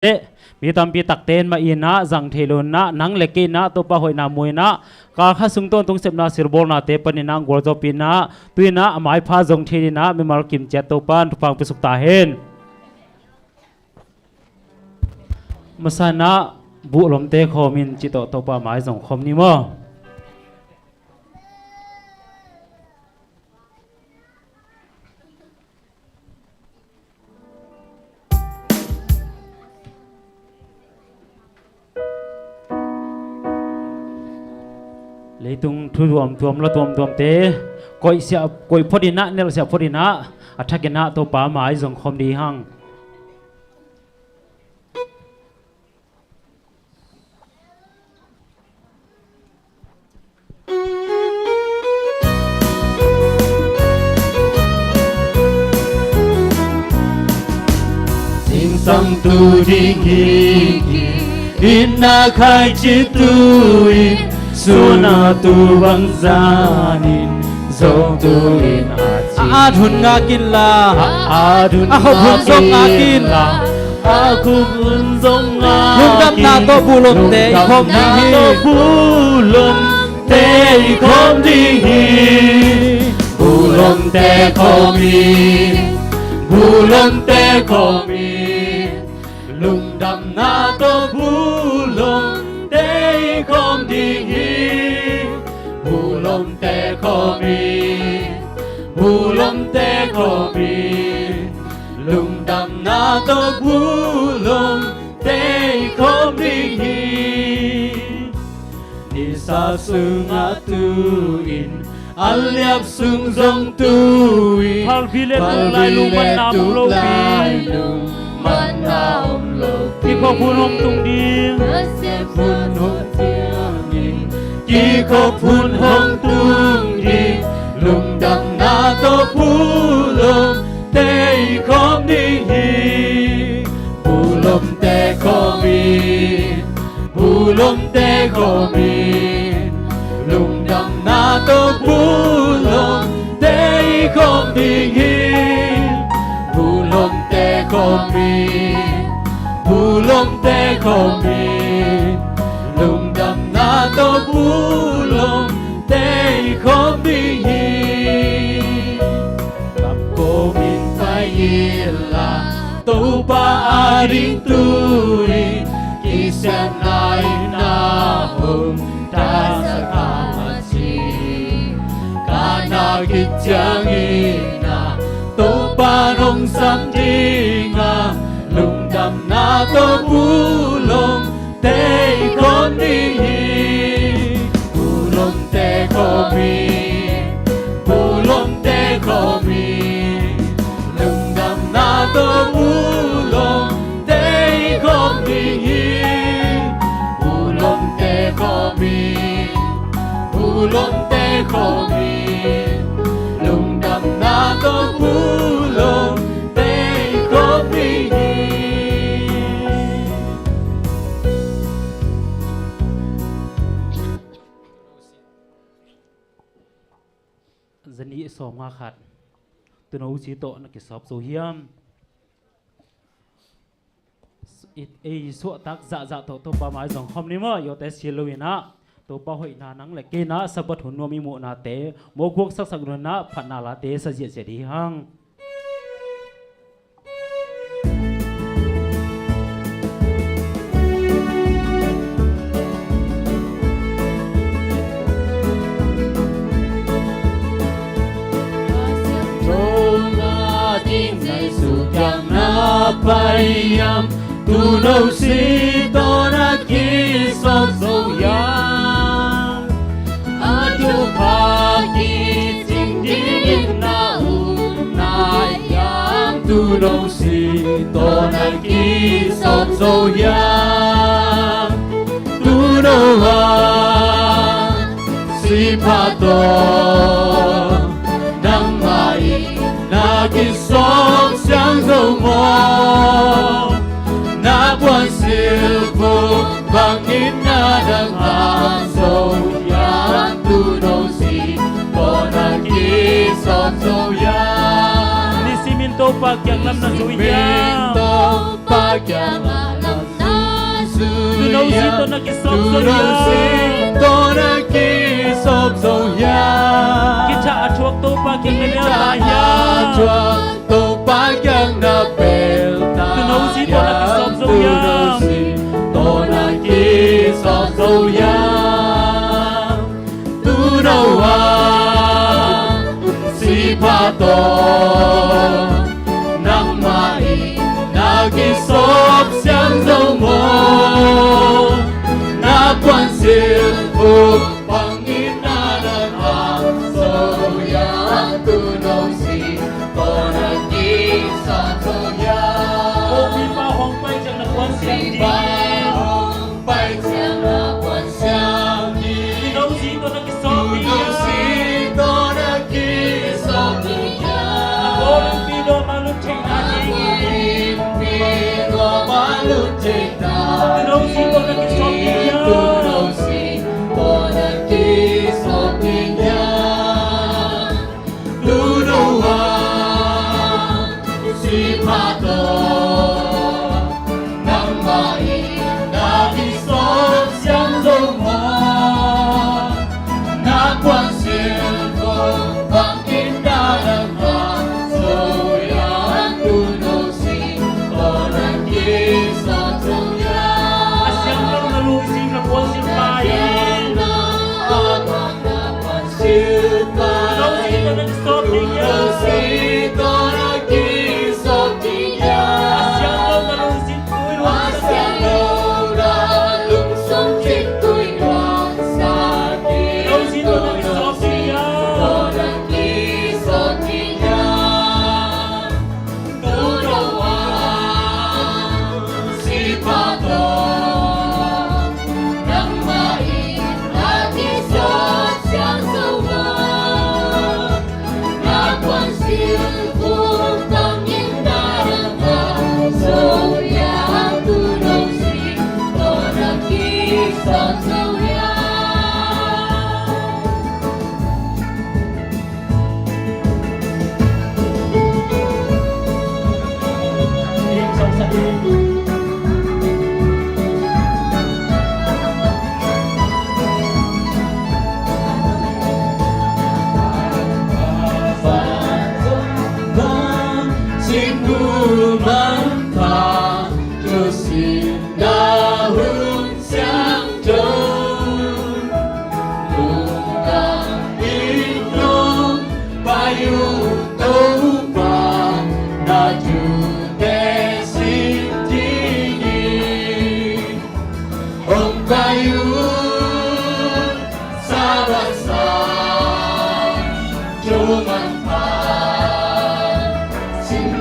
มีตามปีตักเตนมาอีนะจังเทลุนนะนังเล็กนะตัวปะหอยนามวยนะกาข้าสุงต้นตรงเสพนาสิรบอลนาเตปนินางกอลจอปีนะตุยนะหมายพาจงเทนะมีมาลกิมเจตัวปันทุพังปิสุกตาเห็นมาสนะบุลมเตคอมินจิตตัวปะหมายจงคมนิมอเลยตุงทุรวมทวมละทวมเตก้อยเสียก้อยพอดีนะเนี่ยเสียพอดีนะอัฐกินะตัวป่าหมายสงคมดีหังสิ่งสังตูดีกีอินนาใครจิตตุยSuna tu bangzanin zong tu in adun ngakin la adun ahun zong ngakin la akun zong ngakin lung dam na to bulom te khom di to bulom te khom di bulom te khomi bulom te khomi lung dam na to bulom te khom di bulom te khomi bulom te khomi lung dam na to bulom te khomi ni sa sung atuin aliap sung zong tuin hal bile lai lu man nam lo man nam lo pi ko bulom tung ding phun hong tiang chỉ có phun hong tung đi lùng đầm na to phù lom tê không đi phù lom tê không đi phù lom tê không đi lùng đầm na to phù lom tê không đi phù lom tê không đi phù lom tê không đi lùng đầm na to bulom te khom đi tập cô min phải là tu ba aring tui kisan ai na hum ta sa kamachi kana kitjang ina tu ba nong sam dinga lung dam na to bulom te khom đi bulom te khomi bulom te khomi lung dam na to bulom te khom đi bulom te khomi bulom te khomi lung dam na to bulom te khom đi dân ý xóm hoa khát từ nấu chí tổ nó cái xóm số hiếm ít số tác dạ tổ ba mái dòng không nín mà yếu té xì lưu na tổ ba hội na nắng lại kê na sắp bắt hồn nuôi mi mộ na té mỗi quốc sắc sắc luôn na phản na lá té sa diệt sẽ đi hang bayam tu no si to na ki so so yang adu pa ki ting ding na u na yang tu no si to na ki so so yang tu no ha si pa to nang mai na ki so xiang dâu mò na quan siêu vô bằng ít na đang hạ dâu ya tu đâu si có na ki sọt dâu ya ni si min to pa kyang lam na dâu ya min to pa kyang lam Tu nấu xin tôi nâng cái sọp dầu ya tôi đã ký sọp dầu ya Kita trả chuộc tôi ba kiêng nè Kita ta ya chuộc tôi ba kiêng nè bèl ta Tu nấu xin tôi nâng cái sọp dầu ya Tu nấu xin tôi đã ký sọp dầu ya Tu nấu hoa si pa to nang mai na ký sọp xiang dầu mô na quan xiên phục bằng in na đơn hàng dầu ya tu nấu xin tôi đã ký sọp dầu ya Ô mi ba hoàng bay chẳng là quan xiang đi bay chẳng là quan xiang đi Tu nấu xin tôi nâng cái sọp tu đi nấu ya xin tôi đã ký sọp dầu ya Cô đừng đi đâu mà lúc chạy ta đi vì lo má lúc trên ta Tu nấu xin tôi nâng cái sọp đi ya tu nấu xin tôi đã ký sọp đi ya tu nấu hoa si pa to nang mai na ký sọp xiang dầu mô na quan xiên phục bằng in na đơn hàng dầu ya tu nấu xin tôi đã ký sọp dầu ya Asyang lang na luwi xin là quan xiang ba ya Nấu xin tôi nâng cái sọp đi ya Asyang lang na luwi xin tôi luôn Nấu xin tôi nâng cái sọp đi ya Im song sa im xin vui mắn thà cho xin đã hướng sáng trông cùng càng ít nhóm bao yêu tấu và đã chủ tế xin chỉ nhị ông bao yêu xa và xa cho mắn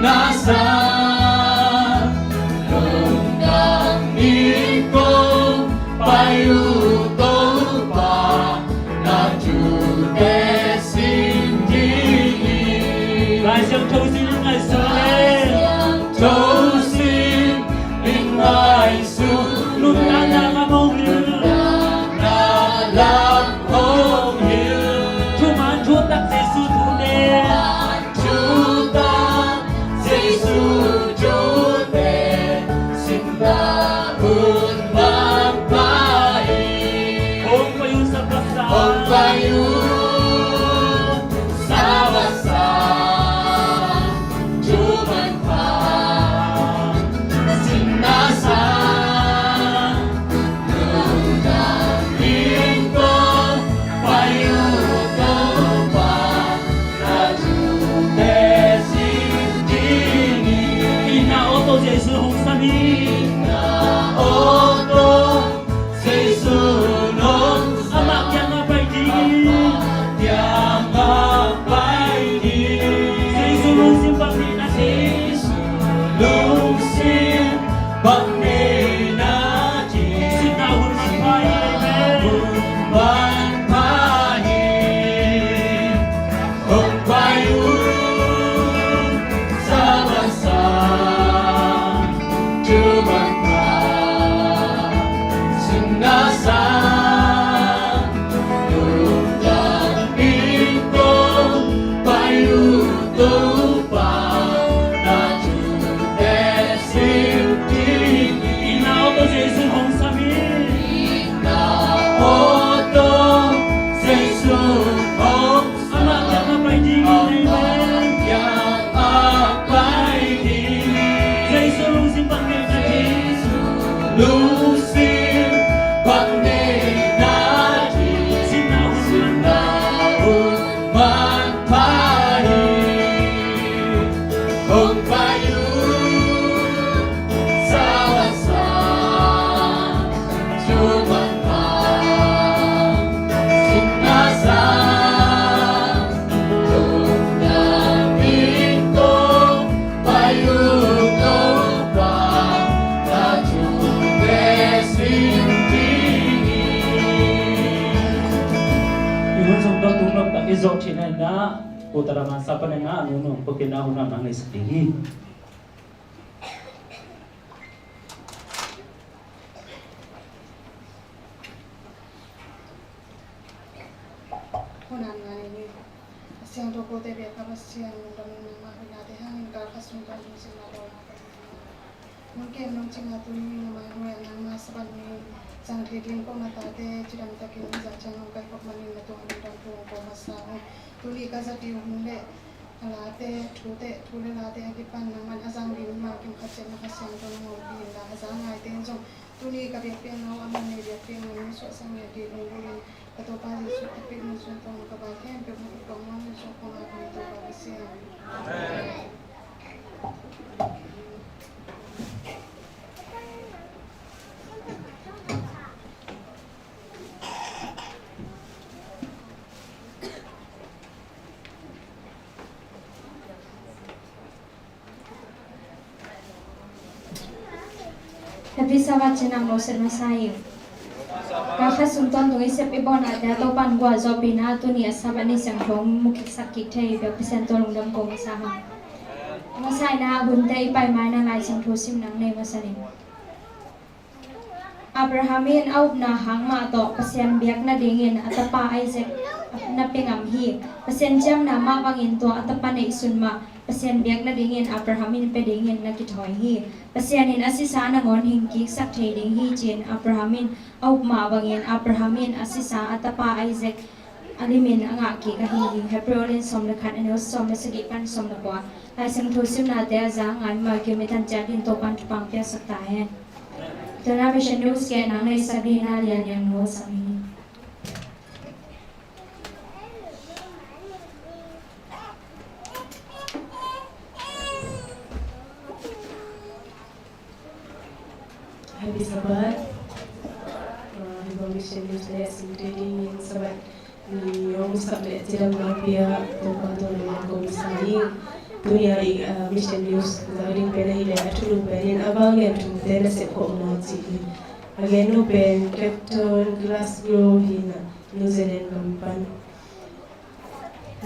nasa lung đang đi công bayu tô ba na chủ tế xin đi Lại xiang châu xin những ngày xưa lên châu xin linh ai su Lúc ta đang làm hồng hiu na làm hồng hiu Chúa mang Chúa tặng Giê-xu thủ nè chúng ta Giê-xu Chúa Tể xin ta vươn mang vai Ông phải yêu sa và sa ông phải yêu xa và xa Chúa mang phà xin ta xa đường ta yên con phải yêu con và là Chúa Tể xin chỉ Ina ô tô Giê-xu hồng sa mi oh zo china na putara man sa pan na anu pokina huna nang istingi hunan ngani siang to pote be ka siang dam ma hina de hang ka kasun ka sin na do mungkin nong chinga tu ni ma hoi nang ma saban ni sang the din ko mata te chiram ta kin za chang ka ko mani na to ni dam to ko ma sa tu ni ka za ti hun le ala te thu le la te ki pan nang man azang din ma kim kha chen na siang to no bi la azang ai te jong tu ni ka be pe no am ni be pe no ni so sang ye ti no ni Kato pa Yesu tapi musuh tong kebahagiaan bermutu kamu musuh pengakuan itu bagusnya. Happy Sabat jenang loser masai. Kakak sultan tu isep ibon ada atau pan gua zopina tu ni asap ni sang thong mukik sakit thai bek pisen tolong dam ko masaha. Masai na bunte ipai mai na lai sang thosim nang ne masanin. Abrahamin au na hang ma to pasien biak na dingin atapa Isaac na pengam hi pasien jam na ma bangin to atapa ne isun ma pasien biak na dingin Abrahamin pe dingin na kithoi hi pasienin asisa na ngon hingki sak thei ding hi chin Abrahamin au ma bangin Abrahamin asisa atapa Isaac alimin anga ki ka hi Hebrolin som na khan eno som na sagi pan som na kwa lai sang thosim na te za ngai ma ki metan cha din to pan pang pya sakta hai Tana Vision News ke nang nei Sabrina lian yang no sami. Happy Sabat. Ibang Vision News le sintiri yang sabat ni orang sabda tidak mafia tempat orang komisari. Dunia Vision News zaring pena ile atulu penin abang yang tumte na sepko mati. Again no pen Captain Glasgow hina New Zealand kampan.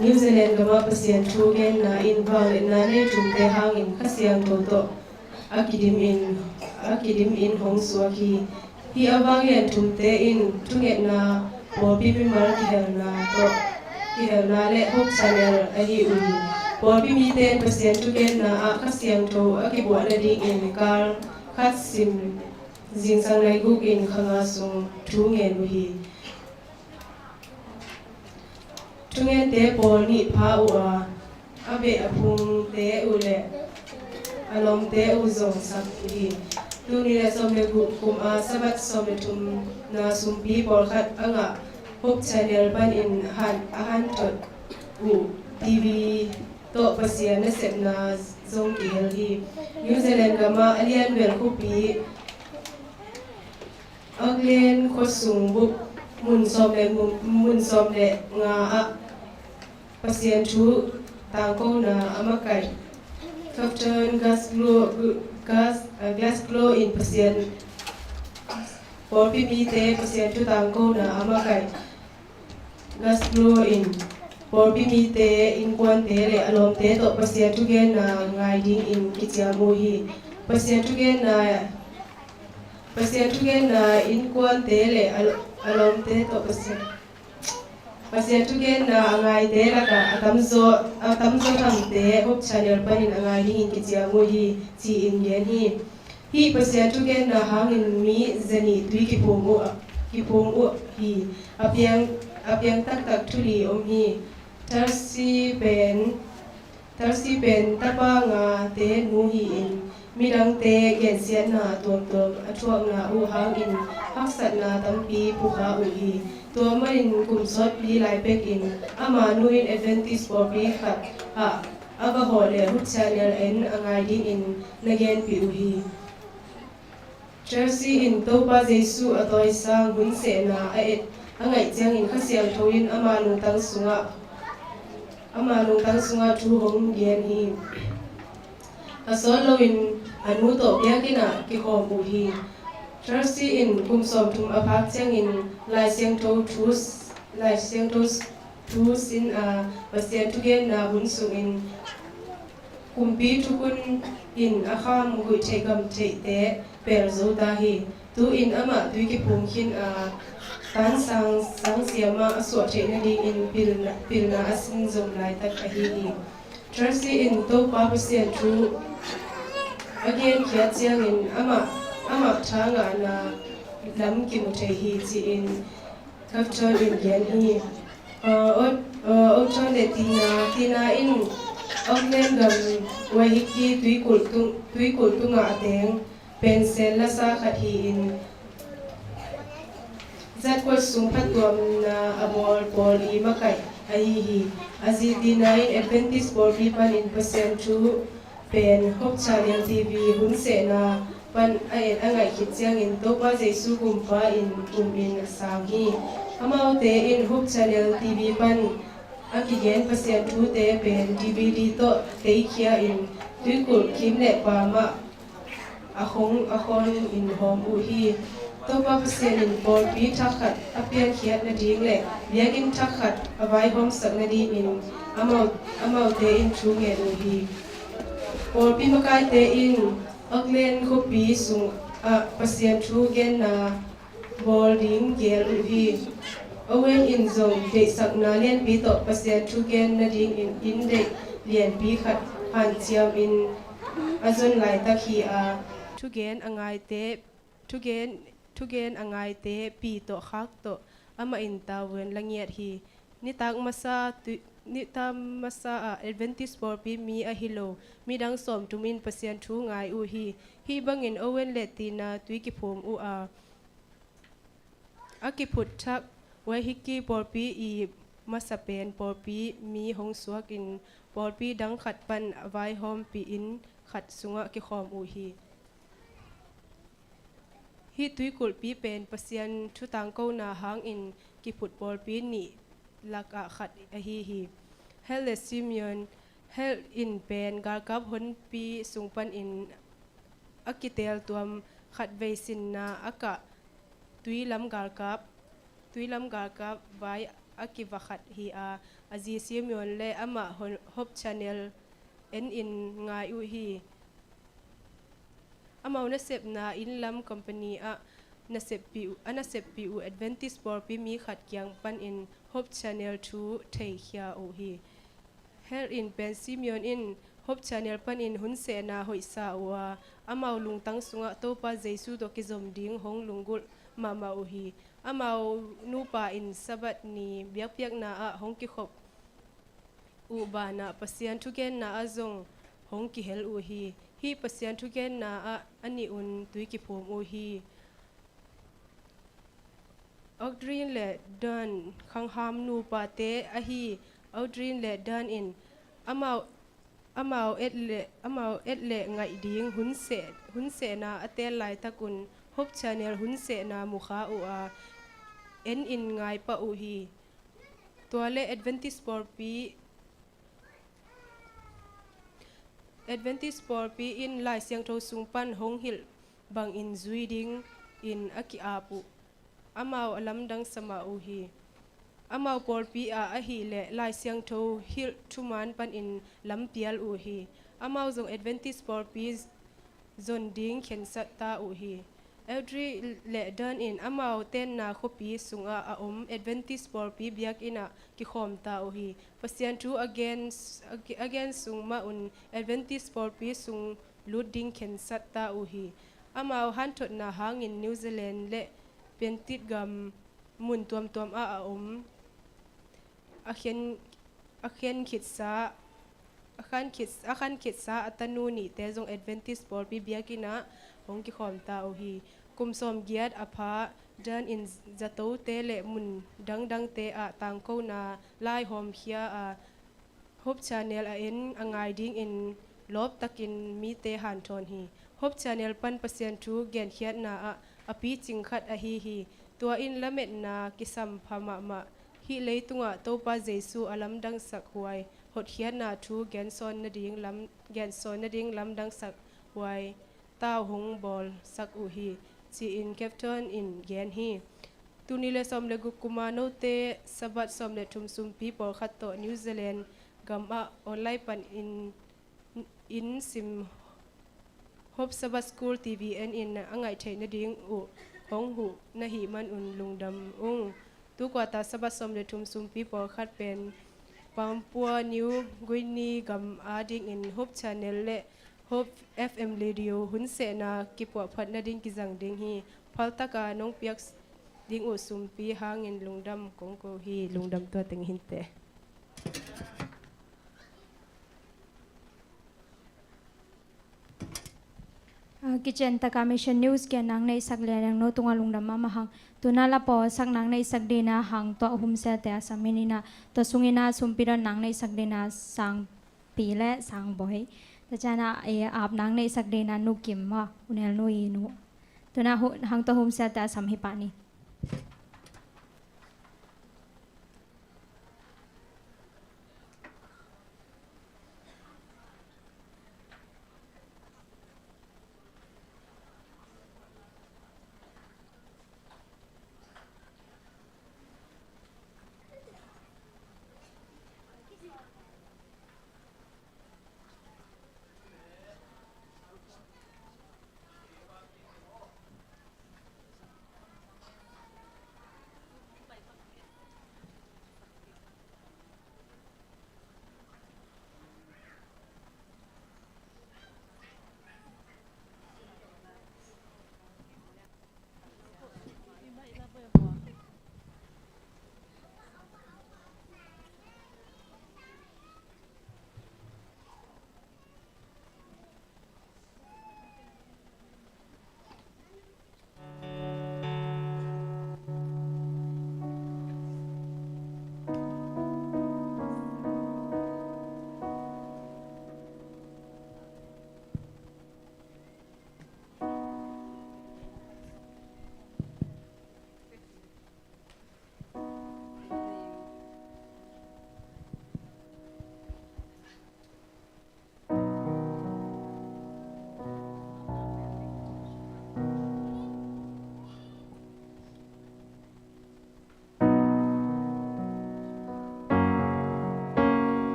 New Zealand kama pasien tugen na inval na ne tumte hangin kasiang toto akidim in hong suaki. Hi abang yang tumte in tunget na po pipi mar kihel na le hok channel ahi uni. Bobi miten pasien tugen na kasiang to akibuat na ding in kar kasim zing sang lai guk in khangasung tungen uhi tungen te pol ni pha ua abe apung te ule alom te uzong sak uhi tuni le som le guk kum sabat som le tum na sumpi pol khat anga hok channel ban in han tot u TV to pasien na sep na zong ki hi New Zealand kama alian wel kupi aglen khosung bu mun som le nga pasien thu tangko na amakai Captain Glasgow in pasien porpi mi te pasien thu tangko na amakai Glasgow in Porpi mi te in kwan te le alom te to pasien tu gen na ngai ding in kichiamu hi pasien tu gen na in kwan te le alom te to pasien tu gen na ngai te la ka atamzo tham te hok channel panin ngai ding in kichiamu hi chi in gen hi pasien tu gen na hangin mi zani tui ki pongu hi apiang tak thuli hi Tarsi ben tapa nga te nuhi in midang te gen sian na tom atuak na uhang in haksat na tampi puha uhi to marin kumsot pi lai pek in ama nuin Adventist porpi khat aga hole hut channel en angai ding in nagen pi uhi Tarsi in topa Jesu atoi sang hun se na aet angai chang in khasiang thoin ama nung tang sunga tu hong gen hi asolo in anu to yakina ki khom bu hi Trusty in kumsom tum apak chang in lai siang to thu sin pasien tu gen na hun sung in kumpi tukun in akham gui thegam theite per zo ta hi tu in ama tu ki pum hin tan sang siama aswa thena ding in pilna asin zom lai tak a hi Tracy in to pa pasien thu again kia chiang in ama thanga na lam ki mu thei hi chi in capture in gen hi o chon le tina in Oglen gam wahiki tui kul tunga ateng pencil la sa khat hi in zat ko sum phat tuam na abol bol I makai ai hi azi tina in Adventist bol bi pan in pasien chu pen hop channel TV hun se na pan ai angai khit chiang in to pa Jesu kumpa in sang hi amau te in hop channel TV pan akigen pasien thu te pen DVD to te khia in tui kul kim le pa ma ahon in hom u hi to pa pasien in bol pi thakhat apian khiat na ding le biagin thakhat avai hom sak na di in amau te in thu nge u hi bol pi makai te in Auckland ko pi sung pasien thu gen na bol ding gel u hi Owen in zone de sak na lian pi to pasien thu gen na ding in de lian pi khat han chiam in azon lai tak hi thu gen angai te pi to khak to ama in tawen langiat hi ni tak masa Adventist bor pi mi a hilo mi dang som tumin pasien thu ngai u hi bangin Owen le tina tui ki phum u ki phut thak wahiki porpi I masapen porpi mi hong suak in porpi dang khat pan vai hom pi in khat sunga ki khom u hi tui kul pi pen pasien thu tang ko na hang in ki phut porpi ni laka khat a hi hel Simeon hel in pen gar kap hon pi sungpan in akitel tuam khat veisin na aka tui lam gar kap vai akiva khat hi azi Simeon le ama hop channel en in ngai u hi ama na sep na in lam company na sep pi u Adventist bor pi mi khat kyang pan in hop channel thu thei khia u hi hel in pen Simeon in hop channel pan in hun se na hoi sa wa amau lungtang sunga to pa Jesu to ki zom ding hong lungul mama u hi amau nupa in sabat ni biak na hong ki khop u ba na pasien thu gen na azong hong ki hel u hi pasien thu gen na ani un tui ki phum u hi Audrin le dan khang ham nupa te a hi Audrin le dan in amau et le ngai ding hun se na atel lai takun hop channel hun se na mukha u en in ngai pa u hi toale Adventist bor pi in lai siang tho sung pan hong hil bang in zui ding in aki apu amau alam dang sama u hi amau bor pi a hi le lai siang tho hil thuman pan in lam pial u hi amau zong Adventist bor pi zon ding khen sat ta u hi Audrey le dan in amau ten na khopi sunga Adventist bor pi biak ina ki khom ta u hi pasien thu again sungma un Adventist bor pi sung luding khen sat ta u hi amau han thot na hang in New Zealand le pentit gam mun tuam akhen khit sa atanu ni te zong Adventist bor pi biakina hong ki khom ta u hi kum som giat apha dan in zato te le mun dang te tang ko na lai hom khia hop channel en angai ding in lop takin mi te han thon hi hop channel pan pasien thu gen khiat na api chingkhat a hi tua in lamet na kisam phama ma hi leitunga topa Jesu alam dang sak huai hot khiat na thu gen son na ding lam dang sak huai tao hong bol sak u hi chi in captain in gen hi tu ni le som le gukumano te sabat som le thum sum people khato New Zealand gama online pan in sim hop sabat school tvn in angai theina ding u hong hu na hi man un lungdam tu kwa ta sabat som le thum sum people khat pen pampua new guini gam ading in hop channel le hop fm radio hun se na kipwa phat na ding kizang ding hi phalta ka nong piak ding u sum pi hangin lungdam kong ko hi lungdam to teng hin te kitchen ta commission news ke nang nei sak le nang no tunga lungdam ma hang tunala po sak nang nei sak dina hang to hum se te asaminina to sungina sumpira nang nei sak dina sang pi le sang boy ta jana e ap nang nei sak dina nu kim ma unel no i nu tuna hang to hum se te asam hi pani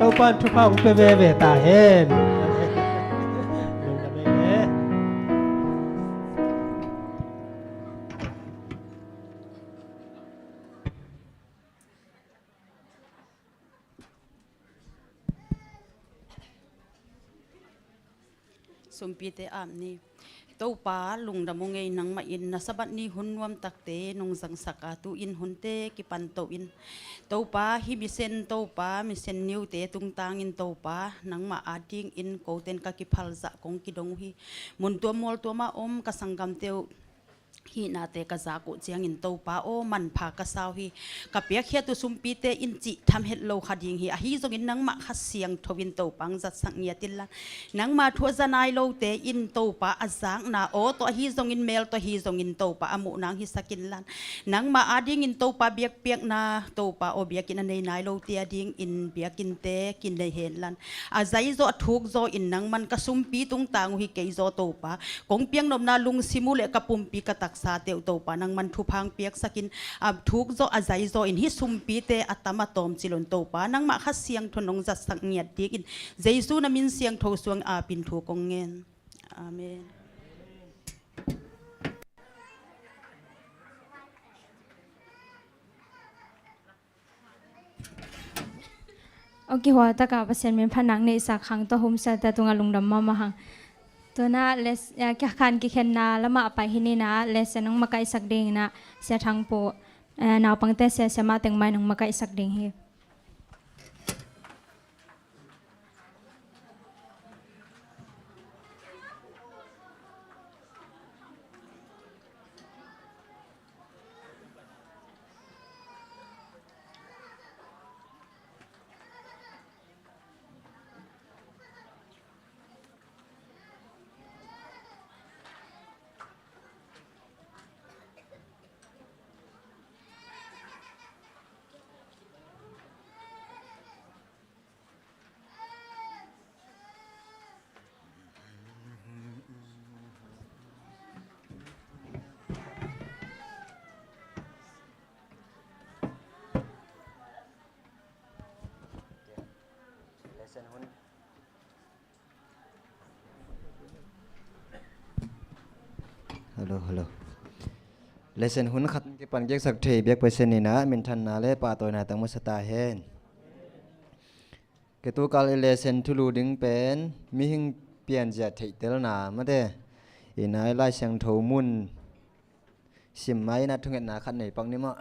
tàu pan thu phao cũng về về ta hen sumpite amni to pa lung da mongei nang ma in na sabat ni hunwam takte nong jang saka tu in hunte ki pan to in to pa hi misen to pa misen new te tung tang in to pa nang ma ading in ko ten ka ki phal za kong ki dong hi mun to mol to ma om ka sangam teu hi na te ka za ko chiang in to pa o man pha ka saw hi ka pek khia tu sumpi te in chi tham het lo khading hi a hi zong in nang ma kha siang thowin to pang zat sang nia til la nang ma thu zanai lo te in to pa azang na o to hi zong in mel to hi zong in to pa amu nang hi sakin lan nang ma ading in to pa biak piak na to pa o biak in nei nai lo te ading in biak in te kin nei hen lan a zai zo thuk zo in nang man ka sumpi tung tang hi ke zo to pa kong piang nom na lung simule ka pumpi ka sa teu to pa nang man thu phang piak sakin ab thuk zo azai zo in hi sumpi te atama tom chilon to pa nang ma kha siang thonong za sang ngiat tik in jesu na min siang tho suang a pin thu kong ngen amen okay wa ta ka pasien men phanang nei sa khang to hum sa ta tunga lungdam ma ma hang to na les ya kya khan ki khen na lama pa hi ni na les nang makai sak ding na se thang po na pangte se sema teng mai nang makai sak ding hi hello lesson hun khat ki pan gek sak thei bek pesen ni na min than na le pa toy na tang ma sata hen ke tu kal lesson thulu ding pen mi hing pian ja thei tel na ma de inai lai sang tho mun sim mai na thunget na khat nei pang ni ma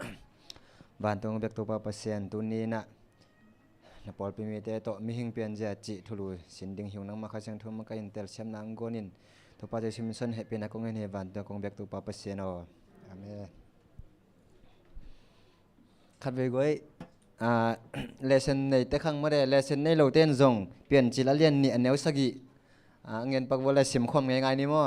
ban tong bek to pa pesen tu ni na na pol pi mi te to mi hing pian ja chi thulu sin ding hiu nang ma kha sang thum ma ka in tel sem nang gonin to pa je sim son he pe na kong he ban to kong bek to pa pesen o amen khat ve goi lesson nei te khang ma de lesson nei lo ten zong pian chi la lian ni aneu sagi ngen pak wala sim khom ngai ngai ni mo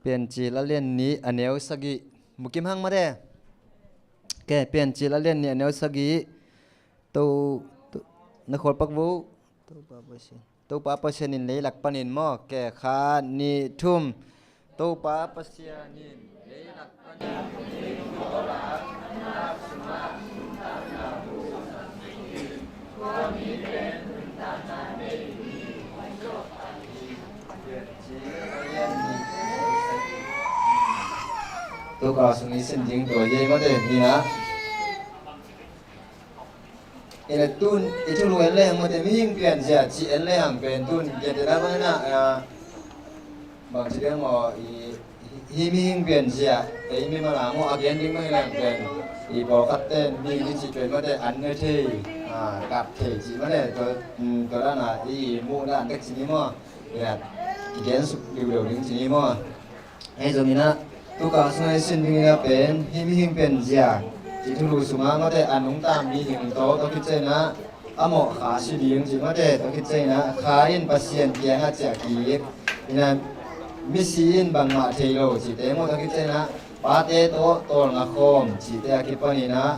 pian chi la lian ni aneu sagi mukim hang ma de ke pian chi la lian ni aneu sagi to na khol pak vu to pa pasen in le lak panin mo ke kha ni thum to pa pasianin le lak panin to la na suma ta na bu ko mi pen ta na ne ni ko ta ni chi yen ni to ka sung sin ding to ye ma de ni na ina tun itu lu ele yang mati ming pian sia ci ele yang pian tun jadi apa na bang ci dia mo i ming pian sia i mi ma la mo agen ding mai lang pian i bo kat ten mi ni ci pian ma de an ne the kap the ci ma de to la na i mu na an tek ci ni mo ina gen su liu ding ci ni mo ai zo mi na tu ka sai sin ding na pen hi ming pian sia chỉ thu lùi xuống mà để ăn uống tạm đi hiện tố tôiคิดนะmỏ khá suy điên chỉ mà để tôiคิดนะkhá in pasien kia ngắt chả kỹ nên missing bằng mạ thầy lô chỉ thế mà tôiคิดนะba tê to ngà khom chỉ thế cái phần này na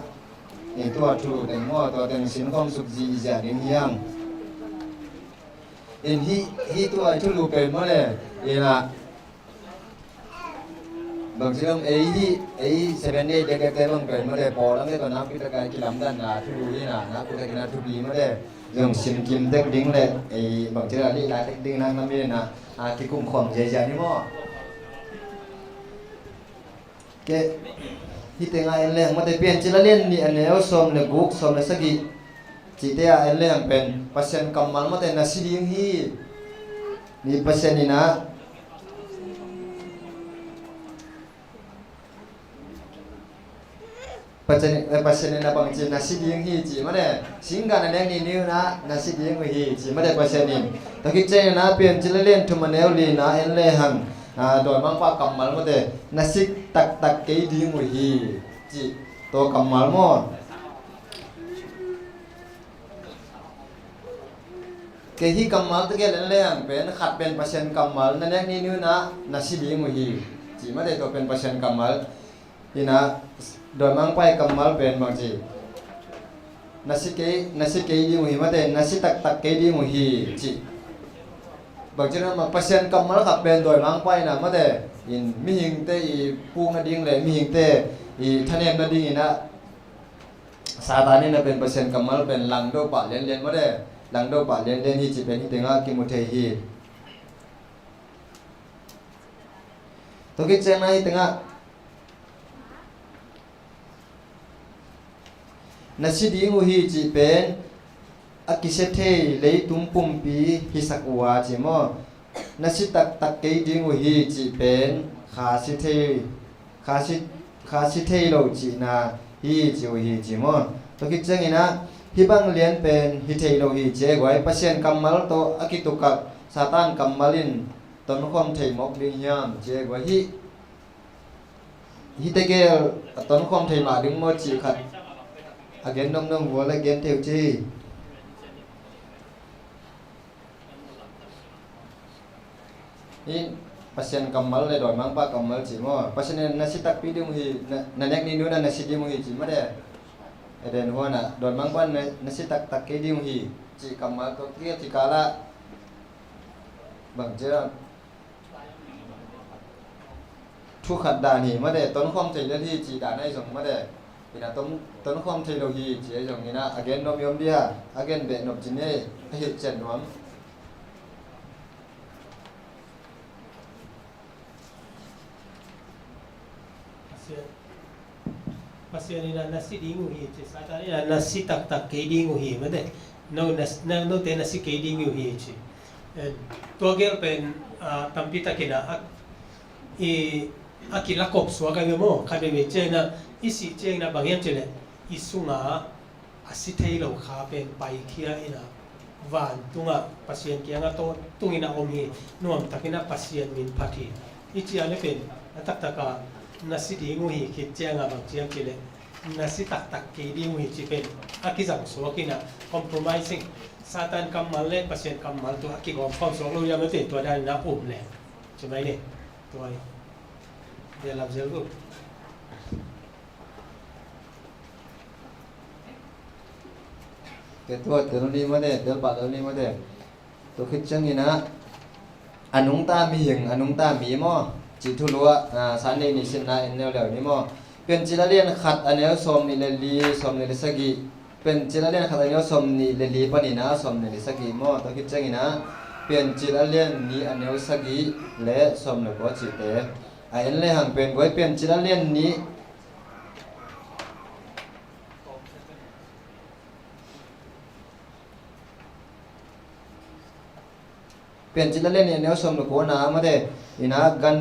นี่ตัวthuแต่งตัวแต่งสินของสุขจีจะเรียงยัง in hi tu ai thu lu pen mo le ina bang silang ai 7 day de ke bang pen mo le po lang le to na pi ta kai ki lam dan na thu lu ni na ku ta ki na thu bi mo le dong sim kim tek ding le ai bang chira li la tek ding na na mi na ki kum khom je ja ni mo ke hi tenga en le mo te pian chila len ni an eo som le guk som le sagi chỉ thế anh lên bên pasien kamal mà tên là sĩ điên hi ni pasien ni na pasien ni na bang chỉ là sĩ điên hi chỉ mà đây sinh gan anh ni niu na sĩ điên hi chỉ mà đây pasien ni ta khi chơi na pian chỉ lên thu mà neo li na anh lên hàng đôi mang pa kamal mà đây na sĩ tak cái điên hi chỉ to kamal mo cái hi kamal tất cả lên lên bên khát bên pasien kamal nên em ni na nasi đi mui hi chỉ mà để tôi bên pasien kamal thì na đôi mang pai kamal bên bằng gì nasi cái đi mui mà để nasi tak cái đi mui hi chỉ bằng chứ mà pasien kamal khát bên đôi mang pai na mà để in mi hình te i pu na ding le mi hình te i thân em na ding na sa ta ni na bên pasien kamal bên lang do pa lên mà để lang do pa len hi chi pen hi tenga ki mu the hi to ki chen na hi tenga na si di ngu hi chi pen akise the le tum pum pi hi sak wa chi mo na si tak ke di ngu hi chi pen kha si the lo chi na hi chi mo to ki chen ina hi bang lian pen hi thei lo hi che goi pasien kamal to akitukak satan kamalin ton khom thei mok ding yam che goi hi te ke ton khom thei ma ding mo chi khat again nong wo la gen theu chi hi pasien kamal le doi mang pa kamal chi mo pasien na si tak pi ding hi na nek ni nu na si di mo hi chi ma de eden hoa na đòn mang quan nó sẽ tak cái điều gì chỉ cầm mà có kia thì cả là bằng chưa thu khát đàn thì mà để tốn không thì lên thì chỉ đàn này dùng mà để thì là tốn không thì đâu gì chỉ dùng như na again nom yom dia again be nom chính này hiện trận đúng pasien ni nasi di nguhi je sata ni nasi tak ke di nguhi made no te nasi ke di nguhi je to gel pen tampi takina akila kop swaga mo kade me che na isi che na bangyan che le isunga asithei lo kha pen pai khia ina van tunga pasien kia nga to tungina omhi nuam takina pasien min phathi ichi ale pen tak nasi di nguhi ki chianga bang chiang kile nasi tak ke di nguhi chi pen akizang so kina compromising satan kamal le pasien kamal tu aki gom khom so lo yam te to dan na um le chmai ne to ai dia lam zel go cái tuột từ đi mà để đỡ bảo đi mà để tôi khích chân gì na anung ta mi hình anung ta mi mo chỉ thu lúa sáng nay ni xin na em nêu lều ni moเป็นจิลาเลียนขัดอันเนลสมนี่เลลีสมนี่เลสกีเป็นจิลาเลียนขัดอันเนลสมนี่เลลีปนินะสมนี่เลสกีmoต้องคิดจังนะเป็นจิลาเลียนนี่อันเนลสกีและสมเลยก็จิตเตไอ้เรื่องห่างเป็นไว้เป็นจิลาเลียนนี้เป็นจิลาเลียนนี่อันเนลสมเลยก็นะมาเด้อินะกัน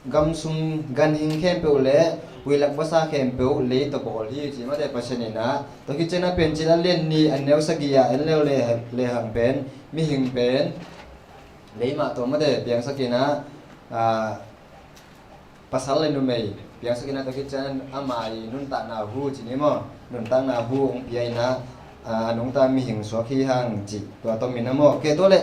gam sum gan hing khem pe ule wilak basa khem pe ule to bol hi chi ma de paseni na to ki chena pen chila len ni aneu sagia enleu le hang pen mi hing pen le ma to ma de piang sakina pasal le nu mei piang sakina to ki chena amai nun ta na hu chi ni mo nun ta na hu ong pi na anung ta mi hing so khi hang chi to mi na mo ke to le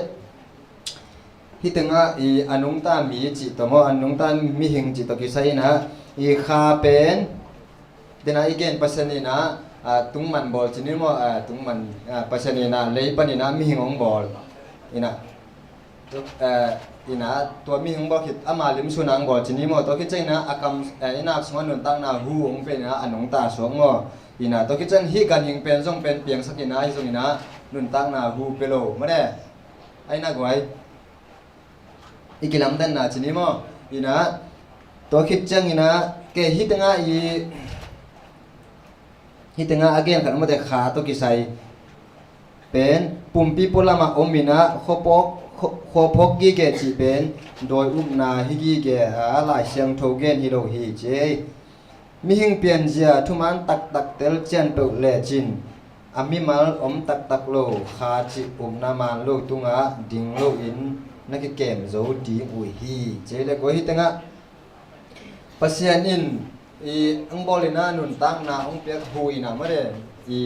hi tenga I anung ta mi chi to mo anung ta mi hing chi to ki sai na I kha pen dena again pasani na tung man bol chi ni mo tung man pasani na lei pani na mi hing ong bol อินะอินะตัวมีหงบอกคิดอามาลิมสุนังบอกจีนี้มอตัวคิดใจนะอากำอินะสมนุนตั้งนาหูองเป็นนะอันนงตาสวงมออินะตัวคิดใจฮีกันยิงเป็นส่งเป็นเปียงสักอินะส่งอินะนุนตั้งนาหูเปโลไม่ได้ไอ้นักไว้อีกลำดันนะจีนี้มออินะตัวคิดจังอินะเกฮิตงาอีฮิตงาอาเกนขันมาแต่ขาตัวกิไซเป็นปุ่มปีปุลามาอมินะโคพกกีเกจิเป็นโดยอุปนาฮิกีเกหลายเสียงโทเกนฮิโรฮิเจมีหิงเปลี่ยนเจียทุมันตักเตลเจนเปลเลจินอามิมัลอมตักโลขาจิอุปนามันโลตุงะดิงโลอินนักเกมโจดีอุยฮีเจเลโกฮิตงะปัสยันอินอีอังบอลินานุนตั้งนาองเปียกหุยนะมาเดอี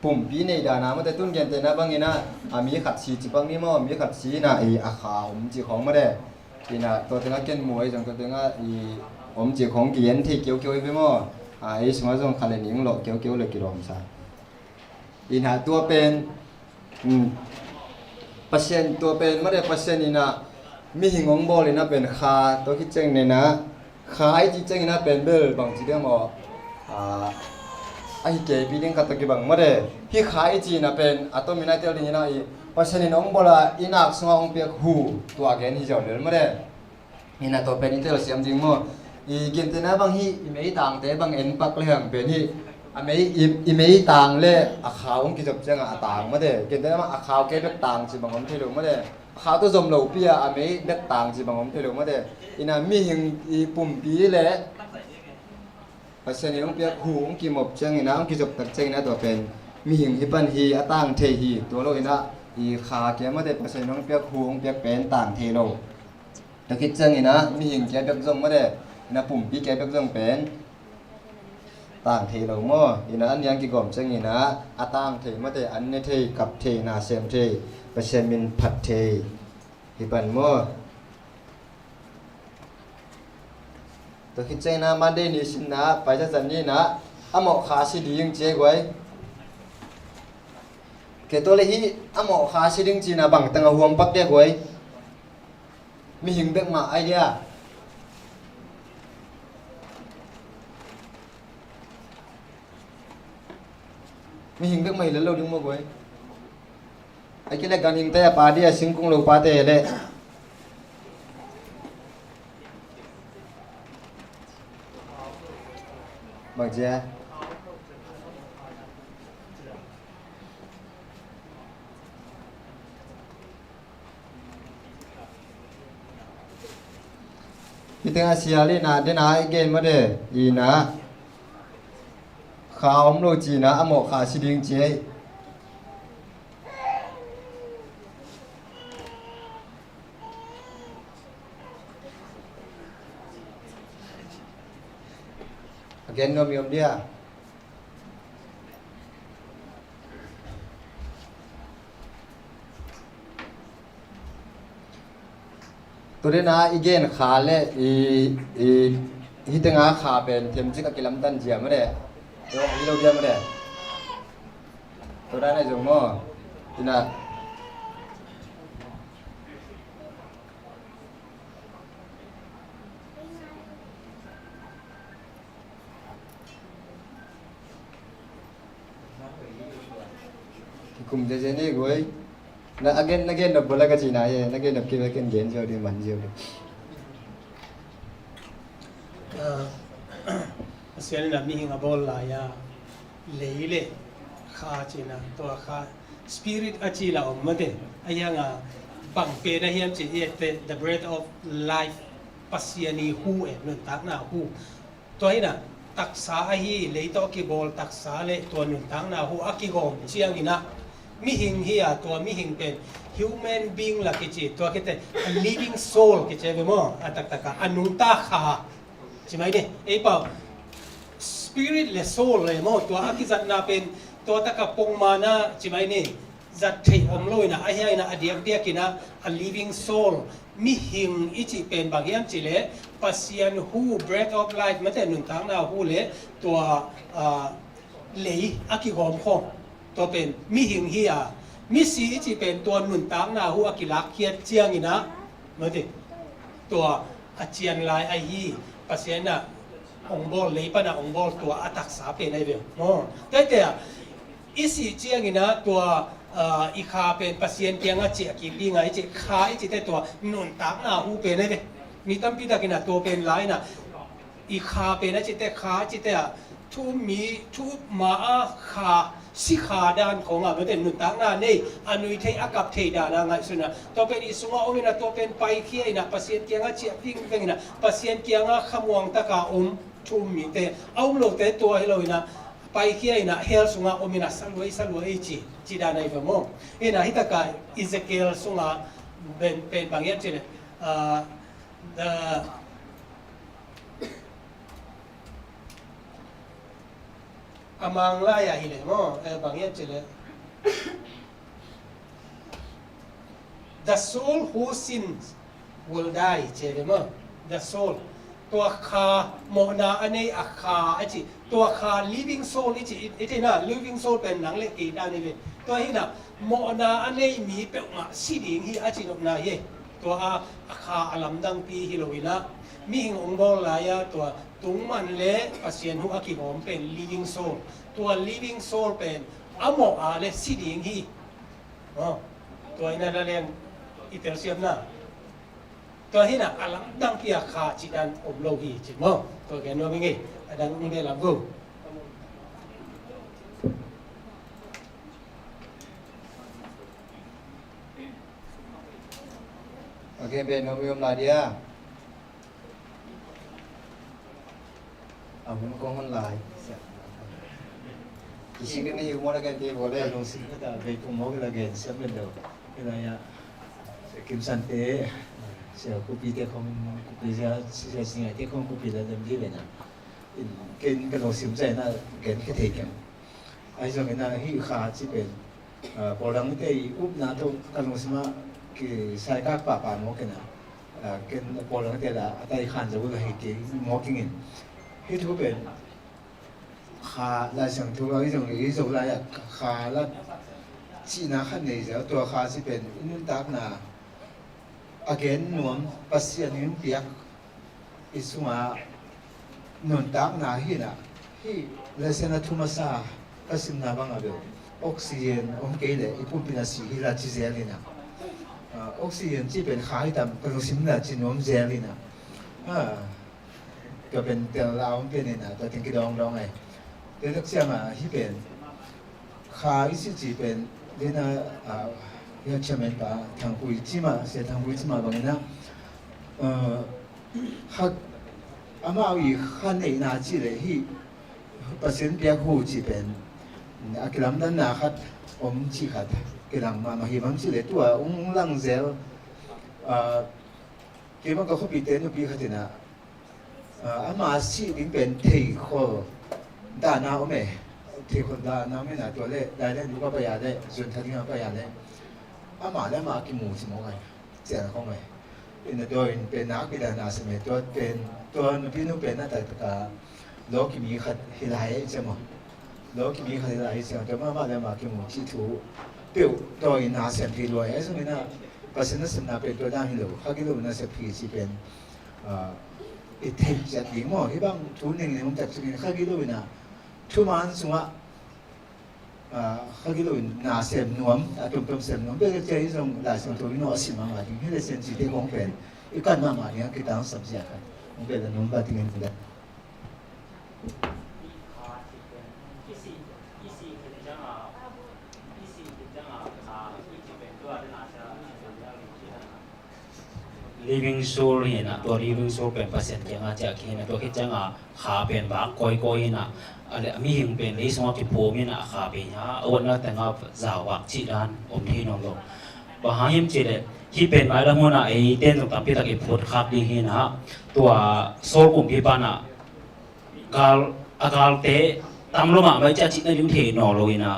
ปุ่มปีในดานามาแต่ตุ้นเกนเตนะบางอีนะมีขัดสีจีบางนี่มั่วมีขัดสีนะอีอาขาวจีของมาเดอีนะตัวตึงเกนมวยจังตัวตึงอีจีของเกียนที่เกี่ยวไปมั่วอีสมัยจงคันเลนิงหลอกเกี่ยวเลยกิโลมซาอีนะตัวเป็นปัสยันตัวเป็นมาเดปัสยันอีนะมีหิงองบอลินะเป็นคาตัวคิดเจงเนี่ยนะขายจริงๆนะเป็นเบลบางทีเดียวมอไอเก๋ปีนึงกัตกิบังมาเดพี่ขายจีนะเป็นอัตโนมัติเดียวนี้นะอีเพราะฉะนั้นน้องบอกว่าอินักสงองเปียกหูตัวแกนที่เจ้าเดินมาเดอินักตัวเป็นอินเตอร์เซียมจริงมั้งอีกินแต่นะบางทีอีเมย์ต่างแต่บางเอ็นปักเลี้ยงเป็นที่อเมย์อีเมย์ต่างเลยอาขาวกิจจังต่างมาเดกินแต่ว่าอาขาวแกเป็นต่างจีบางคนที่รู้มาเดขาวตัวจมเหลวเปียอเมย์เด็กต่างจีบางคนที่รู้มาเดอินามีหิงอีปุ่มปีแหละเพราะฉะนั้นองเปียกหูองกิมบจังอินาองกิจบตักจังอินาตัวเป็นมีหิงฮิปันฮีอต่างเทฮีตัวโลอินาอีขาแกมาเดเพราะฉะนั้นองเปียกหูองเปียกเป็นต่างเทโลตะคิดจังอินามีหิงแกเปียกจงมาเดอินาปุ่มปีแกเปียกจงเป็นต่างเทโลมั่วอินาอันยังกิกอมจังอินาอต่างเทมาเดอันเนเทกับเทนาเซมเทเพราะฉะนั้นมินผัดเทฮิปันมั่วตัวคิดใจนะมันได้นิสินนะไปจากสันนี้นะอามอกขาสิดียังเจ๊ไว้เกตัวเลยฮีอามอกขาสิดึงจีนะบังตังห่วงปักเดียกไว้มีหิงเบกมาไอเดียมีหิงเบกมาแล้วเราดึงมาไว้ไอ้กิเลสการหิงแต่ปาเดียสิงคงเราปาเตะเลยบางเจ้าพี่ตั้งอาเซียลีน่ะเดน่าไอเกนมาเดอีน่ะข้าวมโลจีน่ะอโมขาสิดิงเจagain no miom diaตัวเดน่าอีเกนขาเล่ฮิตงาขาเป็นเทมจิกกิลัมตันเจียมาเด้ตัวฮิโรเดียมาเด้ตัวได้ในจงมอทีน่ะคุมเจเจนี่กูนะ againนับbola ka China ye againนับคิดว่ากันเกนเจ้าดีมันเจ้าดีเสียงนับมีหิงบอลลายาเลยเลยข้าจีนะตัวข้า spirit อาจีละอมมาเดอายังบังเปนะเฮียมจีเอเต the breath of life ปัสยานีหูเอ็นนตักนาหูตัวนี้นะตักษาฮีเลยตัวกีบอลตักษาเลยตัวนตักนาหูอากิโกมเชียงนี่นะมีหิงเฮียตัวมีหิงเป็น human being ละกิจิตัวคิดแต่ living soul กิจิเวมอตักกะอนุตาขาใช่ไหมเนี่ยไอ้เปล่า spirit และ soul เลยมอตัวอากิจัดนาเป็นตัวตะกะปงมานะใช่ไหมเนี่ยจัดที่อมลอยนะไอ้เฮียนะอเดียกกินะ a living soul มีหิงอิจิเป็นบางอย่างจิเลปัสยันหู breath of life มันแต่หนึ่งทางนาหูเลตัวเหลยอากิหอมคงตัวเป็นมีหิงเฮีย มิสีจีเป็นตัวหนุนตังนาหัวกิลักเคียดเจียงอีนะมาดิตัวอาเจียนลายไอฮีปัสเซียนน่ะองบอลเลยปะนะองบอลตัวอัตักษาเป็นไอเบลโอ้แต่อีสีเจียงอีนะตัวอีคาเป็นปัสเซียนเตียงอาเจียกิบีไงจีคาไอจีแต่ตัวหนุนตังนาหูเป็นไอเบลมีตั้มปีตะกินะตัวเป็นลายน่ะอีคาเป็นไอจีแต่คาจีแต่ทุมีทุมาคาสิขาดานของอ่ะมันเป็นหนุนตังนาเนี่ยอนุยเทอากับเทดานะไงสุนะตัวเป็นอิสุงาอมินะตัวเป็นไปเคียนะปัสเซียนเกียงอ่ะเจียพิงเป็นนะปัสเซียนเกียงอ่ะขมวงตะกาทุมีแต่เอาโลกแต่ตัวให้เรานะไปเคียนะเฮลสุงาอมินะสลวยจีดาในแบบมองนะฮิตะกาอิเซเกลสุงาเป็นบางอย่างเจเลยamang laya hile mo bangyan chile the soul who sins will die chile mo the soul ตัวคาโมนาอันนี้อาคาไอจีตัวคา living soul ไอจีไอจีน่ะ living soul เป็นหนังเล็กอีด้านนี้เลยตัวนี้น่ะโมนาอันนี้มีเปล่าสิดิ่งฮีไอจีนกนายตัวอาคาอลัมดังปีฮิโลวินะมีหิงองค์บอลลายตัวตุงมันเละปัสเซียนหัวกิบผมเป็น living soul ตัว living soul เป็นอโมอาเลสิดิ่งฮีตัวนี้น่ะเรียนอิตาเลียนน่ะตัวนี้น่ะอลัมดังปีอาคาจิดันอบโลกีจิมตัวแกนว่าไม่ไงดังนี่ได้รับกูโอเคเป็นโนมิยมลาเดียผมก็คนหลายที่สิ่งนี้อยู่มรดกที่บอกเลยลงสิ่งก็จะไปทุ่มหัวกันกันเสียเป็นเดียวก็เลยคิมสันเตเสียคุปีเด็กของคุปีเสียสิ่งไหนที่ของคุปีแล้วเดิมที่เลยนะกินกันลงสิ่งใจน่ะกินแค่เทียมไอ้ส่วนนั้นที่ขาดที่เป็นพอหลังที่อุ้มน้าตัวกันลงสิ่งว่าคือใส่กากป่าโมกันนะกินพอหลังที่ละแต่ขันจะว่าให้กินโมกินที่ทุกเป็นขาลายสังทุกอย่างที่ส่งลายขาละจีน่าขันนี้จะตัวขาที่เป็นนุ่นตักนะอาเกนนวมปัสยานิมเปียกอิสุมานุ่นตักนะฮีน่ะฮีเลเซนัทุมาซาปัสยานาบังอาเบลออกซิเจนอมเกลอีปุ่นพินาสีฮีลาจิเซลินะออกซิเจนที่เป็นขาที่ทำกระดูกสิมนาจินวมเซลินะก็เป็นเตลเราเป็นนี่นะตัวถึงกี่ดองไงเดี๋ยวเชื่อมาที่เป็นขาอิสิจีเป็นเดี๋ยวนะยังเชื่อมันป่ะทางคุยจีมาเสียทางคุยจีมาบางนะฮักอามาเอาอีกขั้นในนาจีเลยที่เปอร์เซ็นต์เปียกหูจีเป็นอากิลัมดันนาคัดอมจีขัดกิลังมาหิมังจีเลยตัวองลังเซลกิมันก็เขาปีเต้นปีขัดนะอามาสิดิ้งเป็นเทคอดานาอเมเทคอดานาไม่น่าตัวเล่ได้เล่นดูก็ประหยัดได้ส่วนท่านที่มาประหยัดได้อามาได้มากินหมูสิมองไงเจ้าเขาไงเป็นตัวเป็นนักบิดานาสมัยตัวเป็นตัวนุพี่นุเป็นน่าแต่ตาโลกิมีขัดฮิลายใช่ไหมโลกิมีขัดฮิลายใช่ไหมแต่มาได้มากินหมูที่ถูเปรี้ยวตัวอินาเซมพีรวยไอ้ส่วนนี้นะภาษาหน้าสนาเป็นตัวด้านฮิโลข้ากิโลน่าเซมพีที่เป็นอีเทคจัดยิ่งมั้งที่บางทุนหนึ่งเนี่ยผมจัดสิ่งข้ากิโลนะทุกมันสุวะข้ากิโลน่าเสียมนวมตุ่มเสียมนวมเป็นเจ้าที่ส่งหลายส่งตัวนี้น่าสิมาจริงที่ได้เซ็นสิทธิ์ของเป็นอีกการมาเนี่ยคือตั้งสัมผัสกันผมเป็นนุ่มบัดทิ้งกัน living soul เห็นนะตัว living soul เป็นเปอร์เซ็นต์ยังอาจจะเห็นนะตัวคิดจังขาเป็นบากก้อยนะอะไรมีหิงเป็นที่สมมติภูมินะขาเป็นฮะวันนั้นแต่งกับสาวบักจีดันอมที่น้องลงบางหิมจีเลยที่เป็นอะไรแล้วมันไอเต้นตรงตามที่ตะกี้พูดขับดีเห็นนะตัวโซลกลุ่มที่ปานะกาลเตะตามลมอ่ะไม่จะจิตในยุคเทนอเลยนะ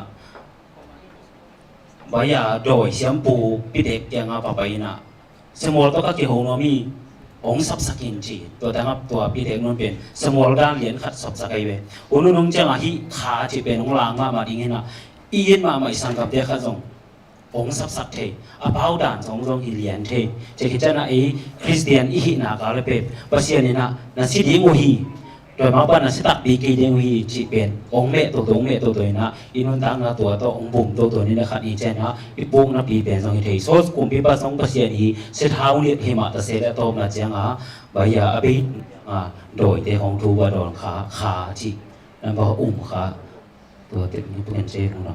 บายาโดยเสียมปูพิเด็กยังอาไปนะสมอลตัวก็เกี่ยวกับมีองสับสกินจีตัวแต่กับตัวพิเด็กนั่นเป็นสมอลด้านเหรียญขัดสับสกัยเวอุนุนงจังอาฮิขาจีเป็นองลางมาดิ่งเห็นนะอีเย็นมาไม่สังกับเด็กขัดส่ง ong sap sak the apau dan song song hi lian the che ki chana e Christian i hi na ka le pe pasian ni na si ding o hi rồi mà bạn là sẽ tập đi kỳ điển huy chỉ biển ông mẹ tổ tuổi na inun tăng na tổ ông bùm tổ tuổi nên là khát ý chen na ít buông na bị biển xong thì số cùng bị bắt xong bác sĩ thì sẽ tháo liệt hi mà ta sẽ đã tôm là chăng á bây giờ ở bên đổi để hồng thu và đòn khá chỉ nên bảo kháตัวติดนี่เป็นเจ้ของเรา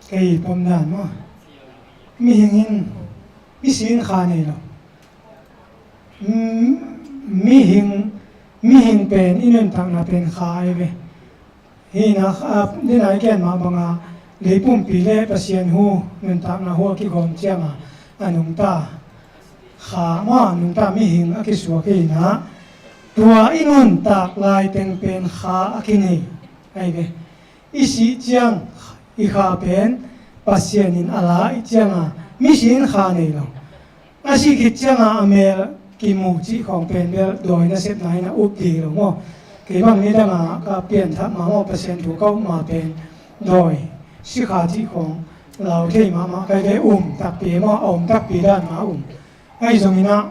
cái bom đạn mà mi hình mi xin khá này rồi mi hình pen in thằng na pen khai về hi na đi này cái mà bằng lấy bom pi lệ pasien hu nên thằng na hu cái gom chiang anh ta khá mà nung ta mi hình cái số cái na tua in tak lại tên pen khá cái này ai về isi chiang i kha pen pasien in ala i chiang mi sin kha nei lo asi ki chiang amel ki mu chi khong pen bel doi na set nai na up di lo mo ke bang ni da ka pian tha ma mo pasien thu ko ma pen doi si kha chi khong lao thei ma kai ve tak pi mo tak pi dan ma ai zong ina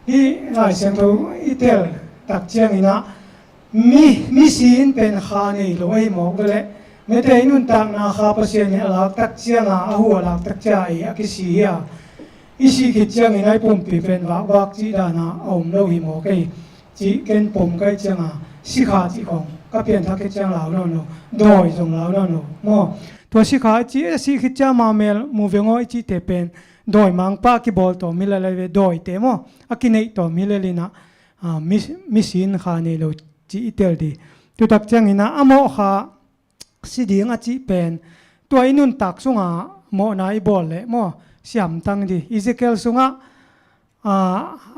hi lai sen tho i tel tak chiang ina mi sin pen kha nei lo ai mo le me te nun tak na kha pasien ni ala tak chiang a hu ala tak cha ai ki si ya isi ki chiang inai pum pi pen wak chi da na om lo hi mo kai chi ken pum kai chiang a si kha chi khong ka pian tha ke chiang lao no doi jong lao no mo to si kha chi si ki cha ma mel mu vengo chi te pen doi mang pa ki bol to mila le ve doi te mo akinei to milelina mi sin kha ne lo chi tel di tu tak chiang ina amo kha si ding a chi pen to inun tak sunga mo nai bol le mo siam tang di Ezekiel sunga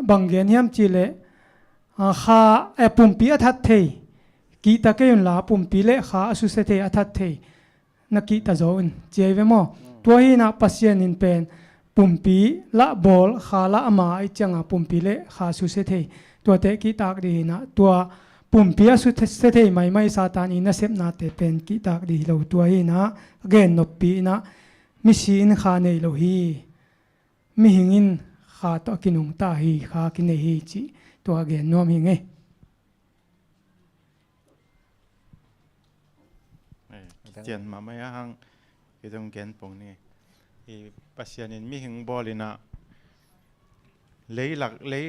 banggen hiam chi le kha pumpi athat thei ki ta ke yun la pumpi le kha asu se thei athat thei na ki ta zon che ve mo to hi na pasien in pen pumpi la bol kha la ama ai changa pumpi le kha su se thei to te ki tak di na to pumpi asu se thei mai satan in na sep na te pen ki tak di lo to hi na again no pi na mi sin kha nei lo hi mi hingin kha to kinung ta hi kha ki nei hi chi to again nom hi nge chen ma mai hang ki dong gen pong ni i pasian in mi hing bolina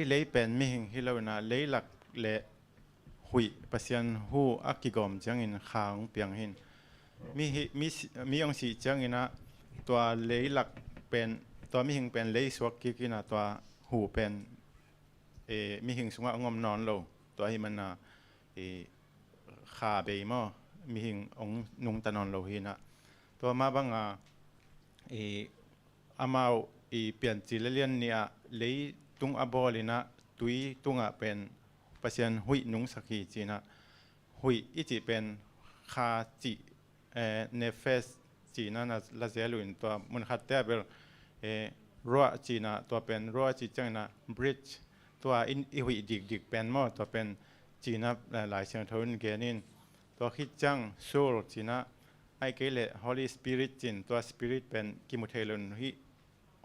lei pen mi hing hilona leilak le hui pasian hu akigom chang in khang piang hin mi ong si chang inaตัวเลยหลักเป็นตัวมิหิงเป็นเลยสวกกินะตัวหูเป็นมิหิงสงะงอมนอนโลตัวที่มันขาเบยมอมิหิงองนุงตะนอนโลหินะตัวมาบังอามาเปลี่ยนจิเลเลียนเนี่ยเลยตุงอบอลินะตุยตุงเป็นปัจจัยหุยนุงสักขีจีนะหุยอีจีเป็นคาจิเนเฟสจีน่าลาเซลุนตัวมันขัดแต่เป็นรัวจีน่าตัวเป็นรัวจีจังน่ะบริดจ์ตัวอิหุยดิกเป็นมอตัวเป็นจีน่าหลายเชิงทุนเกนินตัวคิดจังโซลจีน่าไอเกเลฮอลลีสปิริตจินตัวสปิริตเป็นกิมุเทลุนที่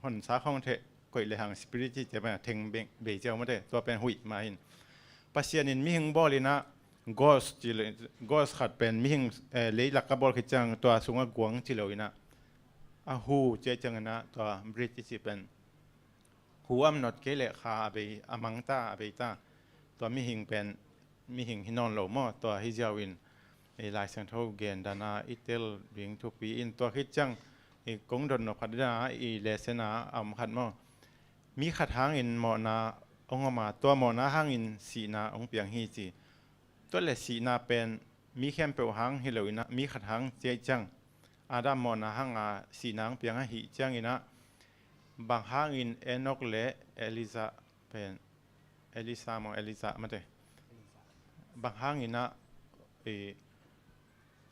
หนสาของเทก่อยเลยหางสปิริตที่จะเป็นเทงเบเจ้าไม่ได้ตัวเป็นหุยมาหินปัจจัยนินมิหิงบอลินะกอสจิเลกอสขัดเป็นมิหิงเลยหลักกระบอกคิดจังตัวสูงกวางจิเลวินะอาหูเจจังนะตัวบริติจิเป็นหูอัมนอดเกเลคาไปอามังตาไปตาตัวมิหิงเป็นมิหิงฮินอนโลมอตัวฮิจาวินหลายเซนโทเกนดานาอิเตลเบียงทุกปีอินตัวคิดจังกงดนนพัดดาเลเซนาอัมขัดมอมีขัดหางอินมอนาองมาตัวมอนาหางอินสีนาองเปียงฮีจีตัวเลสีนาเป็นมีแคมเปลหางฮิโลอินะมีขัดหางเจจังอาดามมอนาหางสีนางเปียงหิจังอินะบางหางอินเอนอกเลเอลิซาเป็นเอลิซามอเอลิซามาเตบางหางอินะ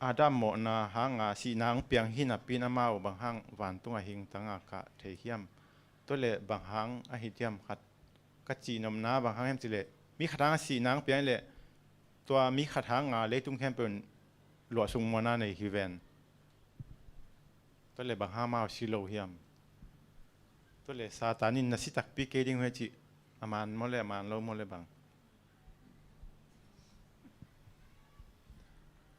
อาดามมอนาหางสีนางเปียงหินะปีนามาบางหางวันตุงหิงตังอากาเทียมตัวเลบางหางอหิเทียมขัดกัจจีนมนาบางหางเฮมจิเลมีขัดหางสีนางเปียงเล ตัวมีคาถางาเลยตุ้งแค่เป็นหลวงสุงมนาในฮิเวนตัวเลยบางห้ามาชิโลเฮียมตัวเลยซาตานินนัสิตักปีเกดิ้งเวจิอามานมอเลอามานโลมอเลบาง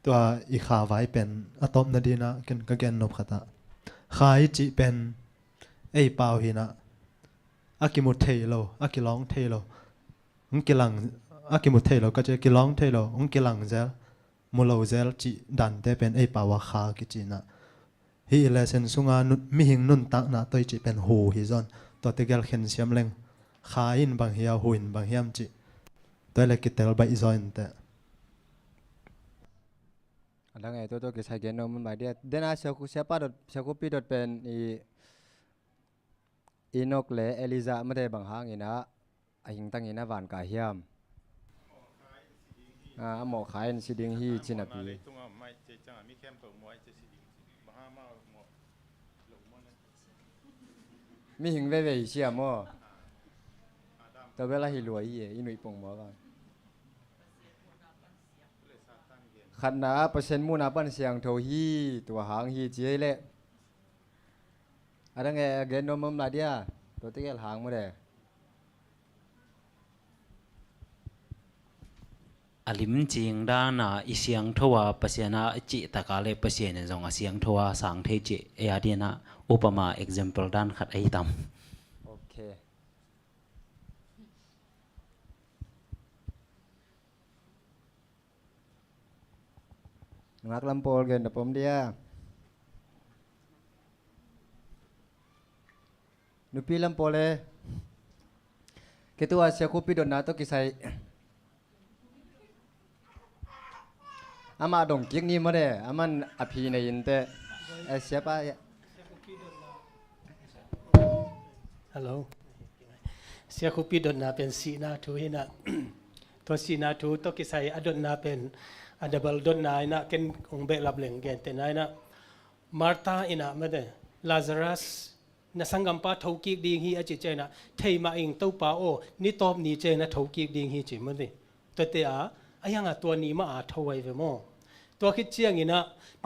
ตัวอีขาไว้เป็นอะตอมนาดีนะกันก็แกนนบขตาขายจิเป็นไอเปล่าหินะอากิมุเทโลอากิลองเทโลงกิลังอากิมุเทโลก็จะกิลองเทโลงกิลังเซลมุโลเซลจิดันเตเป็นไอเปล่าวาขากิจินะฮีเลเซนสุงานุมิหิงนุนตักนะตัวจิเป็นหูฮิซอนตัวเตเกลเข็นเสียมเลงขาอินบางเฮียหูอินบางเฮียมจิตัวเล็กกิเตลใบอิซอยนเตแล้วไงตัวกิจการนมันหมายเดียเดน่าเชคุเชปาดเชคุปีดเป็นอีนกเลเอลิซาไม่ได้บางหางอินะหิงตั้งอินะวานกาเฮียมหมอขายสิดิงฮีจินับปีมีหิงเว่ยเชียมอแต่เวลาหิรวยอินุยปงหมอกันขันนาเปอร์เซ็นต์มูนาปันเสียงโทฮีตัวหางฮีเจเล่อะไรไงเกณฑ์นมมันมาเดียตัวที่แกหางมาเด้อลิมจริงด้านน่ะอีเสียงทัวปัสยานะจิตะกาเลปัสยานะจงเสียงทัวสังเทจิเอียดีนะอุปมา example ด้านขัดไอตามโอเคนักลำโพงเกินแต่ผมเดียนุปีลำโพงเลยketua siya kopi don nato kisay ama dong kik ni mare aman api na yinte siapa ya Hello เสียคุปีดอนนาเป็นสีนาทูหินะตัวสีนาทูตัวกิสัยอดอนนาเป็นอดับลดอนนาอินะเก็นองเบลับเลงเกนเตนายนะมาร์ตาอินะมาเดลาซารัสนะสังกัมปะทาวกิกดิงฮีอจิเจนะเทมาอิงเต้าปาโอนิตอบนีเจนะทาวกิกดิงฮีจิมาเดตัวเตอาอายังตัวนี้มาทาวไว้เวโมตัวคิดเชียงอินะ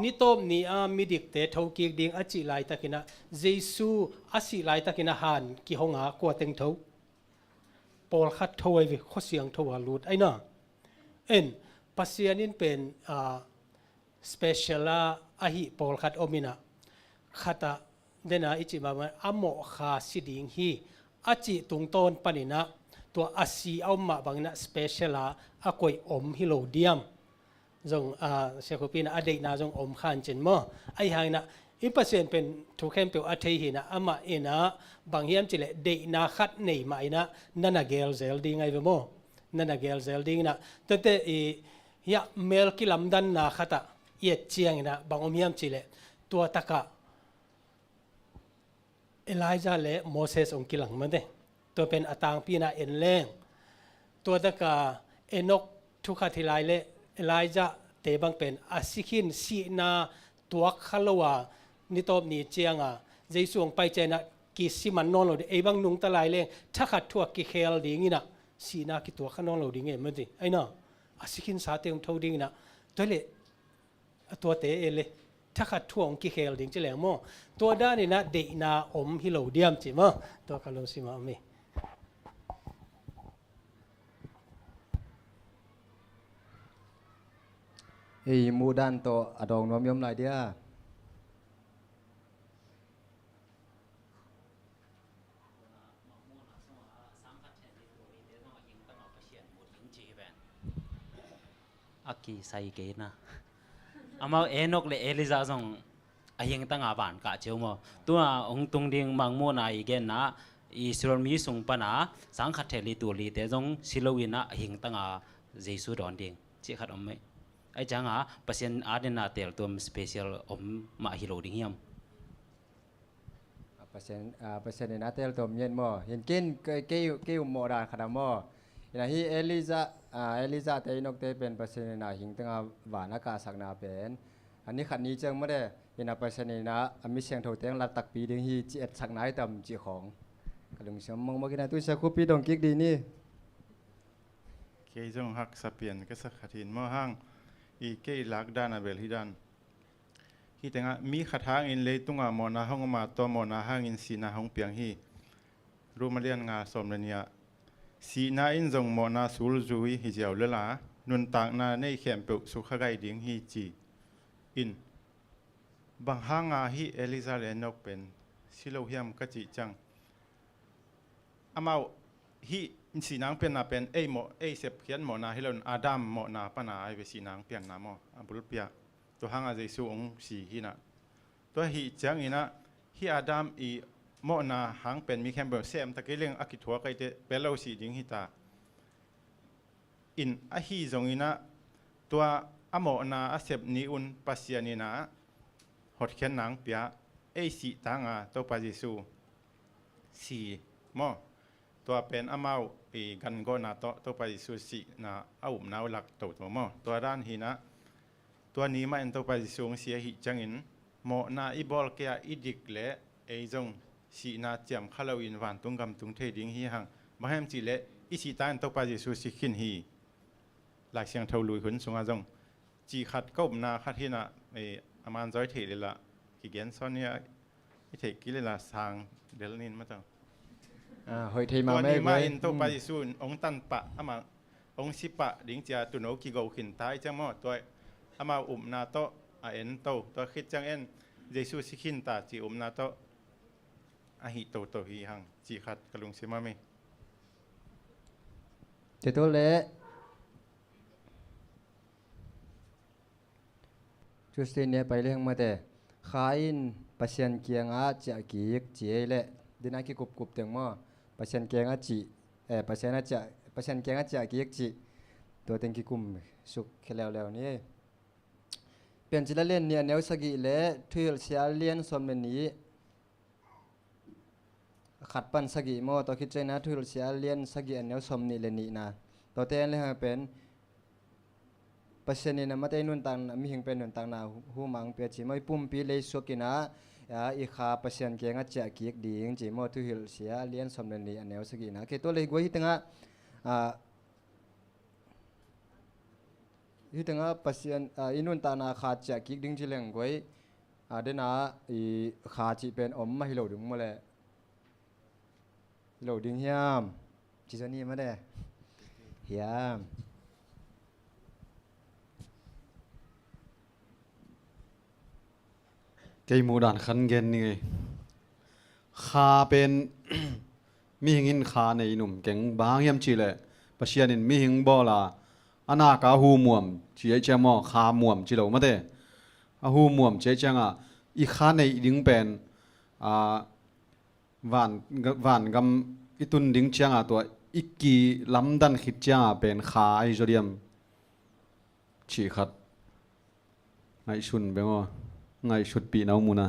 นิตอบนีมิดิกเตทาวกิกดิงอจิไลตะกินะเยซูอสิไลตะกินะฮันกิฮงหากวเต็งทาวปอลคัดทาวไว้ข้อเสียงทาวาลูดไอ้น่ะปัสยานินเป็นspecial อาหิปอลคัดอมินะขัดเดน่าอิจิมามันอโมขาสิดิงฮีอาจิตุงต้นปนินะตัวอาศีเอามาบางนะ special อากวยอมฮิโลเดียมจงเสกุปีนะอดีตนะจงอมขันจินมอไอหางนะอิปัสยนเป็นทุกเข้มเปียวอาเทหินะอามาเอนะบางเฮียมจิเลเดนาขัดในมาอินะนั่นน่ะเกลเซลดิงไงเวโมนั่นน่ะเกลเซลดิงนะแต่ยะเมลกิลัมดันนาขัดเอียดเชียงนะบางอมเฮียมจิเลตัวตะกะเอลิซาและโมเสสองกิลังมันเดตัวเป็นอตางปีนาเอ็นแรงตัวตะกะเอนกทุกขทิไลและเอลิซาเตบังเป็นอาศิคินสีนาตัวขลัวนิตอบนีเจียงเจสุงไปเจนะกิสิมันนอนเราเอบังนุงตะไลแรงถ้าขัดทั่วกิเคลดิ้งนะสีนากิตัวขนอนเราดิ้งเองมันเดไอ้น่ะอาศิคินสาเตงทอดิ้งนะตัวเละตัวเตเอเลยถ้าขัดท่วงกิเคลดิ้งจะแหลงมั่วตัวด้านนี้นะเดนาอมฮิโลเดียมจิมั่วตัวกาลสิมามีมูดันโตอดองน้อมยมไรเดียอากีไซเกนะอามาเอนกเลเอลิซาซงอายังตั้งอาบานกะเจียวมอตัวองตุงดิงมังโมนาอีเกนนะอิสราเอลมีสุงปนาสังขัดเทลีตัวลีเตจงซิโลวินะอายังตั้งอาเจสุดอนดิงจิขัดอมไม่ไอจังอาเปอร์เซ็นต์อาเดนาเตลตัวสเปเชียลอมมาฮิโลดิงยมเปอร์เซ็นต์ในนาเตลตัวเย็นมอเห็นกินเกี่ยวโมดานขนาดมอนะฮีเอลิซาเตยนกเตเป็นเปอร์เซ็นต์นาหิงตั้งอาหวานอากาศสักนาเป็นอันนี้ขันนี้จังไม่ได้ยินเปอร์เซ็นต์นะมีเสียงโทเตียงรัดตักปีดึงฮีจีเอ็ดสักนายต่ำจีของกระดุมเสียงมองมากินตัวเสียคุปีดองกิกดีนี่โอเค cái dòng hắc sắp biển cái sắc khát hin mò hang ý cái lạc đan à bel hi đan hi tiếng à mi khát hang in lấy tung à mò na hong mà to mò na hang in si na hong piang hi rumalian nga som le nia si na in dòng mò na sul zui hi jiao le la nun tang na nei khem pe su kha gai ding hi chi in bang hanga hi Eliza le nok pen silo hiam ka chi chang amao hi si nang pen na pen ei mo ei sep khian mo na hilon Adam mo na pa na ai ve si nang pian na mo abul pia to hanga Jesu ong si hi na to hi chang ina hi Adam i mo na hang pen mi khem be sem ta ke leng akithua kai te pelo si ding hi ta in a hi zong ina to amo na asep ni un pasiani na hot khian nang pia ei si tanga to pa Jesu si moตัวเป็นอามาปีกันก็นาตัวไปสุสินาเอาหน้าหลักตัวมอตัวด้านหินะตัวนี้มาเอ็นตัวไปสูงเสียหิจังอินโมนาอีบอลเกียอีดิกเละไอจงสีนาเจียมข้าเราอินวันตุงกำตุงเทดิงฮีหังมาให้มจีเละอีสีตานตัวไปสุสิขินฮีหลายเสียงเท่าลุยหุ่นสงอาจงจีขัดก็บนาขัดที่น่ะไออามันจ้อยเทเลยละกิเกนซ้อนเนี่ยไอเทกิเลยละสางเดลนินมาจังhồi thì màตัว mấy นี้มา cái เอ็นตัวไปสูนองตันปะอามาองสิปะดิ้งเจียตุนโอกิโกขินท้ายจังมอตัวอามานาโตเอ็นโตตัวคิดจังเอ็นเยซูสิขินตาจีนาโตหิโตฮีหังจีขัดกระลุงเสมามีเจ้าตัวเละชุดนี้ไปเรื่องมาแต่ข้าอินปัศยันเกียงอาจะกี่จีเละดินากิกุบเตียงมอปัศยันเกียงอาจีปัศยันเกียงอาจะกี่จีตัวเต็งกิกุมสุกแค่แล้วนี่เปลี่ยนจิละเล่นเนี่ยแนวสกิเละทุยเสียเลียนสมเนนี้ขัดปันสกิมอตัวคิดใจนะทุยเสียเลียนสกิแนวสมนี่เลนี่นะตัวเต้นเลยฮะเป็นปัศยันนี่นะมาเต้นนุ่นตังมีหิงเป็นนุ่นตังนาหูมังเปียจีไม่ปุ่มปีเลยสุกินะอีขาปัศยันเกียงอาจะกี่ดีจริงๆมอทุหิลเสียเลียนสมเด็จอันแนวสกีนะคือตัวเลยกว่าที่ตั้งที่ตั้งปัศยันอินุนตานาขาจะกี่ดิ้งจิเลงกว่าเดน่าอีขาจีเป็นอมมาฮิโลดึงมาเลยฮิโลดึงเฮียมจีซันนี่มาได้เฮียมเกยมูดานขันเกนนี่ไงข้าเป็น มีหิงข้าในหนุ่มเก่งบางยามจีเลยปัจจัยนินมีหิงบ่ละอนาคาหูม่วมจีเจมอข้าม่วมจีเหลวมาเตอาหูม่วมเจจังอ่ะอีข้าในดิ้งเป็นหวานกำอีตุนดิ้งจังอ่ะตัวอีกีลำดันขิดจังอ่ะเป็นข้าไอโซเดียมฉีขัดไอชุนเป็นว่าไงชุดปีน้ามูนา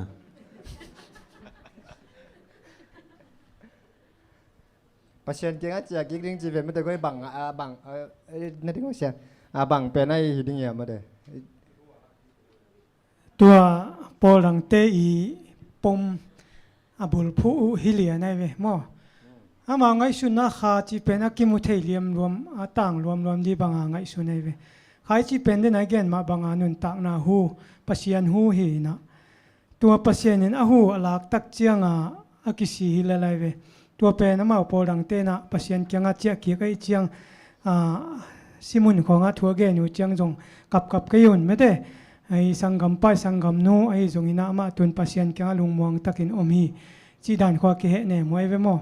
ปัศยันเกียงอาจะกี่ดิ้งจีเป็นไม่ได้ก็บังนั่นที่เขาเสียบังเป็นไอ้หิดิ้งเหี้ยมาเด้ตัวโปลังเตอีปมบุลผู้ฮิเลียนไอเวมออามาไงสุนัขจีเป็นอากิมุเทเลียมรวมต่างรวมดีบางไงสุนัยเวใครจีเป็นได้ไหนเกณฑ์มาบางนุนตักนาหูปัศยันหูฮีนะตัวปัศยันนั้นหูหลักตักเจียงอากิสีฮิเลไลเวตัวเป็นน้ำมาโปลังเตนะปัศยันเกียงอาเจียกี่ก็เจียงสิมุนของทัวเกนูเจียงจงกับกยุนไม่ได้ไอ้สังกัมไปสังกัมโนไอ้จงอินามาตุนปัศยันเกียงลุงมวงตักินอมฮีจีดันขวาเกะเนี่ยมวยเวมอ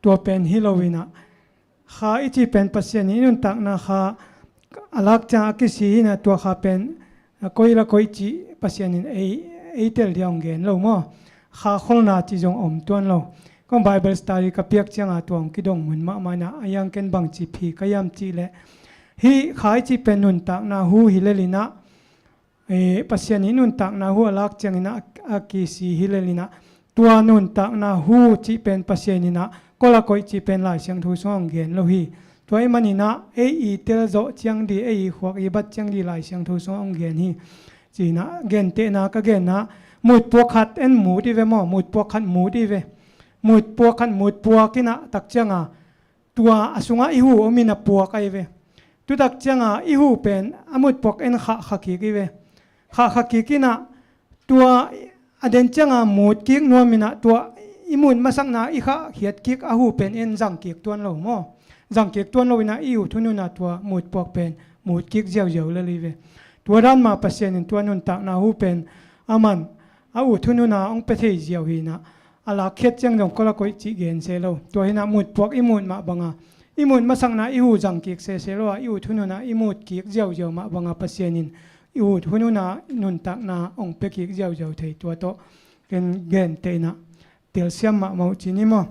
ตัวเป็นฮิโลวินะข้าอีจีเป็นปัศยันนี้นุนตักนะข้าหลักจากอากิสีนะตัวข้าเป็นก้อยละก้อยจีปัศยันนี้ไอ้เตลเดียงเงินเรามอข้าคนนาจีจงอมตัวเราก็ไบเบิลสตอรี่กับเปียกจังอาตัวกิดงเหมือนมานะยังเกินบางจีพีก็ยามจีเละฮีขายจีเป็นนุนตักนาหูฮิเลลินะปัศยันนี้นุนตักนาหูหลักจังนะอากิสีฮิเลลินะตัวนุนตักนาหูจีเป็นปัศยันนี้นะก็ละก้อยจีเป็นหลายเสียงทุสองเงินเราฮีตัวไอ้มันนี่นะอีเตลโจจังดีขวกบัดจังดีหลายเสียงทุสองเงินฮีจีนะเงินเตนะก็เงินนะมุดปวกขัดเอ็นหมูดีเวมอมุดปวกขัดหมูดีเวมุดปวกขันมุดปวกินะตักจังตัวอสุงะอิหูอมินะปวกไอเว tu dak changa i hu pen amut pok en kha ki ki ve kha ki ki na tua aden changa mut ki no mina tua imun masak na i kha hiat ki a hu pen en jang ki tuan lo mo jang ki tuan lo na i u thunu na tua mut pok pen mut ki jiao jiao le li ve tua ran ma pasien in tuan nun tak na hu pen aman a u thunu na ong pe thei jiao hi na ala khet chang jong kola koi chi gen se lo tua hina mut pok imun ma banga imun masak na i hu jang ki se lo i u thunu na imut ki jiao jiao ma banga pasien in i u thunu na nun tak na ong pe ki jiao jiao thei tua to ken gen te na tel siam ma mau chi ni mo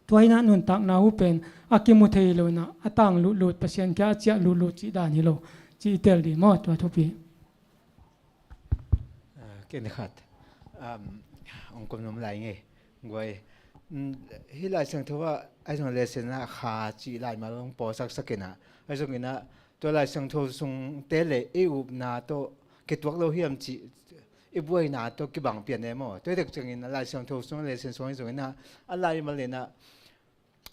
tua hina nun tak na hu pen akimu thei lo na atang lu lut pasien kya chia lu lut chi dan hi lo chi tel di mo tua thopi cái này khác ông cũng nói lại nghe người hi lại sang thua ai trong lệ sinh na khá chỉ lại mà ông bỏ sắc sắc cái na ai trong cái na tôi lại sang thua sung tế lệ yêu na to cái tuột lâu hiểm chỉ yêu vui na to cái bằng biển này mà tôi được trong cái na lại sang thua sung lệ sinh sung cái na anh lại mà lệ na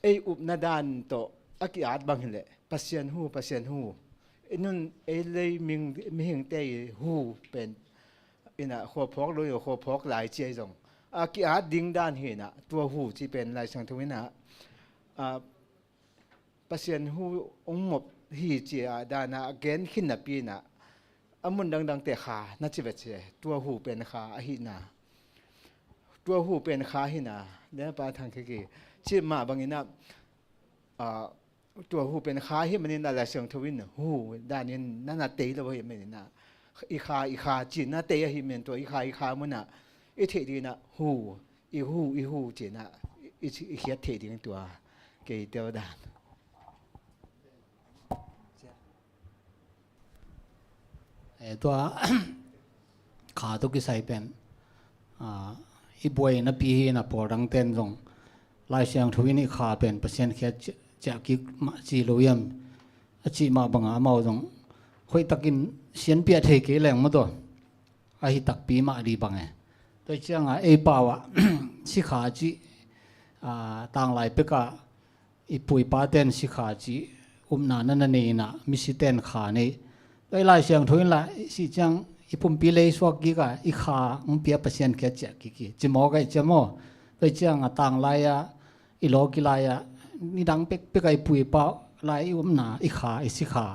yêu na đan to cái art bằng hình lệ passion hu nun lệ mình hình tây hu bên ina khô phok lôi khô phok lại chơi giống cái art đinh đan hi na tua hu chỉ bên lại sang thua na passion hu ông một hi chỉ đan na gen hin na pi na amun dang te kha na chi ve che tua hu bên kha hi na tua hu bên kha hi na ne pa thang cái chi ma bang ina tua hu bên kha hiมันน่ะlại sang thua na hu đan nin na te lo hiมันน่ะอีขาจีน่ะเตะหิมเมนตัวอีขามันน่ะอีเทดีน่ะหูจีน่ะอีเขียดเทดีตัวเกยเตียวดานตัวขาตุกิใส่เป็นอีบวยน่ะปีน่ะปอดังเต้นตรงลายเสียงทวินี่ขาเป็นเปอร์เซ็นต์แค่จะกิกมาจีโลยมจีมาบังอาเมาตรงค่อยตักินเสียนเปียเทเกแรงมาตัวไอ้ตักปีมาดีบังไงตัวเจ้าไอ้ป่าวะสิขาจีต่างหลายเปกะอีปุยป้าเต้นสิขาจีนานั่นนี่นะมิสิเต้นขานี่ตัวลายเสียงทุนละสิจังอีปุ่มปีเลยสวกกิกะอีขาเปียเปอร์เซ็นต์แค่เจ็ดกิจิมอกันจิมอตัวเจ้าต่างหลายอีโลกิลายนี่ดังเปกะอีปุยป้าลายนาอีขาอีสิขา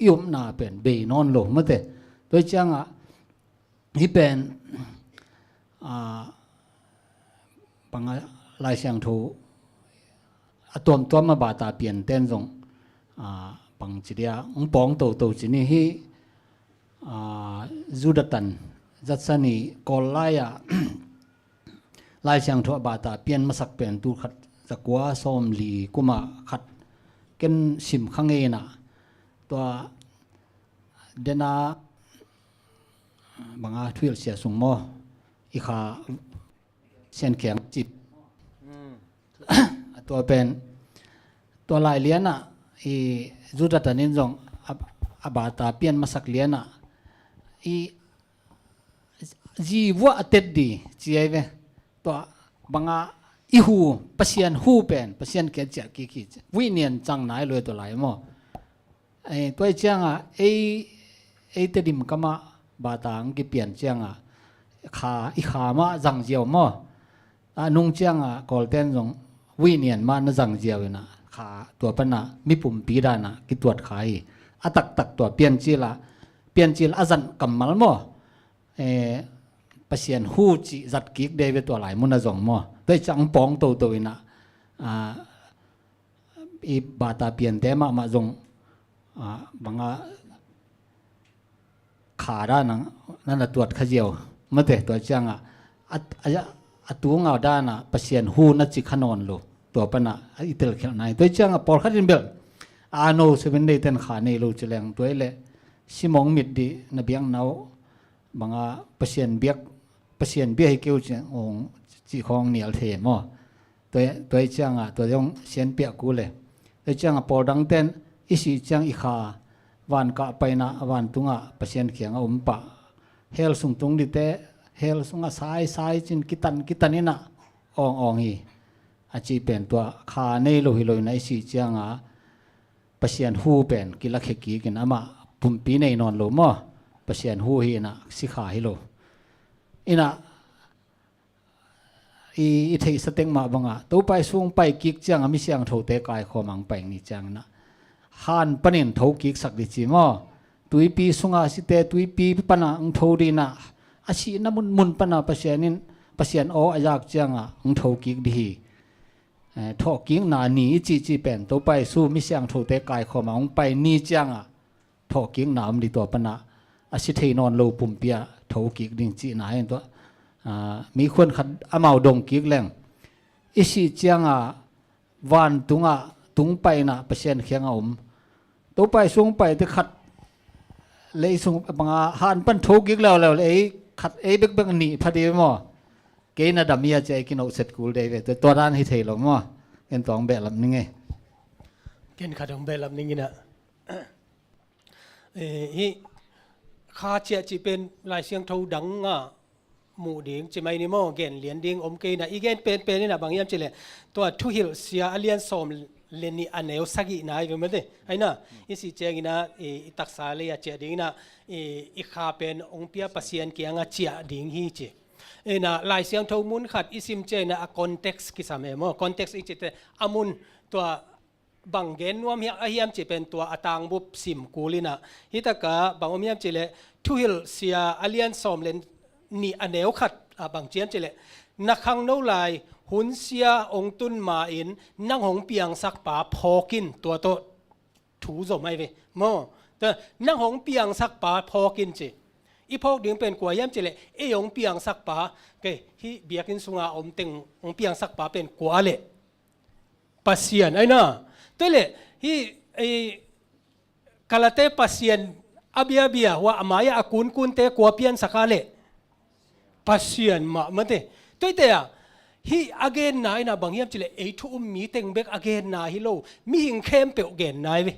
ยมนาเป็นเบนอนโลมาเตะโดยจังที่เป็นบางลายเสียงทูตัวมาบาตาเปลี่ยนเต้นตรงบางจีเดียองปองโตจีนี่ฮีจูดตันจัดสนีกอลไลลายเสียงทูบาตาเปลี่ยนมาสักเป็นตูขัดจักว่าซ้อมลีกุมาขัดเกินสิมข้างเงินะตัวเดน่าบางอาทวิลเสียสูงมออีขาเส้นแข็งจิบตัวเป็นตัวลายเลี้ยนอีจุดตันนินจงอบาตาเปลี่ยนมาสักเลี้ยนอีจีวัวเต็ดดีจีไอเวตัวบางอาอีหูปัศยานหูเป็นปัศยานแก่เจ้ากิวิญญาณจังไหนเลยตัวลายมอตัวเจ้าเอเตดิมก็มาบาตังกิเปลี่ยนเจ้าขามาจังเจียวมั้งนุ่งเจ้ากอลเต้นจงวิญญาณมาณจังเจียวนะขาตัวปนะมีปุ่มปีดานะกิตรวจขายตักตัวเปลี่ยนจีละอาจารย์กำมัลมั้งปัศยานหูจีจัดกิกเดวิตัวหลายมุนจงมั้งตัวจังปองตัวนะอีบาตาเปลี่ยนเต้มาจงบางขาด้านนั่นตรวจขยี้มาแต่ตัวจังตัวเงาด้านปัศยานหูนัดจิขนอนโลตัวปนะอิตาลีไหนตัวจังปอลขัดินเบลโนเซเว่นเดย์เต็นขาในโลเจริญตัวเล่สิมองมิดดีนบียงนาวบางปัศยานเบียให้เกี่ยวจังองจีของเหนียวเทมอตัวจังตัวยงเสียนเปียกูเลยตัวจังปอดังเต้นอิสิจังอีขาวันกะไปนะวันตุงปัศยานเขียงปะเฮลสุงตุงดิเตเฮลสุงสายจินกิตันนี่นะองฮีอาจีเป็นตัวขาในโลหิโลในสิจัง ปเสียนหูเป็นกิลักเขกีกินอามาปุ่มปีในนอนโลมอปเสียนหูฮีนะสิขาฮิโลอินะอีเทสเต็งมาบังอ่ะตัวไปสูงไปกิกจังมิเสียงโถเตกายขอมังไปนี่จังนะฮันปนินโถกิกสักดิจิมอตุยปีสุงอาสิเตตุยปีปนะอังโถดีนะอาชีน้ำมุนปนะปเสียนินปเสียนโออายากจังอ่ะอังโถกิกดีทอกิงนาหนีจีเป็นตัวไปสู้มิเสียงโถเตกายขอมังไปนี่จังอ่ะทอกิงนามดีตัวปนะอาศิเทนอนโลปุ่มเปียโถกิกดิ่งจีนายตัวมีคนขัดอามาดงกิกแรงอิสิจังวันตุงไปนะเปอร์เซ็นต์เขียงอมตัวไปสูงไปแต่ขัดเลยสูงบางหันปั้นโถกิกแล้วเลยขัดเบิกนี่พอดีมั้งเกณฑ์ดำมีอาจจะกินเอาเสร็จกูได้แต่ตัวด้านให้เทลงมั้งเห็นตัวองแบบลำนึงไงเกณฑ์ขัดองแบบลำนึงนะฮีข้าเจ้าจีเป็นลายเสียงเท่าดังหมู่ดิ่งจะไม่นิมอเกณฑ์เหรียญดิ่งอมเกณฑ์นะอีเกณฑ์เป็นนี่นะบางอย่างจะเลยตัวทุหิลเสียเลียนสมเลนี่อันเอวสักอีน่าอยู่มั้ยไอ้น่ะอีสิเจงินะอีตักษาเลยเจดิ่งนะอีข้าเป็นองค์เปียปัสเซียนเกียงเจียดิ่งฮีเจน่ะลายเสียงเท่ามุนขัดอีสิมเจนะคอนเท็กซ์กิสามเอมคอนเท็กซ์อีเจแต่อามุนตัวบางเกณฑ์ว่ามีอาเฮียมจะเป็นตัวอตางบุบสิมกูลินะฮิตากะบางว่ามีอาจะเลยทุหิลเสียอเลียนสมเลนนี่อันเอวขัดบางเจียนจะเลยนักขังโนลายหุนเสียองตุนมาอินนั่งหงเปียงสักป่าพอกินตัวโตถูจมไม่เว้มอแต่นั่งหงเปียงสักป่าพอกินจีอีพอกดึงเป็นกว่าย่ำจะเลยหงเปียงสักป่าเกยที่เบียกินสุงาอมเต็งหงเปียงสักป่าเป็นกว่าเลยปัสเซียนไอ้น่ะตัวเลยที่กาลเตปัสเซียนอาเบียว่าอามายากุนเตกว่าเปียนสักเลยปัสเซียนมามันเตตัวเตะฮีอเกนนายนะบางอย่างจะเลยทุ่มมีเต็งเบกอเกนนายฮิโลมีหิงเข้มเปอเกนนายเว้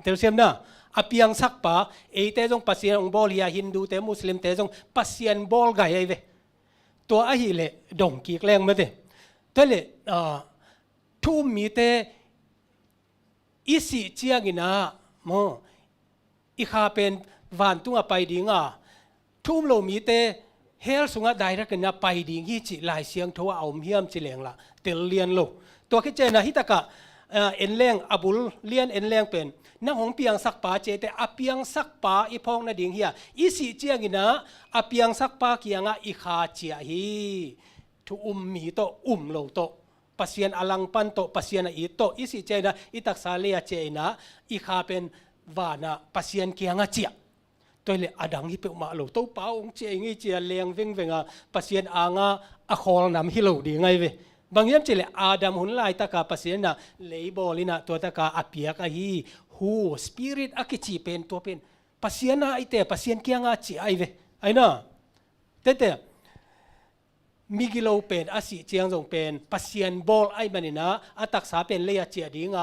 เตลเซียมนะอาเปียงสักป่าเตจงปัสเซียนองบอลยาฮินดูเตมุสลิมเตจงปัสเซียนบอลไกเว้ตัวอหิเลดงกีแรงมันเตตัวเลยทุ่มมีเตอิสิเจียกินะโมอีข้าเป็นวันตุงไปดิ่งทุ่มโลมีเตเฮลสุงะได้รักนะไปดิ่งฮีจิลายเสียงทัวเอาเฮียมจิเลงละเตลเลียนโลตัวคิดเจนะฮิตากะเอ็นแรงอบุลเลียนเอ็นแรงเป็นนั่งหงเปียงสักป่าเจแต่อเปียงสักป่าอีพองนาดิ่งเฮียอิสิเจียกินะอเปียงสักป่าเกียงอีข้าเจียฮีทุมีโตโลโตปัสเซียนอลังปันโตปัสเซียนอีโตอิสิเจนะอิตักษาเลียเจนะอีข้าเป็นวานะปัสเซียนเกียงเจียตัวเลยอดังฮิเปมาโลตัวเป้าองเจียงเจียเลียงเวงปัสเซียนอ่างอคอลนำฮิโลดีไงเวบางอย่างเจเลยอาดัมหุ่นลายตะกาปัสเซียนนะเลยบอลินะตัวตะกาอเปียกฮีฮูสปิริตอคิจิเป็นตัวเป็นปัสเซียนไอเตปัสเซียนเกียงเจียไอเวไอน่ะเตมิกิโลเป็นอาศิเจียงจงเป็นปัสเซียนบอลไอ้มันนี่นะอัตักษาเป็นเลียเจียดิง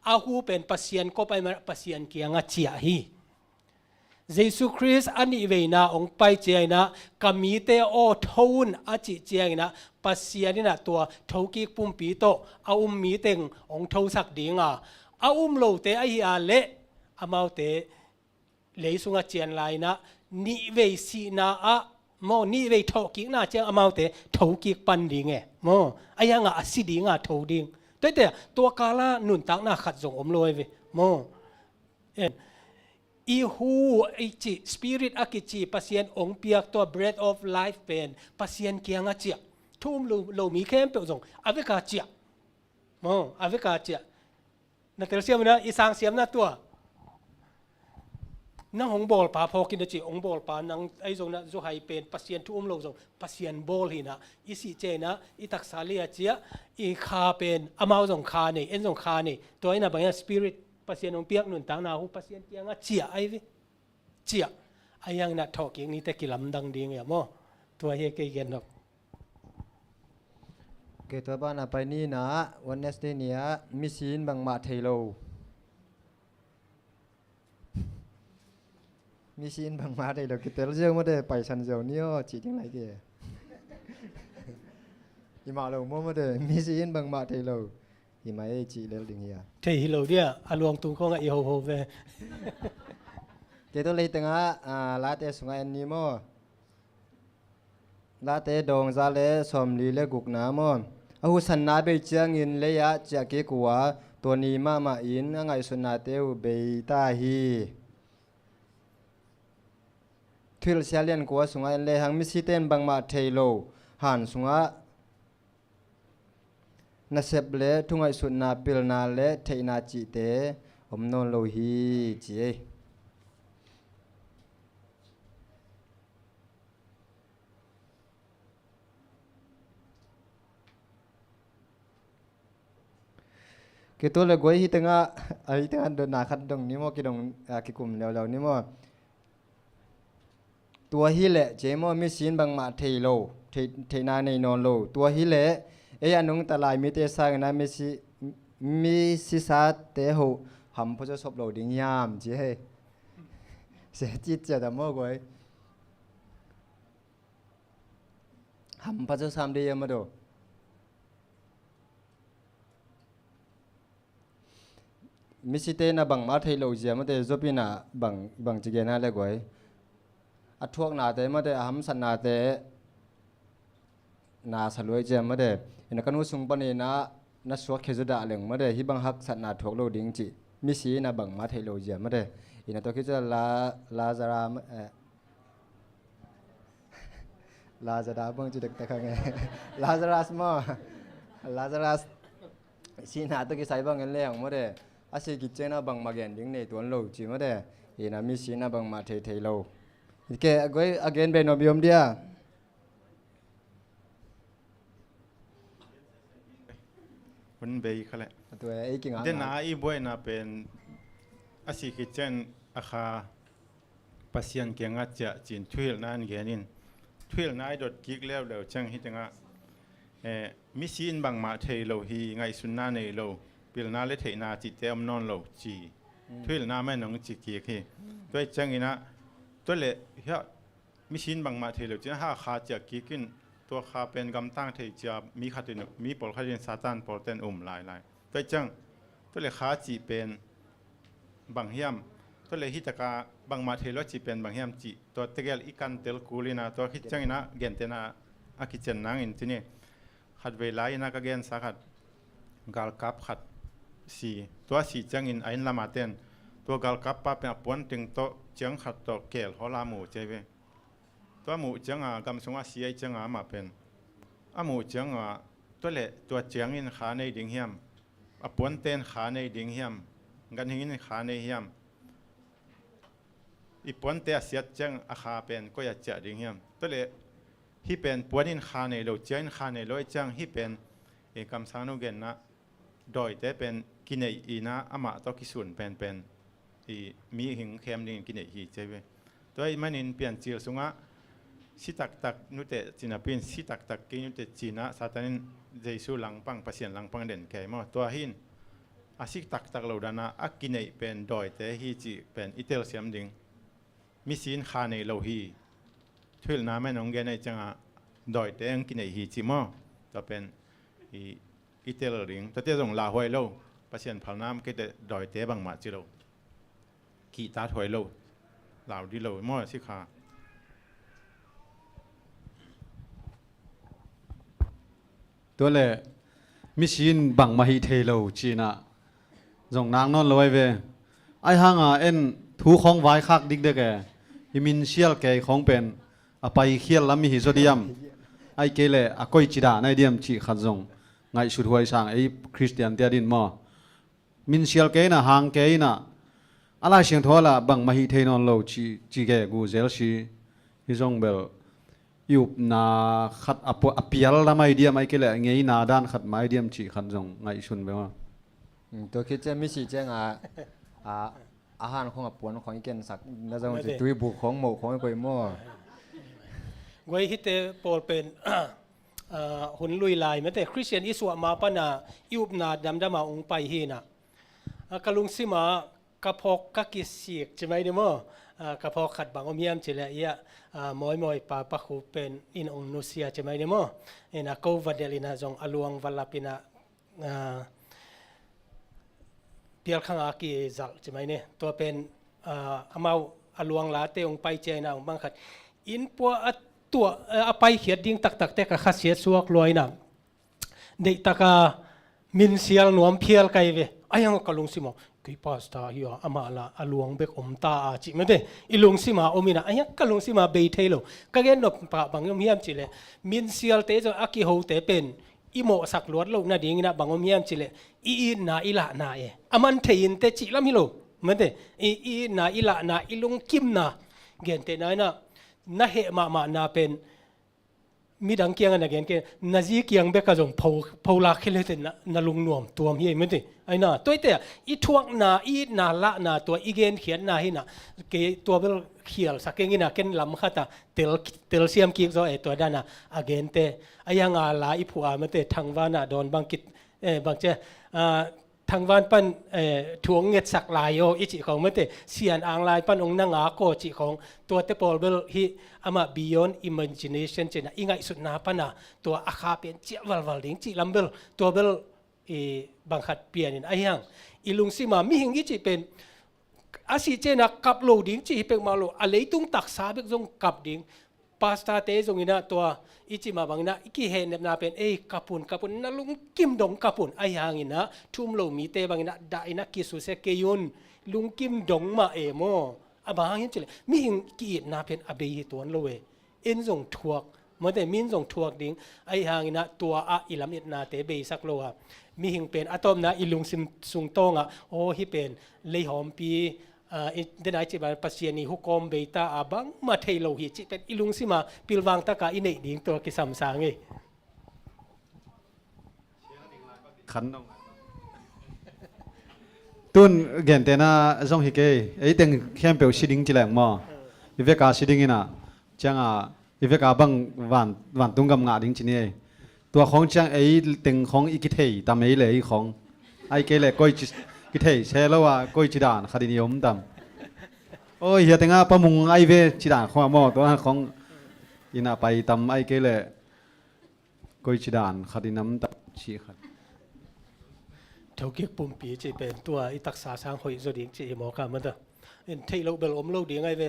อาหูเป็นปัสเซียนก็ไปมาปัสเซียนเกียงเจียฮีเยซูคริสต์อันนี้เวนะองไปเจียนะกามีเตโอทูนอาจิเจียนะปัสเซียนนี่นะตัวทูกิกปุ่มปีโตอามีเต็งองทูสักดิงอาโลเตไอฮิอาเละอามาเตเลยสุงเจียนไลนะนิเวสีนาโมนี่เวทอกิกน่าเจ้าอามาเตทอกิกปันดิ่งโมไอ้ยังสิดิ่งทอดิ่งแต่ตัวกาลาหนุนตักน่าขัดส่งอมลอยเวโมอีหูไอจิสปิริตอากิจิปัสเซียนองเปียกตัว breath of life เป็นปัสเซียนเกียงเจียทุ่มโลมีเข้มเปล่าส่งอเวกาเจียโมอเวกาเจียนั่นเตลเซียมนะอีสางเสียมน่าตัวนั่งหงบอลป่าพอกินจีองบอลป่านั่งไอ้ตรงนั้นจะให้เป็นปัสเซียนทุ่มโลส่งปัสเซียนบอลหินะอีสิเจนะอีตักษาเลียเจียอีคาเป็นอามาส่งคาเนี่ยเอ็นส่งคาเนี่ยตัวนี้นะบางอย่างสปิริตปัสเซียนองเปียกหนุนต่างนาหูปัสเซียนเกียงเจียไอ้วิเจียไอ้ยังนัดทอกอย่างนี้แต่กิลำดังดีไงมั้งตัวเฮกเกนหรอกเกิดตัวบ้านไปนี่นะวันเนสเดเนียมิสินบางมาเทโลมิสินบางมาเทโลกิเตลเจ้าไม่ได้ไปชันเจ้าเนี่ยจีจังไรเกี่ยอีมาเราไม่ได้มิสินบางมาเทโล hi mai chi lel ding ya thei hi lo dia aluang tung ko nga i ho ho ve ke to le tanga la te sunga en ni mo la te dong za le som li le guk na mo a hu san na be chiang in le ya cha ke kwa to ni ma in ngai sun na te u be ta hi thil sia lian kwa sunga en le hang mi si ten bang ma thei lo han sunga na sep le thungai sun na pil na le thei na chi te om non lo hi chi cái tôi là quấy hi tanga ai tanga đợt nào khát đồng ní mo cái đồng cái cụm lèo lèo ní mo tua hi lệ chế mo mi xin bằng mạ thầy lô thầy na này non lô tua hi lệ ấy anh ông ta lại mi tê sang na mi si sa tế hồ hầm phô cho sập lô đỉnh yam chứ hay sẽ chít chả đam mo quấy hầm phô cho sam đi mà đồ mi si te na bang ma thei lo je ma te zopina bang chi ge na le goi a thuak na te ma te ham san na te na saloi je ma de ina kanu sung pa ni na suak khe da leng ma de hi bang hak san na thuak lo ding chi mi si na bang ma thei lo je ma de ina to ki cha la zara la zara bang chi dak ta khang lazarus ma lazarus si na to ki sai bang en leng ma de asi ki chena bang magen ding nei tuan lo chi ma de ina mi si na bang ma thei lo ke goi again be no biom dia vẫn về khá lệตัวไอ้กิ่งอ่ะ เดน่าอีบวยน่ะเป็นอาศัยกิจเช่นอาคาปัสยันเกียงอาจจะจีนทวิลนั่นเกียนินทวิลนั่นดดกิกแล้วเดี๋ยวจังฮิตงะมิสินบางมาเทโลฮีไงสุนนาในโลปิลนาเลเทนาจิตเตมนอนโลจีทวิลน่าแม่น้องจิกีฮีด้วยจังอินะตัวเละเฮียมิสินบางมาเทโลจีน่าหาขาจะกิกินตัวขาเป็นกำตั้งเทจะมีขัดนมีปอลขัดนซาตานปอลเตนลายด้วยจังตัวเลขาจีเป็นบางเฮียมตัวเลหิตกาบางมาเทโลจีเป็นบางเฮียมจีตัวเตกลอีกันเตลกูลีนาตัวคิดจังอินะเกนเตนาอากิเจนนางอินที่นี่ขัดเวลาอินะก็เกนสักขัดกาลกับขัดสีตัวสีจังอินไอ้ละมาเตนตัวกาลกับป้าเป็นปวนถึงโตจังขัดโตเกลฮอลามูเจเวตัวหมูจังกำสงว่าสีไอจังมาเป็นหมูจังตัวเละตัวจังอินขาในดิ่งเฮียมปวนเต้นขาในดิ่งเฮียมกันหินขาในเฮียมอีปวนเตะเสียจังอาคาเป็นก็อยากจะดิ่งเฮียมตัวเละที่เป็นปวนินขาในโลเจียนขาในโลจังที่เป็นคำสั่งนุเกนนะโดยแต่เป็นกินอีนะอามาต้องกิสุนเป็นมีหิงเข้มดิ่งกินอีเจเวตัวมันนินเปลี่ยนจีลสุงะสิตักนุเตจินาปินสิตักกินุเตจีนะซาตานินเจสุหลังปังปัสยันหลังปังเด่นแก่มาตัวหินอาสิตักเหล่านั้นอากินอีเป็นโดยแต่ฮีจีเป็นอิเตลเซียมดิ่งมิสินขาในโลฮีทุลน้ำแม่น้องแกในจังโดยแต่ยังกินอีฮีจีมาจะเป็นอิเตลดิ่งแต่เจ้าส่งลาหวยโลปัสยันพัลน้ำก็จะโดยแต่บางมาจิโลขีตาถวยโลเหล่าดีโลมั่วสิขาตัวเล่มิชินบังมาฮิเทโลจีน่ะส่งนางนอนลอยเวไอห่างเอ็นทูของไว้คักดิกเด็กฮิมินเชียลแกของเป็นอไปเขียลลำมีฮิโซเดียมไอเกเล่อก้อยจีดาในเดียมจีขัดส่งไงสุดหวยสั่งไอคริสเตียนเตียดินมอมินเชียลแกน่ะห่างแกน่ะอะไรเสียงทว่าละบังมาฮิเทนอนโลจีแกกูเซลชีฮิซงเบลอยู่นาขัดอภิยัลละไม่เดียมไอเกล่ไงนาด้านขัดไม่เดียมจีขัดส่งไงชุนไปว่าตัวคิดจะไม่ใช่จังอาหารของปวนของอีเกนสักแล้วจะตุยบุกของหมูของไอ้ก๋วยหม้อไว้ฮิตเตปอลเป็นหุ่นลุยลายแม้แต่คริสเตียนอิสวามาปนายุบนาดำมาองไปเฮนะกะลุงซิมากระพกกะกิเสียกใช่ไหมเดมอกระพกขัดบางอมยามเฉลี่ยมอยปาปะคูเป็นอินองนุเซียใช่ไหมเดมอเอ็นะกูวัดเดลินะจงอลวงวัลลาปินะ เดียร์ข้างอากีจัลใช่ไหมเนี่ยตัวเป็นอามาอลวงลาเตองไปเจนาบางขัดอินปัวตัวไปเขียดดิ้งตักแต่กะขัดเสียสวกลอยน้ำเด็กตะกามินเซียลหนวมเพียลไกเวอายังกะลุงสิมอกุยพาสตาฮิวอามาลาอลวงเบกอมตาอาจิไม่ได้อิลุงสิมาอมินะอายังกะลุงสิมาเบยเทโลกะเกนนปะบางยมเฮียมจิเลมินเซียลเตจอากิโฮเตเป็นอีโมสักลวดโลนาดิ้งนะบางยมเฮียมจิเลอีนาอิละนาเออามันเทยินเตจิลามิโลไม่ได้อีนาอิละนาอิลุงกิมนาเกนเตนายนะน่าเหมานาเป็นมีดังเกียงกันนะเกนเกนาจีเกียงเบกะจงพาวลาเคเลเตนาลุงนวมตัวมีไม่ได้ไอ้น่ะตัวเตะอีทวงนาอีนาละนาตัวอีเกนเขียนนาหินะเกตัวเบลเขียลสักเกงินะเกนลำขัดเตลเซียมกิกโซไอตัวด้านะอเกนเตไอ้ยังอาลาอีผัวมันเตทางวานะโดนบางกิจบางเจทางวันปันถ่วงเงิดสักลายโออิจิของมันเตเสียนอ่างลายปันองนางอาโกจิของตัวเตปอลเบลฮีอามา beyond imagination เจนะอิงไงสุดนาปนะตัวอาคาเป็นเจ้าวัลดิ้งจิลำเบลตัวเบลบางขัดเปลี่ยนไอ้ยังอีลุงซิมามีหิงอิจิเป็นอาศิเจนะกับโลดิ้งจิเป็นมาโลอะไรตุ้งตักซาเบกจงกับดิ้งพาสต้าเตจงอินะตัวอิจิมาบางนะอิกิเห็นนาเป็นกัปุนนั่นลุงกิมดงกัปุนไอ้ยังอินะทุ่มโลมีเตบางนะได้นะกิสุเสกยุนลุงกิมดงมาโมบางอย่างเจเลยมีหิงกีดนาเป็นอเบยตัวนั่นเลยอินจงทวกเมื่อแต่มินจงทวกดิ้งไอ้ยังอินะตัวอิลามิดนาเตเบยสักโลอะมีหิงเป็นอะตอมนะอิลุงซิมซุงโตงโอ้ฮิเป็นเลยหอมปีเดนไอจิบาปัสยานีฮุกอมเบต้าอาบังมาเทโลหิจิเป็นอิลุงสิมาปิลวังตะกาอินเนดิ้งตัวกิสัมสังเอขันตุนเกนเตน่าจงฮิเกไอเต็งเข้มเปียวชิดิงจิแหลงมออีเวกาชิดิงอินะจังอีเวกาบังวันตุงกำงาดิ้งจินี่ตัวของจังไอเต็งของอีกิเทยตามไอเลยของไอเกเลก้อยกิเทยเชลว่าก้อยจิดานคดีนิยมตามโอ้ยเฮียแต่งาประมุงไอเวจิดานของมอตัวของอินาไปตามไอเกเลก้อยจิดานคดีน้ำตัดชีขัดเท่าเกี่ยปุ่มปีจะเป็นตัวอิตักษาสร้างหอยจดิ้งจะหมอกันมันเถอะเทโลเบลอมโลดิ้งไอเว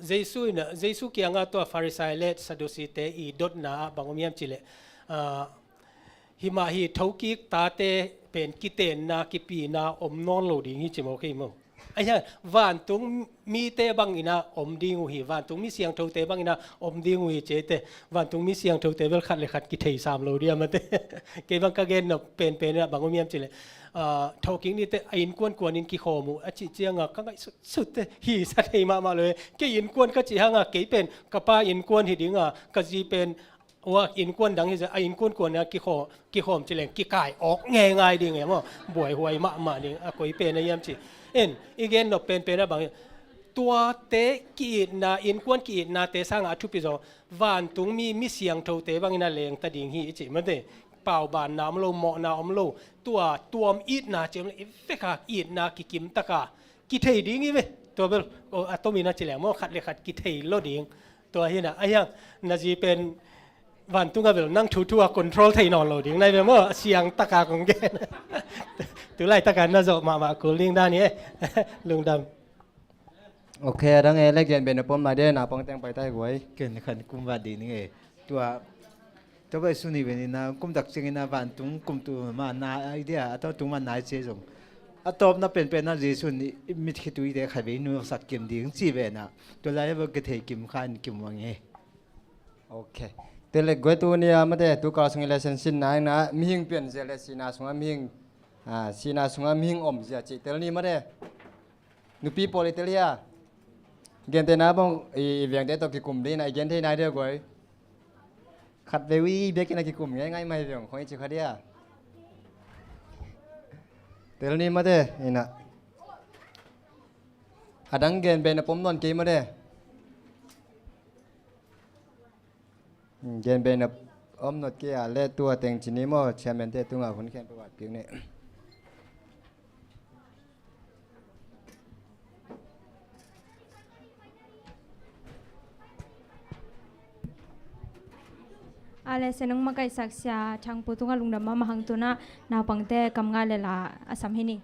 เจสุเนี่ยเจสุเกี่ยงตัวฟาริสัยเลสซาดูซิเตอีดดนาบางมีมจิเลหิมาฮีเท่ากิกตาเตเป็นกิเตนนากิปีนาอมนอนโลดิ้งฮิจิโมเคโมไอ้เนี่ยวันตุงมีเตบังอินะอมดิ้งหิวันตุงมีเสียงเท่าเตบังอินะอมดิ้งหิเจเตวันตุงมีเสียงเท่าเตเวลขัดเลยขัดกิเทย3 โลเดียมันเตเกบังกะเกนเนาะเป็นเนี่ยบางมีมจิเลเท่ากิ้งนี่เตอินกวนอินกิโคมูอจิเจียงอ่ะก็ไงสุดเตฮีสัตย์มาเลยเกอินกวนก็จีฮังอ่ะเกเป็นกะป้าอินกวนหิดิ้งอ่ะก็จีเป็นว่าอินกวนดังที่จะอินกวนเนี่ยกิโคมจิเลงกิกายออกง่ายๆดิ่งไงมั้งบ่อยหวยมาดิ่งอ่ะก็อีเป็นในยามจีอีกเนาะเป็นนะบางตัวเตกีดนาอินกวนกีดนาเตสร้างอาชุปิโซวันตุงมีเสียงเท่าเตบางอินาเลงตะดิ่งฮีจิมันเตเป่าบานน้ำโลหมอน้ำโลตัวอีดนาเจมเลยเฟกาอีดนากิมตะกากิเทยดิ่งอีเวตัวเบลอะตอมีนาจิเลงมั้งขัดเลยขัดกิเทยโลดิ่งตัวเห็นนะไอ้ยังนาจีเป็นวันตุงกับเบลนั่งชัวคอนโทรลไทยนอนโลดิ่งในเบลมั้งเสียงตะกาของแกตัวไรตะการน่าจะมาคูลิ่งด้านนี้ลุงดำโอเคดังเอเล็กเย็นเป็นปมมาเดน่าปองแตงไปใต้หวยเกินขันกุมวาดีนี่ไงตัวไปสุนีเวนินะกุมตักเชิงนะวันตุงกุมตัวมานาไอเดียตัวตุงมันนายเจสงอะตอบน่ะเป็นน่ะเจสุนีมิดคิดตัวอีเดียใครไปนูสักเกมดีงจีเวนะตัวไรว่าก็เทกิมขันกิมวังเอโอเคเตเล็กกวยตัวเนี่ยมาเดตัวกาสงเลเซนซินนายนะมีหิงเปลี่ยนเจเลสินาสงมีหิงสินาสงมีหิงอมเสียจิเตลนี่มาเดนุปีโปลิเตเลียเกนเตนะบ้องอีเวียงเตตกิกุมดีนะเกนเทนายเดียวกวยขัดเววีเบกินากิกุมง่ายๆไม่เวียงของอิจิคาเดียเตลนี่มาเดนี่นะอดังเกนเป็นปมนอนเกมมาเดเกนเป็นอมนดเกียเล่ตัวเต็งจินิโมแชมเปญเตตุงคนแข่งประวัติเพียงนี้อะไรเสนงมาไกสักษาทางปุตุงลุงดำมาหังตัวน่ะนาปังเตกำงานเลลาอสัมหินี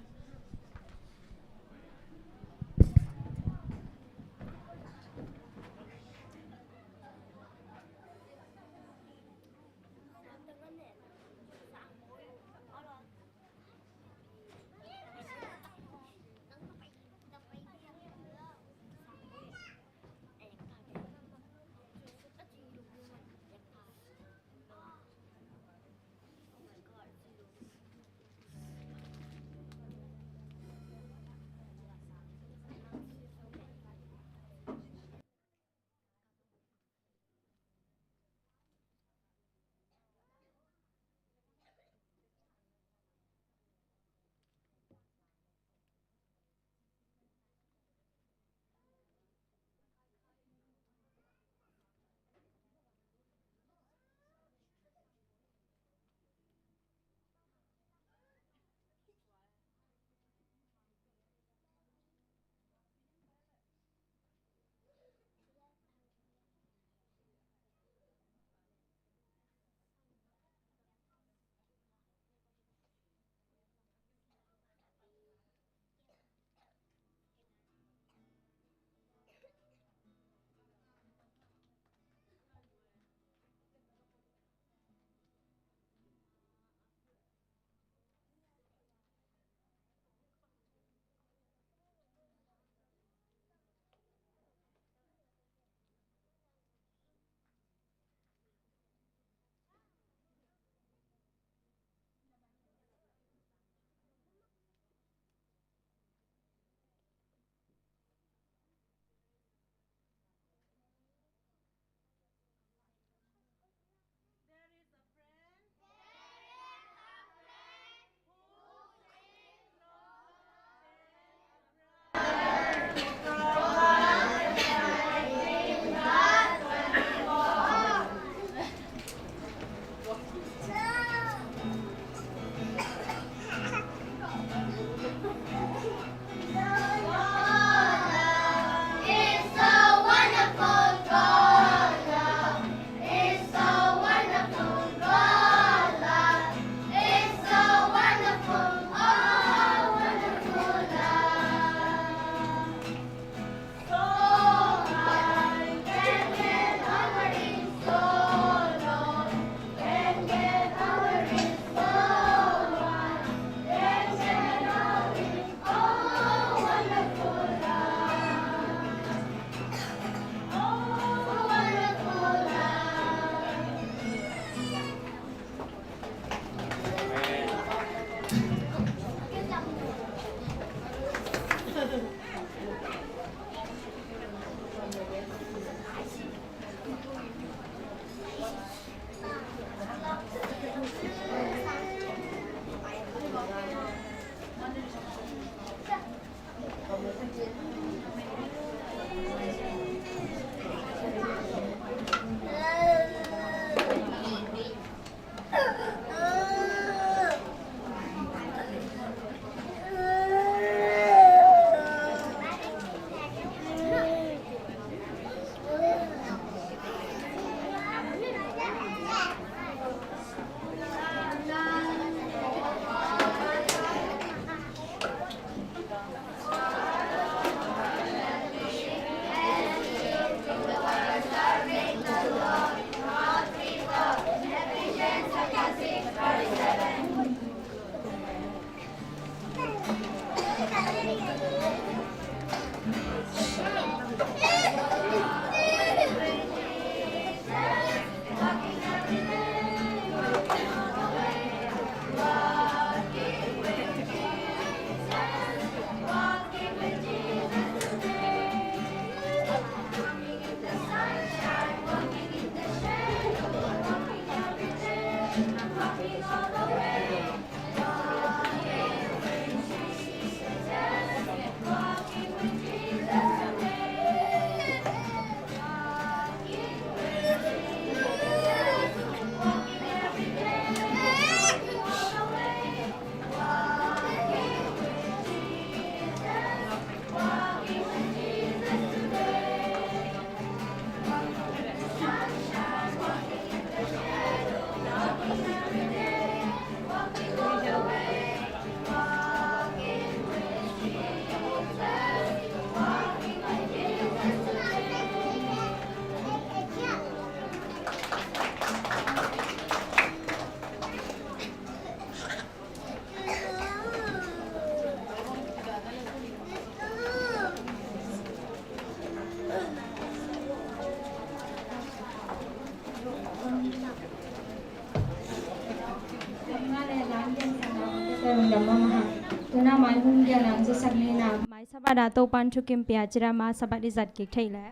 tuna mai hun dia nang je sakni na mai sabada to pan thu kim pia chira ma sabadi zat ki thaile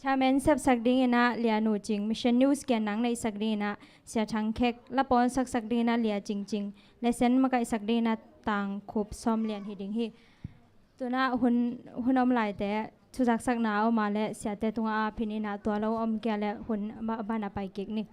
chamen sep sakding ina lianu ching mission news ke nang nei sakdina sia thang khek la pon sakdina lia ching ching lesen ma kai sakdina tang khup som lian hiding hi tuna hunom lai te chujak sakna o ma le sia te tunga a phinina to lo om ke le hun ma bana pai kek ni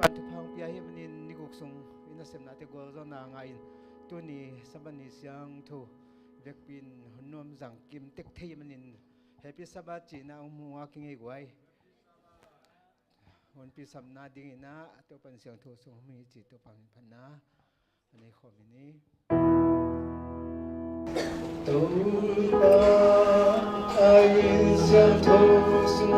วันทุพังพิยาหิมันินนิกุกซุงอินาเซมนาเตกอลจอนางาอินตัวนี้สบันนิเสียงทูเวกปินหุ่นนวมจังกิมเต็กเทยมันินเฮปิสบัดจีนาอุมัวกิงไอไว้หุ่นปีสัมนาดิงินะตัวปันเสียงทูซุงมีจิตตัวปังพันนะอันนี้ขอมินี้ตัวอายินเสียงทูซุง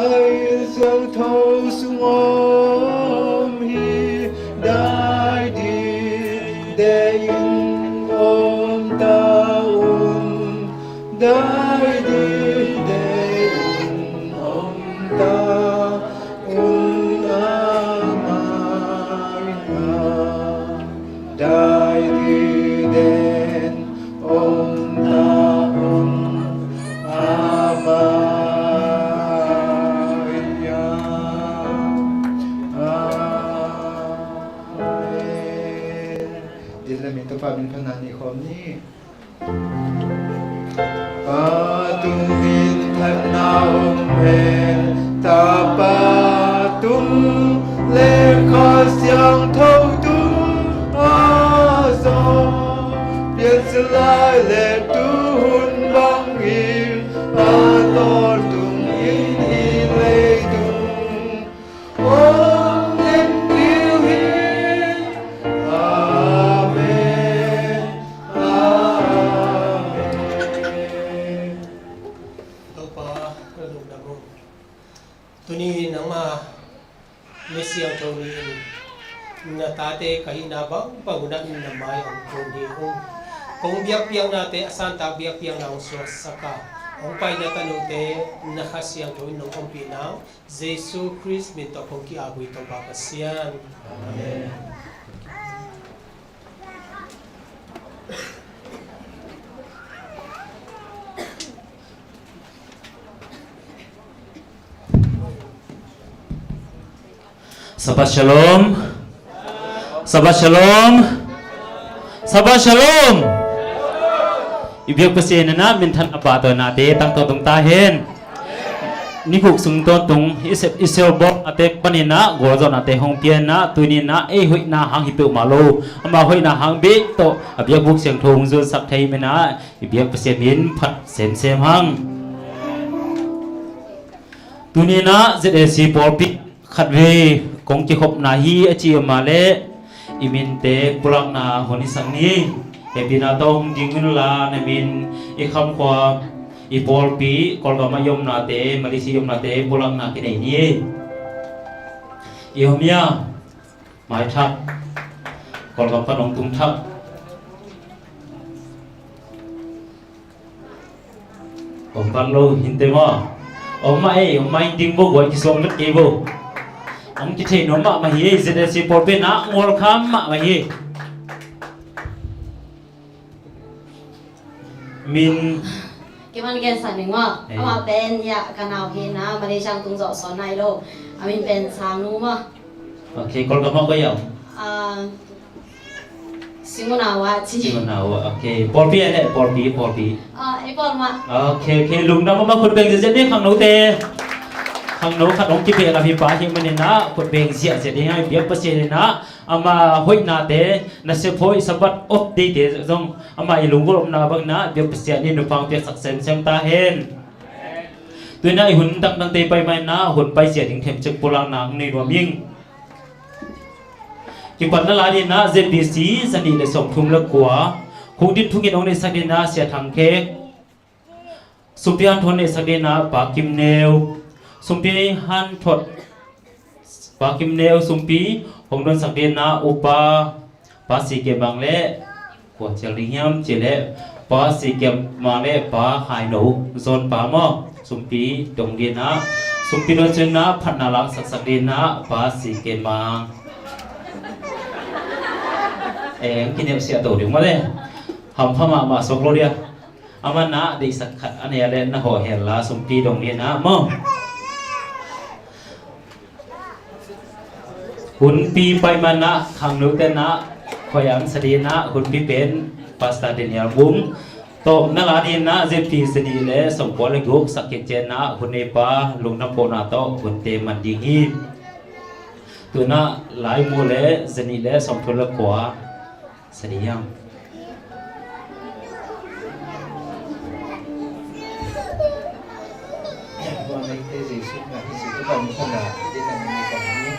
Hãy thâu xuống ôm hi đại đi để ôm ta đại đi để ôm ta đại đi để ôm taตัวฝ่ายเป็นพนันในคอมนี้ตุงบินทันนาองเวตาปาตุงเลขเสียงเท่าตุงสองเปลี่ยนสลายเลตุนบางอินตอนตุงอินอีเลตุงตัวนี้นังมาเมเซียตรงนี้นาตาเตะkahit na bang pangunan na may ang kundi kung biyak piang nate asan ta biyak piang na usos saka ang pay na tanute nakasiyang tuwin ng kumpinaw Jesu Christ minto kong kiagoy itong papasyan. Amen. Shabbat Shalom. Shabbat Shalom. Shabbat Shalom. Ibig pasin na mintan apato nate tang to tung tahen. Ni huk sung to tung isel bok ate panina gorzo nate hong pian na tunina e hui na hang hitu malo ama hui na hang be to abyak buk siang thong zo sak thai mena ibig pasin min phat sem sem hang. Tunina ZSC porpi khatwe kong chi khop na hi achi ma le imin te pulak na honi sang ni e bina tong jingun la na min e kham kwa e pol pi kol ga ma yom na te malisi yom na te pulak na ki nei ni e homia mai thak kol ga panong tung thak om pan lo hinte ma om mai ding bo goi ki som lat ke bo ông chỉ thấy nó mà hi giờ sẽ bỏ bên á ngồi khám mà hi min cáiมันแกนสันนึงว่าเอามาเป็นยากันเอาเห็นนะมาได้ช่างตุงเจาะสอนในโลอามินเป็นสางนู้มา ok con có mong có yêu Simunawa chi Simunawa ok bỏ pi này bỏ piไอ้ปอนมา ok ok lùng đó màคนเป็นจะได้ขังnấu tê hàng nấu khát ông kịp là vì phá hiện mình na phật bèn diệt diệt đi hai biết bớt diệt na ama hội na thế na sẽ phơi sabat ốp đi thế giống ama ilung gồm na bang na biết bớt diệt đi nụ phang biết sắc sen xem ta hen tuy na hun đăng đăng tê bay bay na hun bay diệt những thêm chức pulang nang này rồi miếng chỉ còn là đi na dẹp đi xí san đi để sống thùng lực quá không đi thùng ông này sang đi na sẽ thằng kê Supian thôn này sang đi na bà kim nêu Sumpi han thot pa kim neo sumpi hong don sak na upa pa si ke bang le ko chal ringyam chile pa si ke ma le pa hai no zon pa mo sumpi dong din na sumpi don chen na phat na lang sak din na pa si ke ma kinep sia to ding ma le ham phama ma sok lo dia amana de sak khat ane le na ho hel la sumpi dong din na mo Hun pi pai mana khang nu ten na khoyang sadi na hun pi pen pasta Daniel bum to na la din na je pi se ni le som po le guk sakit chen na hune pa lung na po na to hun te man ding hi tu na lai mo le zeni le som po le kwa se ni yang Con lấy cái gì xúc là cái gì cũng còn không là cái này mình còn đi.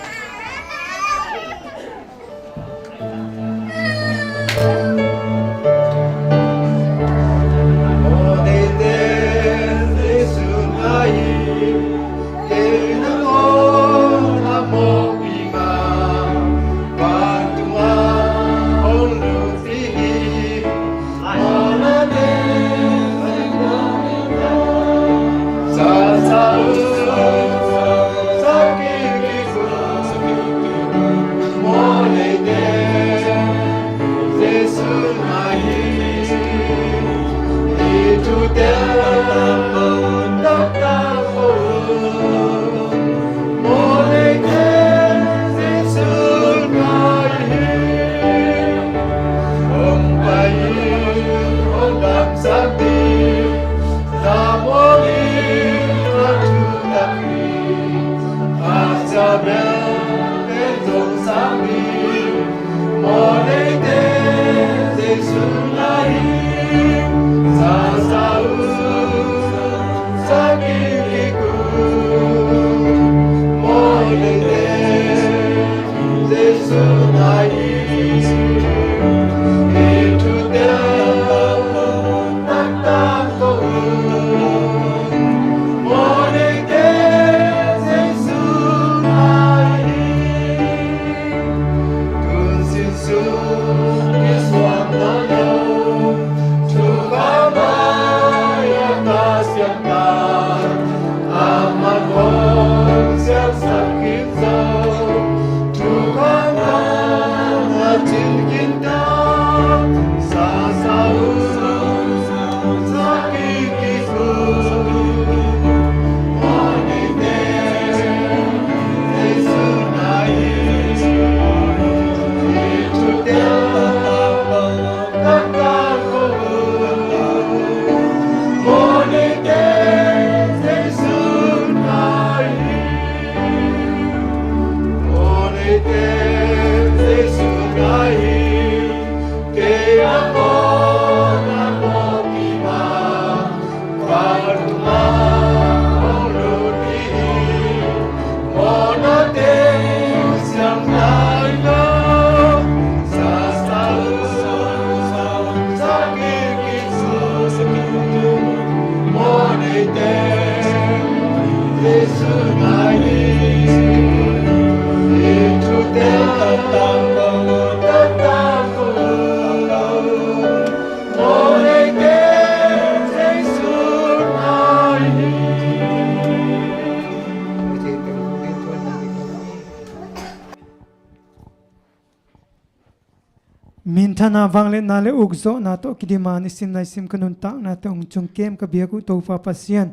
Min thana wangle na le ukzo na to kidiman isim na isim kanun tak na to chung kem ka biaku to fa pasien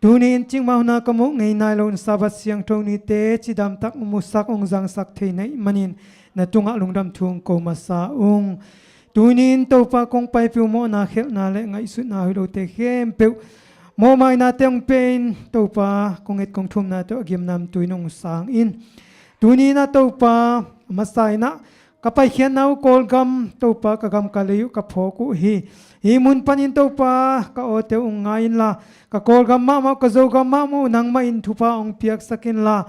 tuni in ching mahuna kamu ngai nai lon sabat siang toni te chidam tak musak ong jang sak thei nei manin na tunga lungdam thung ko masa ung tuni in to pa kong pai pu mo na khel na le ngai su na hu te khem pe mo mai na teng pen to pa kong et kong thum na to gem nam tuinong sang in tuni na to pa masai na kapai khian nau kol gam to pa ka gam ka leyu ka phoku hi mun panin to pa ka o te ungain la ka kol gam ma ka zo gam ma mu nang ma in thupa ong piak sakin la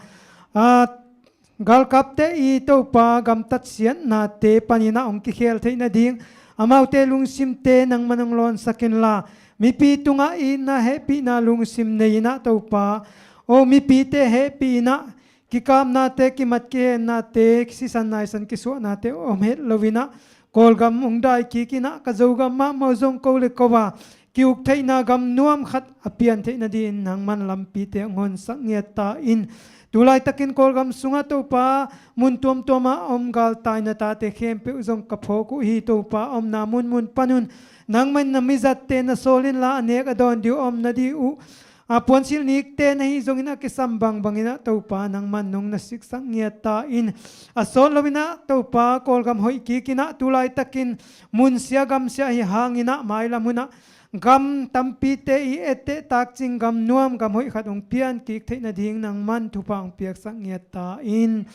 gal kap te I to pa gam tat sian na te panina ong ki khel theina ding amau te lung sim te nang manang lon sakin la mi pi tunga I na happy na lung sim nei na to pa o mi pi te happy na kikam nate kimat ke nate kisisan naisan kiswa nate omhet lovina kolgam ungdai kikina kazogam ma mozong kole kowa kiuk theina gam nuam khat apian theina din nangman lampi te ngon sangiat ta in tulai takin kolgam sunga to pa mun tom toma omgal taina ta te khempe uzong kaphoku hi to pa om na mun panun nangman namizat te na solin la anek adon diu om na di u Apuan sil nik te na hi zongina kisambang bangina taupa nang manong na siksang ngeta in asol lawina taupa kolgam hoi kikina tulai takin mun siagam sia hi hangina maila muna gam tampi te I ete tak ching gam nuam gam hoi khat ong pian ki thei na ding nang man thu pa ong piak sak nge ta in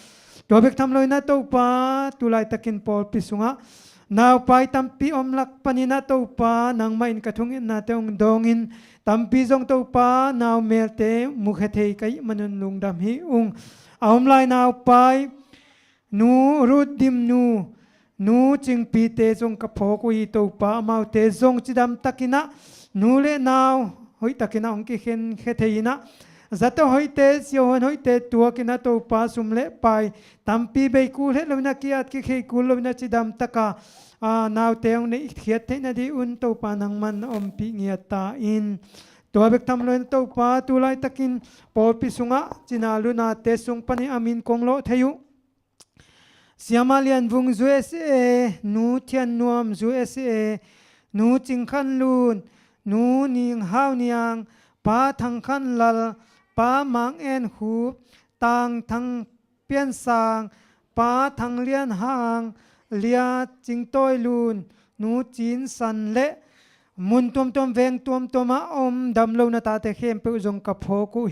to bek tham loi na to pa tu lai takin pol pisunga naw pai tampi om lak panina to pa nang ma in kathung in na te ong dong in tampi jong to pa naw mel te mukhe thei kai manun lung dam hi ung aum lai naw pai nu rut dim nu ching pi te jong ka pho ko I to pa mau te jong chidam takina nu le naw hoi takina ong ki khen khe theina zato hoi te sion hoi te tua kina to pa sum le pai tampi be ku le lomna ki at ki khe ku lomna chidam taka naw te ong ne khiat the na di un to pa nang man om pi ngia ta in to bek tham loin to pa tu lai takin pol pi sunga chinalu na te sung pani amin konglo thayu Siamalian vung USA nu thian nuam USA nu ching khan lun nu ning hau niang pa thang khan lal pa mang en hu tang thang pian sang pa thang lian hang lia ching toi lun nu chin san le mun tom veng toma om dam lo na ta te khem pe jong ka pho ku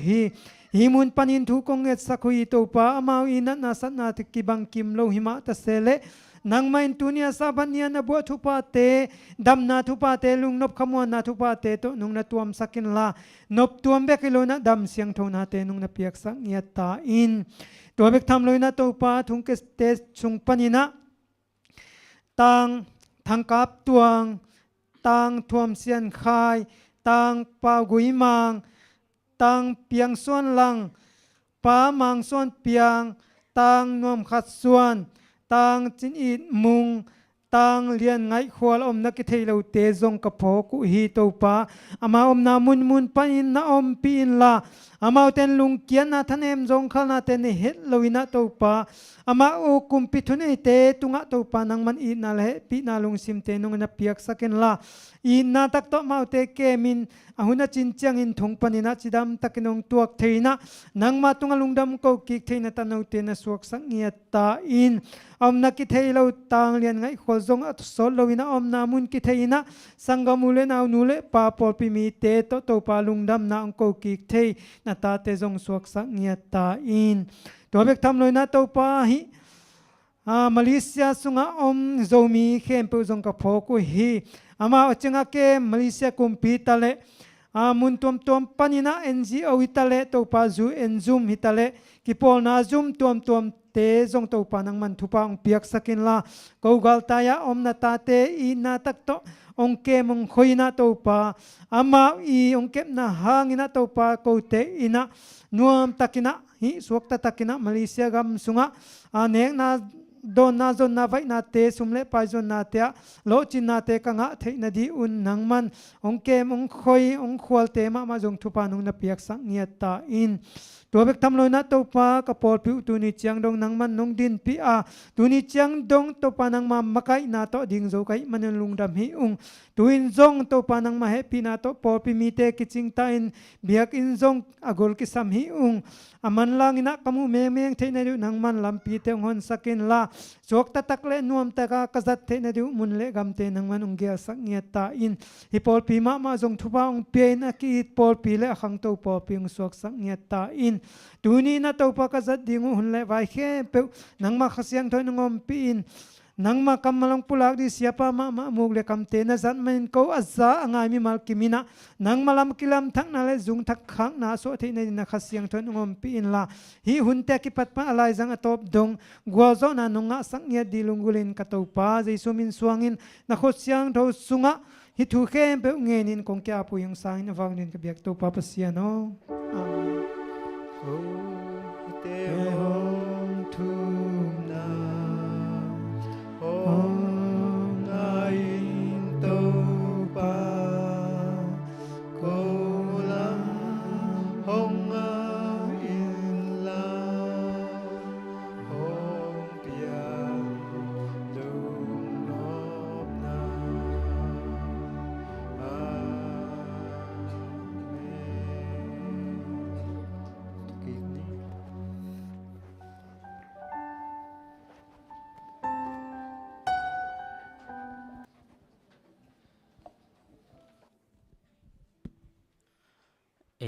hi mun panin thu kong et sakhui to pa amau ina na sat na te ki bang kim lo hima ta sele nang main tunia sabania na bo thu pa te dam na thu pa te lung nop khamwa na thu pa te to nung na tuam sakin la nop tuam be kilo na dam siang tho na te nung na piak sak nia ta in to bek tham loi na to pa thung ke te chung panina tang thangkap tuang tang thuam sian khai tang pa gui mang tang piang suan lang pa mang suan piang tang nuam khat suan tang chin it mung tang lian ngai khwal om na ki theilo te zong ka pho ku hi to pa ama om na mun panin na om pin la ama ten lung kian na thanem zong khal na ten het loina to pa ama o kumpi thune te tunga to pa nang man I na le pi na lung sim te nung na piak saken la I na tak to mau te ke min ahuna chin chiang in thong panina chidam takinong tuak theina nang ma tunga lungdam ko ki theina tanau te na suak sang ngia ta in om na ki theilo tang lian ngai khol zong at sol loina om na mun ki theina sangamule na nule pa pol pi mi te to pa lungdam na ko ki thei na ta te zong suak sang ngia ta in to bek tham loina to pa hi Malaysia sunga om zomi khem pe zong ka pho ku hi ama chenga ke Malaysia kumpita le mun tom panina NGO itale to pa zu enzum hitale ki pol na zum tom te zong to pa nang man thupa ong piak sakin la ko gal taya om na ta te I na tak to ong ke mong khoina to pa ama I ong kep na hangina to pa ko te ina nuam takina hi suak ta takina Malaysia gam sunga aneng na don na zon na vai na te sumle pa zon na te lo chin na te ka nga thei na di un nang man ong kem ong khoi ong khwal te ma jong thupa nung na piak sang nia ta in to bek tham loi na to pa ka pol pi tu ni chiang dong nang man nong din pi tu ni chiang dong to pa nang ma makai na to ding zo kai manen lung dam hi ung tuin zong to pa nang ma happy na to pol pi mi te kiching ta in biak in zong agol ki sam hi ung aman lang ina kamu meng thei na du nang man lam pi te ngon sakin la sok ta tak le nuam ta ka kazat thei na du mun le gam te nang man ung gya sak ngia ta in hi pol pi ma zong thupa ong pe na ki pol pi le khang to pol pi ung sok sak ngia ta in tuni na to pa kazat dingu hun le vai khe pe nang ma khasiang thoi ngom pi in nang ma kamalang pulak di siapa ma mug le kam te na zat main ko azza angai mi mal kimina nang malam kilam thak na le zung thak khang na so the na khasiang thon ngom pi in la hi hun te ki pat pa alai jang atop dong gwa zo na nunga sang ye dilungulin ka to pa jaisu min suangin na kho siang tho sunga hi thu khem pe ngenin kong kya pu yung sang na wangin ka biak to pa pasiano te hom thum na hong ain to pa ko lam hong ain la hong piang lung nop na amen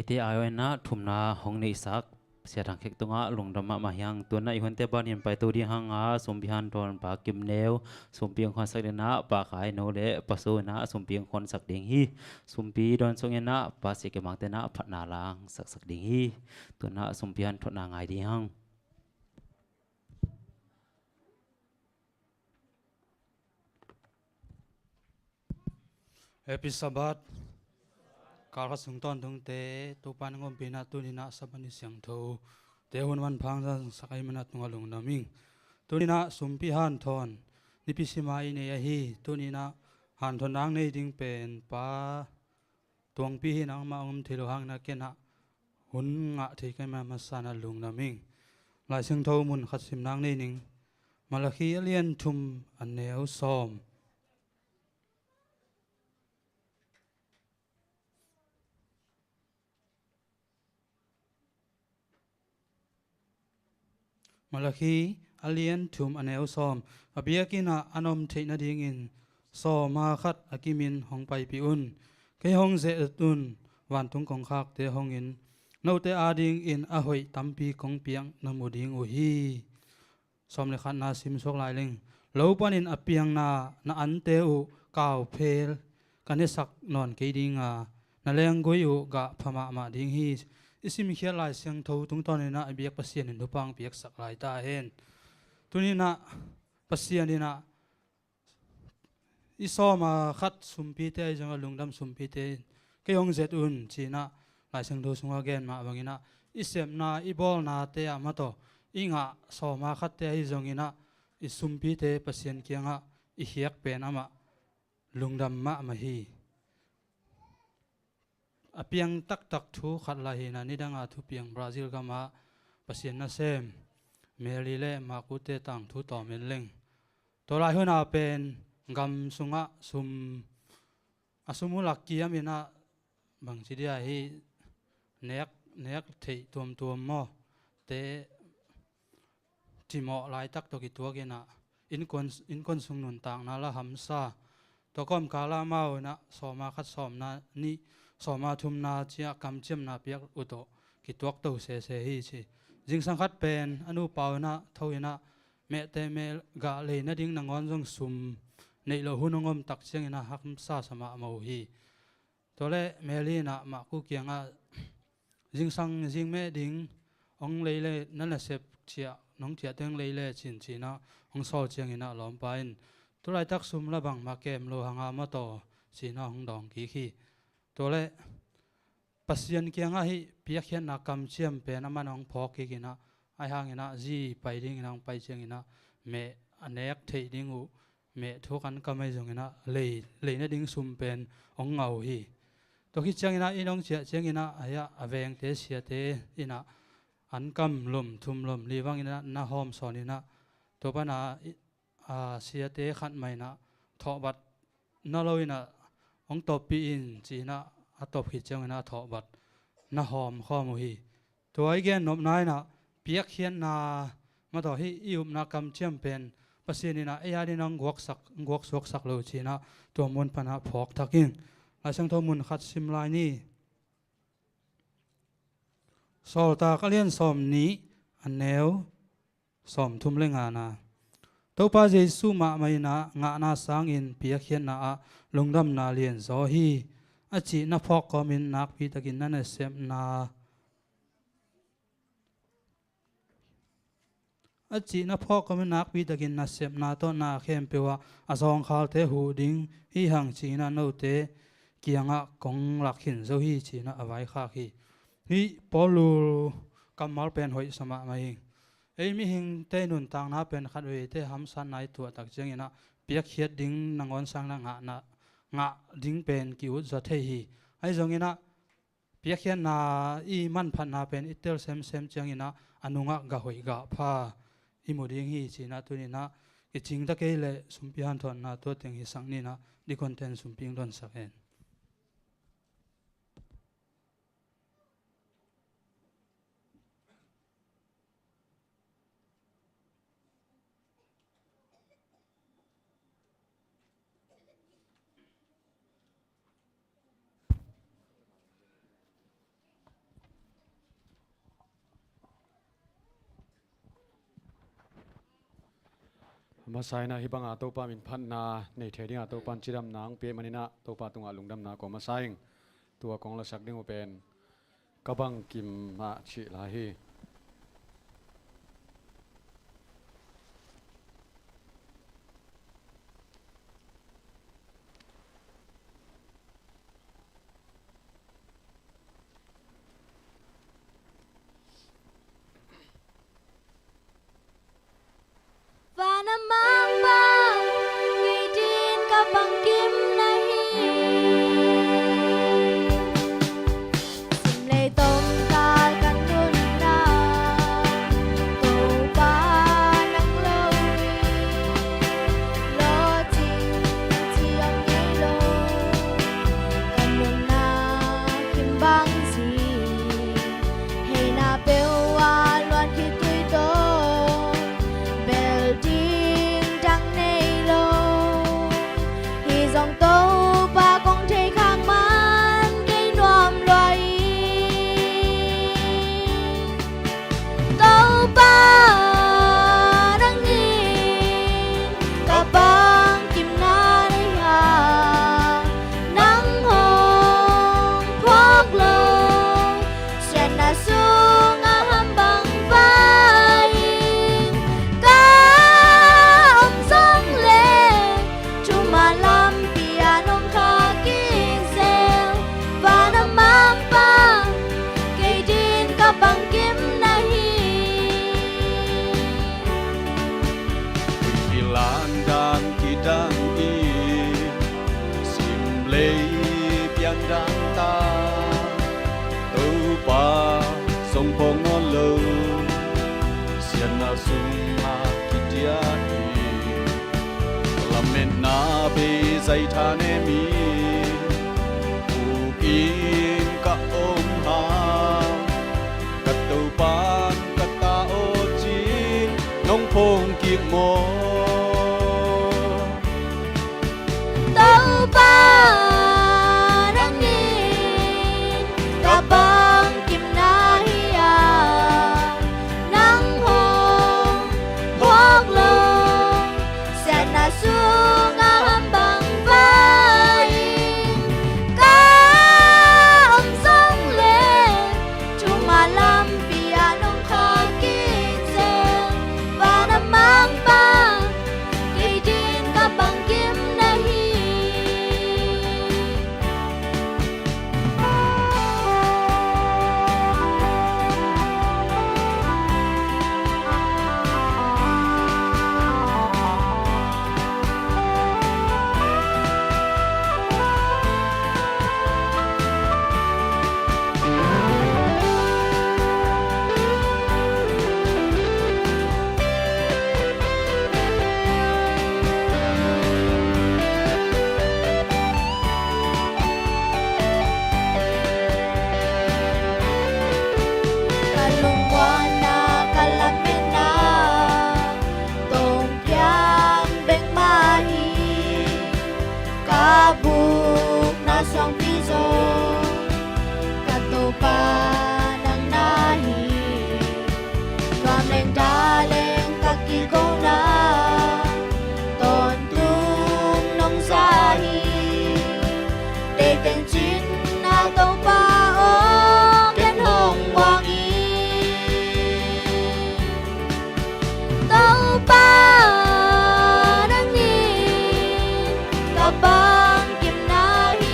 เตอายนะทุมนาหงในสักเสียทางเขกตงะลงดมามายังตัวนั้นอีคนเตบ้านยันไปตัวดีหังอาสมพิฮันตอนปากิมเนวสมเปียงคนสักเดนะปาขายโนเลปะโซนะสมเปียงคนสักเดงฮีสมปีดอนทรงยนะปาเสกมังเตนะพัดนาลางสักเดงฮีตัวนะสมพิฮันทนางไงดีหังเอพิสบัดการขัดสุงตอนตรงเตตุปานงอมปีนาตุนินาสับนิเสียงโทเตหุนวันพังสักไอมันตุงอลงนามิงตุนินาสุมพิฮันทอนนิพิสิมาอินเอฮีตุนินาหันทนนางในดิ่งเป็นป้าตวงปีนางมาอมเทโลหังนักเกนะหุนงะที่กันมาสานาลงนามิงลายเสียงโทมุนขัดสิมนางในนิ่งมาลคีเลียนทุมอันเนวซอมมาลคีอเลียนทุมอันเอลซอมอเบียกินะอนอมเทนดิ่งอินซอมาขัดอากิมินหงไปปีอุนเกยหงเซตุนวันทุงกองคักเตหงอินโนเตอาดิ่งอินอหอยตัมปีกองเปียงนมุดิ่งอุฮีซอมเลขันนาซิมสกลายลิงโลปันินอเปียงนาอันเตอุกาวเพลกันเนสักนอนเกยดิ่งนาเลงกุยอุกะพม่ามาดิ่งฮีอิสิมิเขียลายเสียงทูตุงตอนนี้นะเบียกปัสเซียนินทุปังเบียกสักลายตาเห็นตุนี้นะปัสเซียนินะอิซอมาขัดสุมพีเตจังลุงดำสุมพีเตเกยองเซตุนจีนะลายเสียงทูสุงอาเกนมาบางอินะอิเสมนาอิบอลนาเตะมาโตอิงะซอมาขัดเตะอิจงอินะอิสุมพีเตปัสเซียนเกียงะอิเฮียกเป็นอามาลุงดำมาฮีอเปียงตักทูขัดลายนะนี่ดังอาทุเปียงบราซิลก็มาปัสเซียนนาเซมเมลีเล่มากุเตตังทูต่อเมนเล่งตัวลายหัวหน้าเป็นกำสุงะสุมอสมุลักกี้มีนะบางทีเดียฮีเนกเทตัวมอเตที่หมอลายตักตัวกิตัวกินะอินคนสุงนุนต่างนาละหัมซาตัวก้อมกาลามาอนะสอมาคัดสอมนานี่สอมาทุมนาเจียกำเจียมนาเปียกอุโตกิตัวตัวเสฮีชีจิงสังคัดเป็นอนุปาวนะเท่านะเมเตเมกะเลยนะดิ้งนางอนจงสุมในโลหุนงมตักเชียงนะหักซาสมาโมฮีตัวเล่เมลีนะมาคุเกียงะจิงสังจิงเมดิ้งองเลยเลยนั่นแหละเสพเชียน้องเจียเต็งเลยเลยชินชีนะองโซเชียงนะหลอมไปตัวไรตักสุมละบังมาเกมโลหังอามาโตชีนะหงดองกีขีตัวเล่ปัสยันเกียงะฮิเปียกเขียนนักกำเชียมเป็นน้ำมันองพอกกินะไอหางนะจีไปดิ้งนังไปเชียงนะเมอันเนกเทดิ้งอุเมทุกันก็ไม่จงนะเลยนะดิ้งซุมเป็นองเงาฮีตัวคิดเชียงนะอีน้องเชียงนะอายะอเวงเตเสียเตอีนะอันกำลมทุมลมลีวังนะนาหอมสอนนะตัวปนาเสียเตขัดไม่นะทอบัดนาลอยนะองตบปีอินจีนะอัตบขิดเจ้าหน้าทอบัดน่าหอมข้อมูฮีตัวไอ้แกนนบนายนะเปียกเขียนนามาต่อให้อิวนักกำเชื่อมเป็นภาษีนี่นะไอ้ยาดีนังกวกสวกสักโลจีนะตัวมุนปนาพอกทักยิ่งหลายช่างตัวมุนขัดซิมลายนี่สอลตากเลียนสอมนี้อันแนวสอมทุ่มเล่งานาตัวป้าเจสุมาไม่นะงานาสังอินเปียกเขียนนาลงดำนาเลียนโซฮีอาจีนับพอกก็มินนักพิตากินนั่นเสมนาอาจีนับพอกก็มินนักพิตากินนั่นเสมนาต้นนาเข้มเปว่าอาซองขาเตหูดิ้งฮีหังจีน่าโนเตเกียงะกงหลักหินโซฮีจีน่าเอาไว้ข้าฮีฮีปอลูกำมัลเป็นหอยสมาไม่หิงไอมีหิงเตนุนต่างน่าเป็นขัดเวเตหำสันในตัวตักเจงนะเปียกเขียดดิ้งนางอนสังนางะนะงะดิ้งเป็นกิวจะเทฮีไอ้จงอินะเปียกเขียนนาอีมันพันนาเป็นอิตเตอร์เซมจังอินะอนุงะกะหอยกะพาอิมุดิ้งฮีจีนะตัวนี้นะกิจิงตะเกยเลสุมพิฮันทอนนาตัวเต็งฮิสังนี่นะดิคอนเทนสุมพิงดอนสักเอง มาใส่นะฮิบังอาตัวปามินพันนาในเทดิ้งอาตัวปันจิดำนางเปียมันนะตัวปาตุงอาลุงดำนาก็มาใส่ตัวของเราสักดิ้งว่าเป็นกบังกิมมาชิลาฮี Và năm mang bao ngày tin các bằng kim này xin lấy tôm ta căn luôn ta cầu ba nắng lâu lo tình chiang ngay lâu căn luôn na kim băng gì hay na bêu a loan khi tuổi tôi dòng tàu ba con thấy khang man cây noam loài tàu ba đang nhìn cả băng kim na đây hà nắng hồng khoác lâu sen na xuống hàm bằng vai cá ông sóng lên chúng mà làm bằng kim na hi khi lan dan kidang i sim lei pian dan ta tu pa song pong no lo sian na sung ma kidia i lamen na be zai tha ne mi u in ka om ha ban kata oji nong phong kiệt mo tàu ba đang nhìn cả băng kim na hi nắng hồng khoác lâu sen na xuống hàm bằng vai cá ông sóng lên chúng mà làm mang ba cây tin các bằng kim na hi buk na song piso kato pa nang nahi Vam leng da leng kakiko na ton tung nong sahi để tên chín na tàu pa o ken hong wang y tàu pa đang nhìn cả băng kim na hi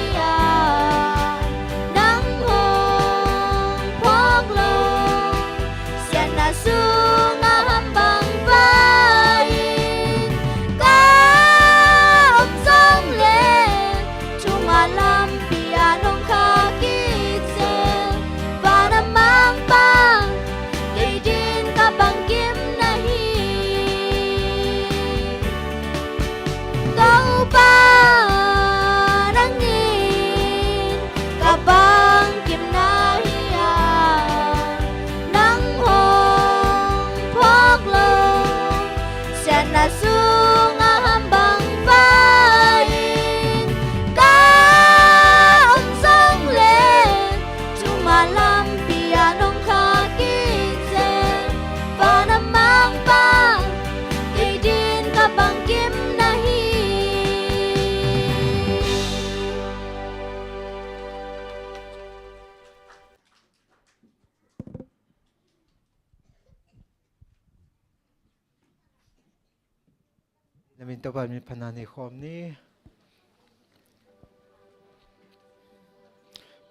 มินตะวันมีพนานิคมนี้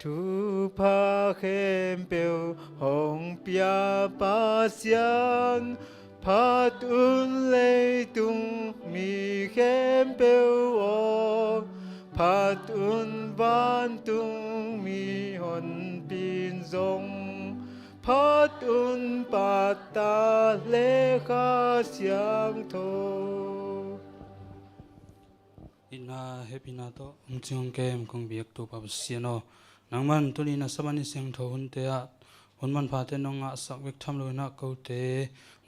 ทุพาเข้มเปียวหงเปียปาเสียนพาตุนเลยตุงมีเข้มเปียวอพาตุนบ้านตุงมีหนปีนทรงพาตุนปาตาเลขาเสียงโทอินาเฮปินาโตจงเกมคงเบียกตัวปับเสียโนนังมันตุลีนัสบันิเสียงโทหุนเตะหุนมันพาเตนงะสักเวกทำเลยนักเขาเต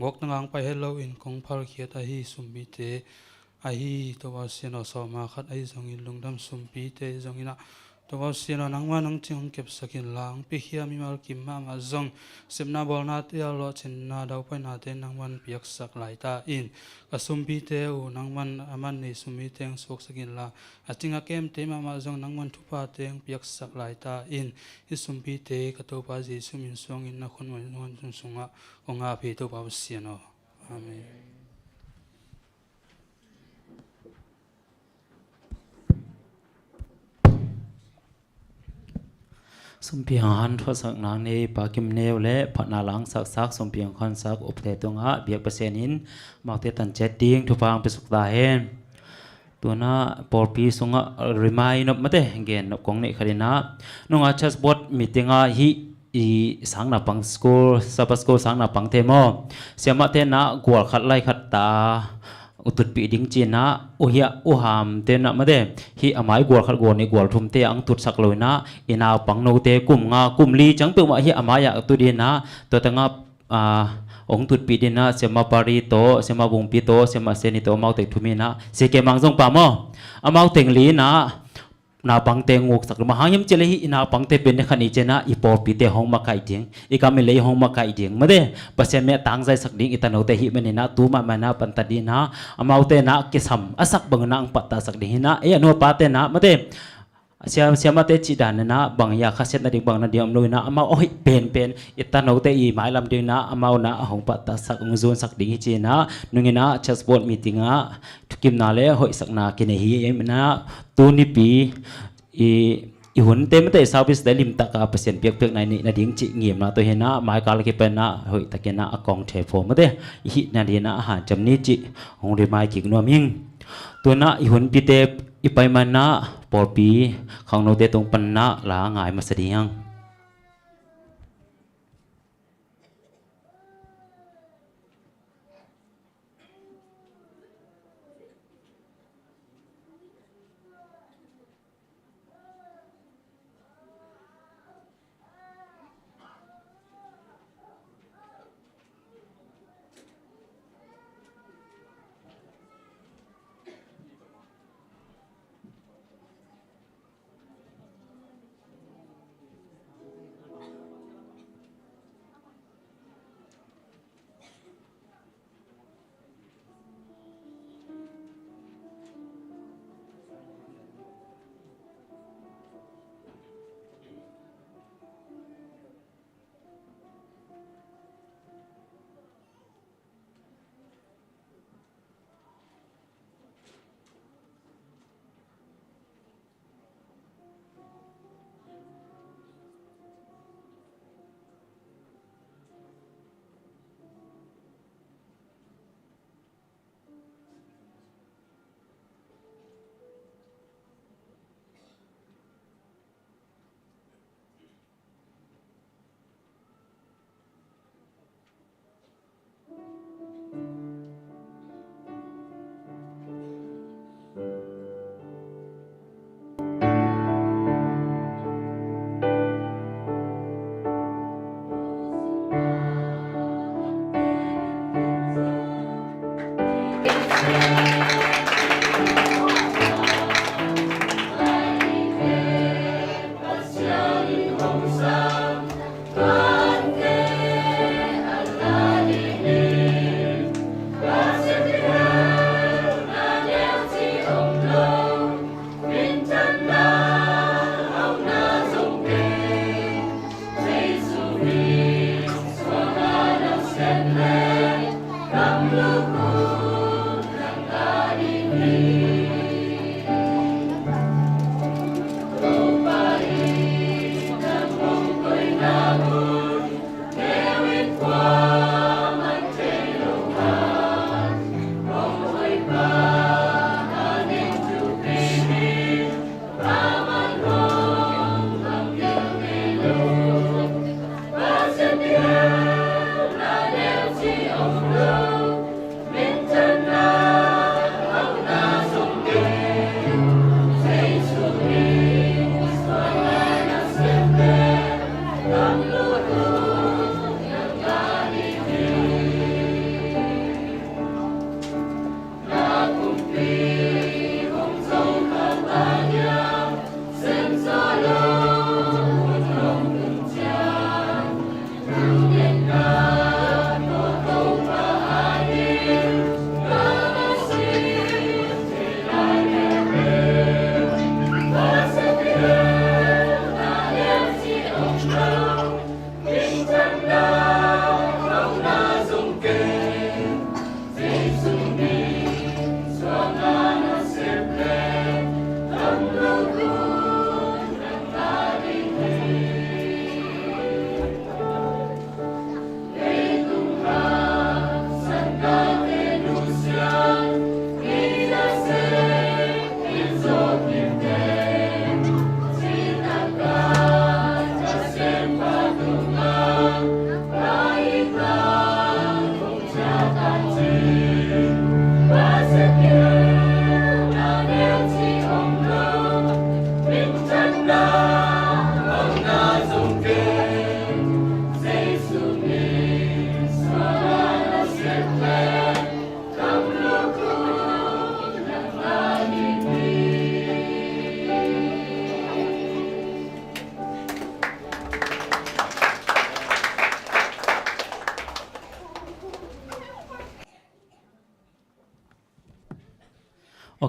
งกนังไปเฮลโลอินคงพัลเขียตาฮีสุมบีเตอาฮีตัวเสียโนสอมาขัดไอจงอินลุงดำสุมบีเตจงอินะตัวเสียโนนังมันนังจงเก็บสกินลางพิเฮียมิมาลกิมมามาจงเสพนาบอลนาเตอลอชินนาดาวไปนาเตนังมันเปียกสักหลายตาอินกสุมบีเตอูนังมันอามันในสุมบีเตงสุกสกินลาอาจิงอาเกมเตมามาจงนังมันทุพาเตงเปียกสักหลายตาอินฮิสุมบีเตกตัวปาจีสุมินสงอินนักคนวันวันสุงสุงะองอาพีตัวปาเสียโนอาเมนสมเพียงหันทศนางในปากิมเนวและพนาหลังสักสมเพียงคันสักอุปเทตงะเบียกเปอร์เซ็นต์นินมาเตตันเจ็ดดิ้งทุฟังไปสุขตาเห็นตัวน่ะปอลปีสงะริมายนบมาเตเกนนบกงเนคดีนะนุ่งอาชัสบดมีติงะฮิอีสังนาปังสกูลสับสกูลสังนาปังเทโมเสียมาเตนะกวลขัดไล่ขัดตาอุตุปีดิ้งจีนะอุเฮียอุหามเตนะมาเดฮิอามายกวลขัดกวลในกวลทุมเตอังตุดสักลอยนะอินาปังโนเตกุมงากุมลีจังเปิว่าฮิอามายะตุดีนะตัวตั้งองตุดปีดินะเสมาปาริโตเสมาบุงปีโตเสมาเซนิโตมาเตทุมีนะเสเกมังจงปามออามาเตงลีนะนาปังเตงวกสักมหายิมเจเลหินาปังเตเป็นขันอิเจนะอีปอปีเตหงมาไก่เจียงอีกามิเลยหงมาไก่เจียงมาเดปัสเซเมตังใจสักดิ้งอิตาโนเตหิมันนะตูมานะปันตดีนะอามาเตนะกิสัมอาศักบังนังปัตตาสักดิ้งนะเอโนปาเตนะมาเดเสียมาเตจิดานนะบางยาคาเซตนาดิบางนาเดียมลุยนะอามาโอ้ยเป็นอิตาโนเตอีหมายลำดึงนะอามานะหงปัตตาสักองซูนสักดิ้งฮิจีนะนุงินะชัสบอดมีติงะทุกิมนาเลหอยสักนากินฮีเอ็มนะตูนิปีอีหุ่นเต็มเตะสาวพิสเดลิมตะกาเปอร์เซ็นต์เปียกๆในนี้นาดิ้งจิเงียบนะตัวเห็นนะหมายการเก็บเป็นนะเฮ้ยตะเกียนะกองเทโฟมาเตะอีนาดีนะอาหารจำนี้จิหงเรียมายจิกนัวมิงตัวนะอีหุ่นปีเตอีไปมันนะปอปีของโนเตตรงปันนะหลาง่ายมาเสียง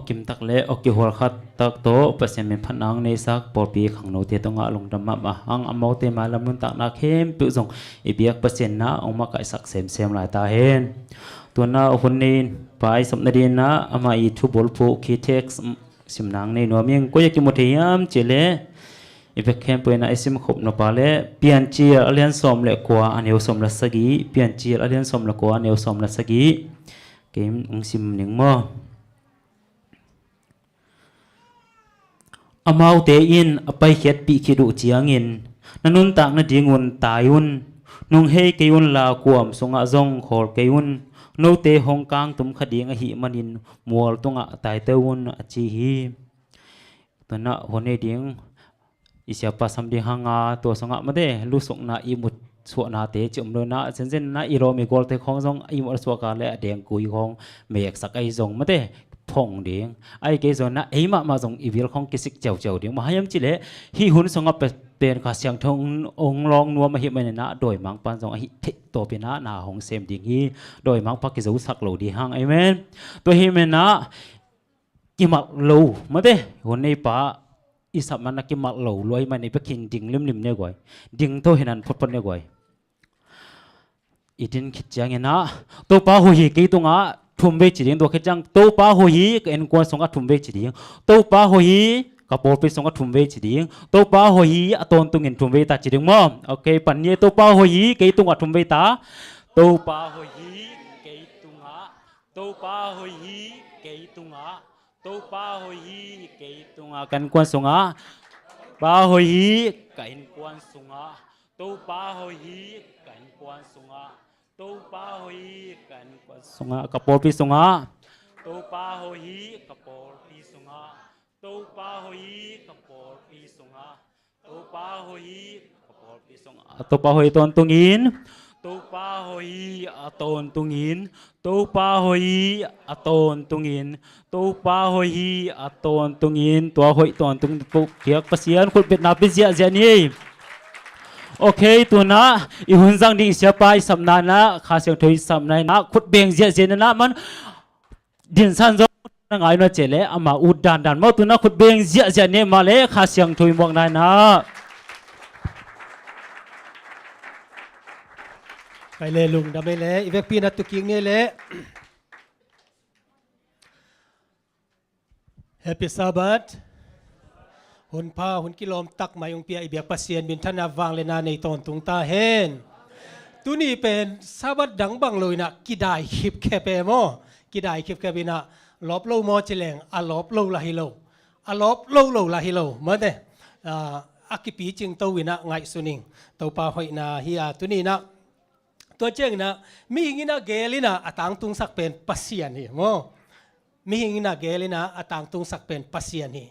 กิมตักเละอกิหัวขัดตักโตประเสริฐพันนังในสักปอปีขังโนเตตงะลงดำมาหังอมเอาเตมาลำนุนตักนักเข้มปิวส่งอีเบียกประเสริฐนะองมาไก่สักเสมหลายตาเห็นตัวน่าคนนี้ไปสมนาดีนะอามาอีทุบอลผูคีเท็กสิมนางในนัวเมียงก็อยากกิมดเทียมเจเลอีเวกเข้มไปนะไอซิมขบนปาเลเปลี่ยนเจียอเลียนสมเล็กกว่าอันเอวสมละสกีเปลี่ยนเจียอเลียนสมเล็กกว่าอันเอวสมละสกีเกมองซิมหนึ่งมั้งอามาเตอินไปเขียดปีขีดุเจียงินนันุนตักนดีงุนตายุนนุงเฮเกยุนลาควมสงะจงขอลเกยุนโนเตฮงกังตุมขดีงหิมันินมัวตุงะตายเตวุนจีฮีตัวน่ะคนเอดิงอิเสียปัสมดีหังอาตัวสงะมาเดลูสงนาอิมุดสวนาเตจุมโดนะเซนเซนนะอิโรมิกอลเตของจงอิมุดสวกาเลเดียงกุยของเมกสักไอจงมาเดพงเดียงไอเกจนะไอมาจงอีวิลของกิสิกเจ้าเดียงมาให้ยมจิเลฮีหุนสงะเป็นข้าเสียงทงองลองนัวมาหิมันนะโดยมังปันจงหิทิตัวเป็นนะนาหงเซมดิ่งฮีโดยมังพักกิจสักโลดีหังไอเมนตัวหิมันนะกิมักโลมาเดหุนในป่าอิสับมันนักกิมักโลลอยมันในไปกินดิ่งลิมเนี่ยก่อยดิ่งโตเห็นนั้นพดเนี่ยก่อยอีดินคิดจังเงี้ยนะตัวป่าหัวหิกี่ตรงอ่ะทุ่มเวจิดิ่งตัวคิดจังตัวป่าหัวหิก็เอ็นกวนสงอ่ะทุ่มเวจิดิ่งตัวป่าหัวหิกับโปรไปส่งกับทุ่มเวจิดิ่งตัวป้าหอยตอนตุงเงินทุ่มเวตาจิดิ่งมั้งโอเคปัญญาตัวป้าหอยเกยตุงกับทุ่มเวตาตัวป้าหอยเกยตุงอ่ะตัวป้าหอยเกยตุงอ่ะตัวป้าหอยเกยตุงอ่ะกันกวนส่งอ่ะป้าหอยกันกวนส่งอ่ะตัวป้าหอยกันกวนส่งอ่ะตัวป้าหอยกันกวนส่งอ่ะกับโปรไปส่งอ่ะตัวป้าหอยกับโปรไปส่งอ่ะตัวป้าหอยกับปอลปีสงอาตัวป้าหอยกับปอลปีสงอาตัวป้าหอยตอนตุงินตัวป้าหอยตอนตุงินตัวป้าหอยตอนตุงินตัวป้าหอยตอนตุงินตัวหอยตอนตุงินปุ๊บเกียกภาษาคนเป็นนับเป็นเสียเสียนี่โอเคตัวน่ะอีหุ่นจังดีเสียไปสำนักนะข้าเสียงถอยสำนักนะขุดเบ่งเสียเสียนะมันดินสันจนั่งไอ้น่าเจริญอามาอุดดันมาตัวน่ะขุดเบ่งเสียเสียเนี่ยมาเลยข้าเสียงถอยมองได้นะไปเลยลุงดำไปเลยอีเวกปีนัดตุกิงเนี่ยเลย Happy Sabbath หุ่นผ้าหุ่นกิโลมตักมาองเปียอีเบียกปัสเซียนบินธนาวางเลนาในตอนตุงตาเฮนตัวนี้เป็นซาบัดดังบังเลยนะกิดายขิบแค่เปโมกิดายขิบแค่บินะลบโลโมเจเลงอลบโลลาฮิโลอลบโลลาฮิโลเมื่อเดอากิปีจึงตัววินะไงสุนิงตัวปาหอยนาเฮียตัวนี้นะตัวเจ้งนะมีหิงนะเกลินะอตังตุงสักเป็นปัสเซียนนี่โมมีหิงนะเกลินะอตังตุงสักเป็นปัสเซียนนี่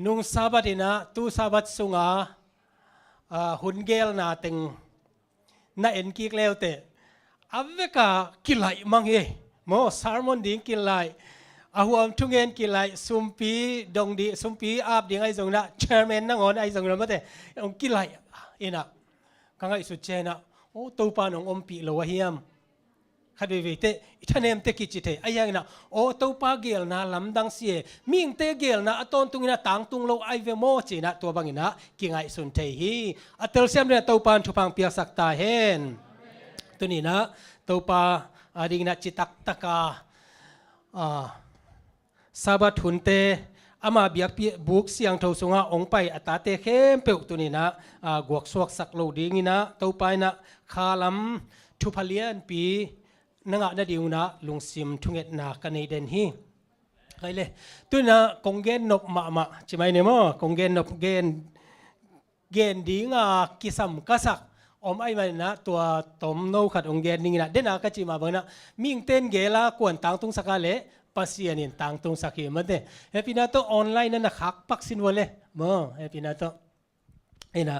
นุงซาบัดนะตูซาบัดสุงาหุ่นเกลนาเต็งน่าเอ็นกิกเลวเตอเวกากิไลมังเอโมสารมอนดิ้งกิไลอาหัวทุงเงินกิไลสุมปีดงดีสุมปีอาบดิ้งไอจงนะเชอร์แมนนั่งอ่อนไอจงนะมาเตองกิไลเอ็นะกังไอสุดเจนะโอ้ตัวปานองอมปีโลวะเฮียมขัดวิเตท่านเอ็มเตกิจิเตไอยังนะโอ้ตัวปาเกลนะลำดังเสียมิงเตเกลนะตอนตุงนะต่างตุงโลไอเวโมจีนะตัวบางนะกิงไอสุนเทฮีอัตเตลเซียมเนี่ยตัวปานทุพังเปียสักตาเฮนตัวนี้นะตัวปาดิ่งนะจิตักตะกาซาบัดหุนเตอามาเบียกบุกเสียงเท่าสงะองไปอัตาเตเข้มเปลวตัวนี้นะกวกสวกสักโลดิ่งนะตัวไปนะคาลัมทุพเลียนปีนังอาณาดิวนะลุงซิมทุงเอ็ดนากันในเดนฮีใครเลยตัวนะกงเกนนบมาใช่ไหมเนี่ยมั้งกงเกนนบเกนดีงากิสัมกษักอมไอ้มันนะตัวตมโนขัดองเกนนี่นะเดนากจิมาบ้างนะมิงเต้นเกล่ากวนต่างตุงสักเล่ปัสเซียนินต่างตุงสักเมื่อเดเฮปินาโตออนไลน์นั่นนะขักปักสินวะเลยมั้งเฮปินาโตไอ้นะ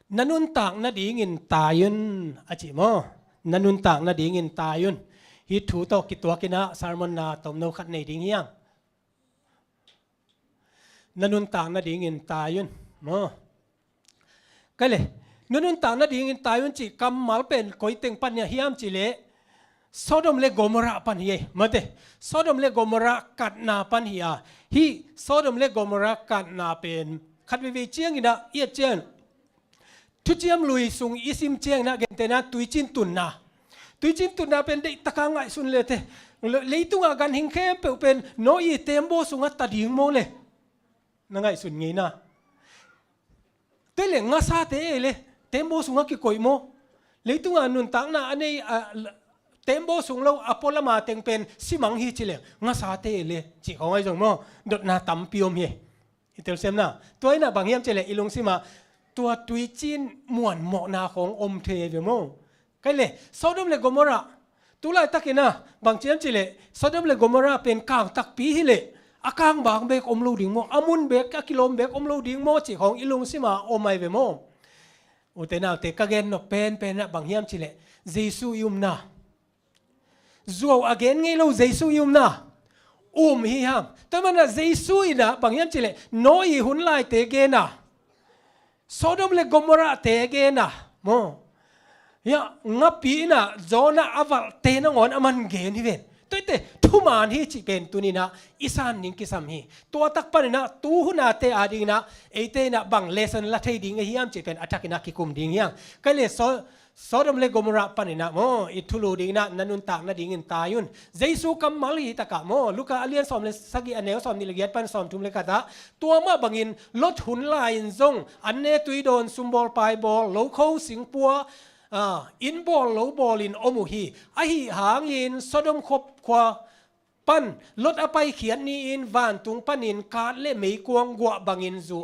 nanun tak na dingin tayun aci mo nanun tak na dingin tayun hi thu to kitwa kina sermon na tom no khat nei ding hiang nanun tak na dingin tayun mo cái lệ nanun tak na dingin tayun chỉ cầm mal pen koi teng pan ya hiam chỉ lệ Sodom le Gomorrah pan hiye mate Sodom le Gomorrah kat na pan hiya hi Sodom le Gomorrah kat na pen khat vi chiang ina ye chen thu chiam lui sung isim chiang na gen te na tui chin tun na pen de taka ngai sun le te leitunga gan hing khem pe pen no i tembo sunga ta ding mo le na ngai sun ngi na te le nga sa te le tembo sunga ki koi mo leitunga nun tang na anei tembo sung lo apola ma teng pen simang hi chile nga sa te le chi khong ai jong mo dot na tam piom hi itel sem na toy na bang hiam chele ilung sima tua tui chin muan mo na khong om the ve mo kai le Sodom le Gomorrah tu lai takina bang chiam chile Sodom le Gomorrah pen kang tak pi hi le akang bang bek om lo ding mo amun bek a kilom bek om lo ding mo chi khong ilung sima omai ve mo utena te kagen no pen na bang hiam chile Jesu yum na Zuaw again ngay lo Jesu yum na hi ham tama na Jesu ina bangyam chile no i hun lai te ge na Sodom le Gomorrah te ge na mo ya ngapi na zona aval te na ngon aman ge ni ven toite thuman hi chi pen tunina isan ning kisam hi to tak panina tu huna te ading na ete na bang lesson la thei ding hiam chi pen atakina kikum ding yang kale Sodom le Gomorrah panina mo itulu ding na nanun tak na dingin tayun Jesu kam mali taka mo Luka alian som le sagi aneo som nilagiat pan som tum le kata tua ma bangin lot hun lain zong anne tui don sumbol pai bol loco singpua in bol lo bol in omuhi ahi hangin Sodom khop kwa pan lot apai khian ni in van tung panin kat le mei kuang gwa bangin zu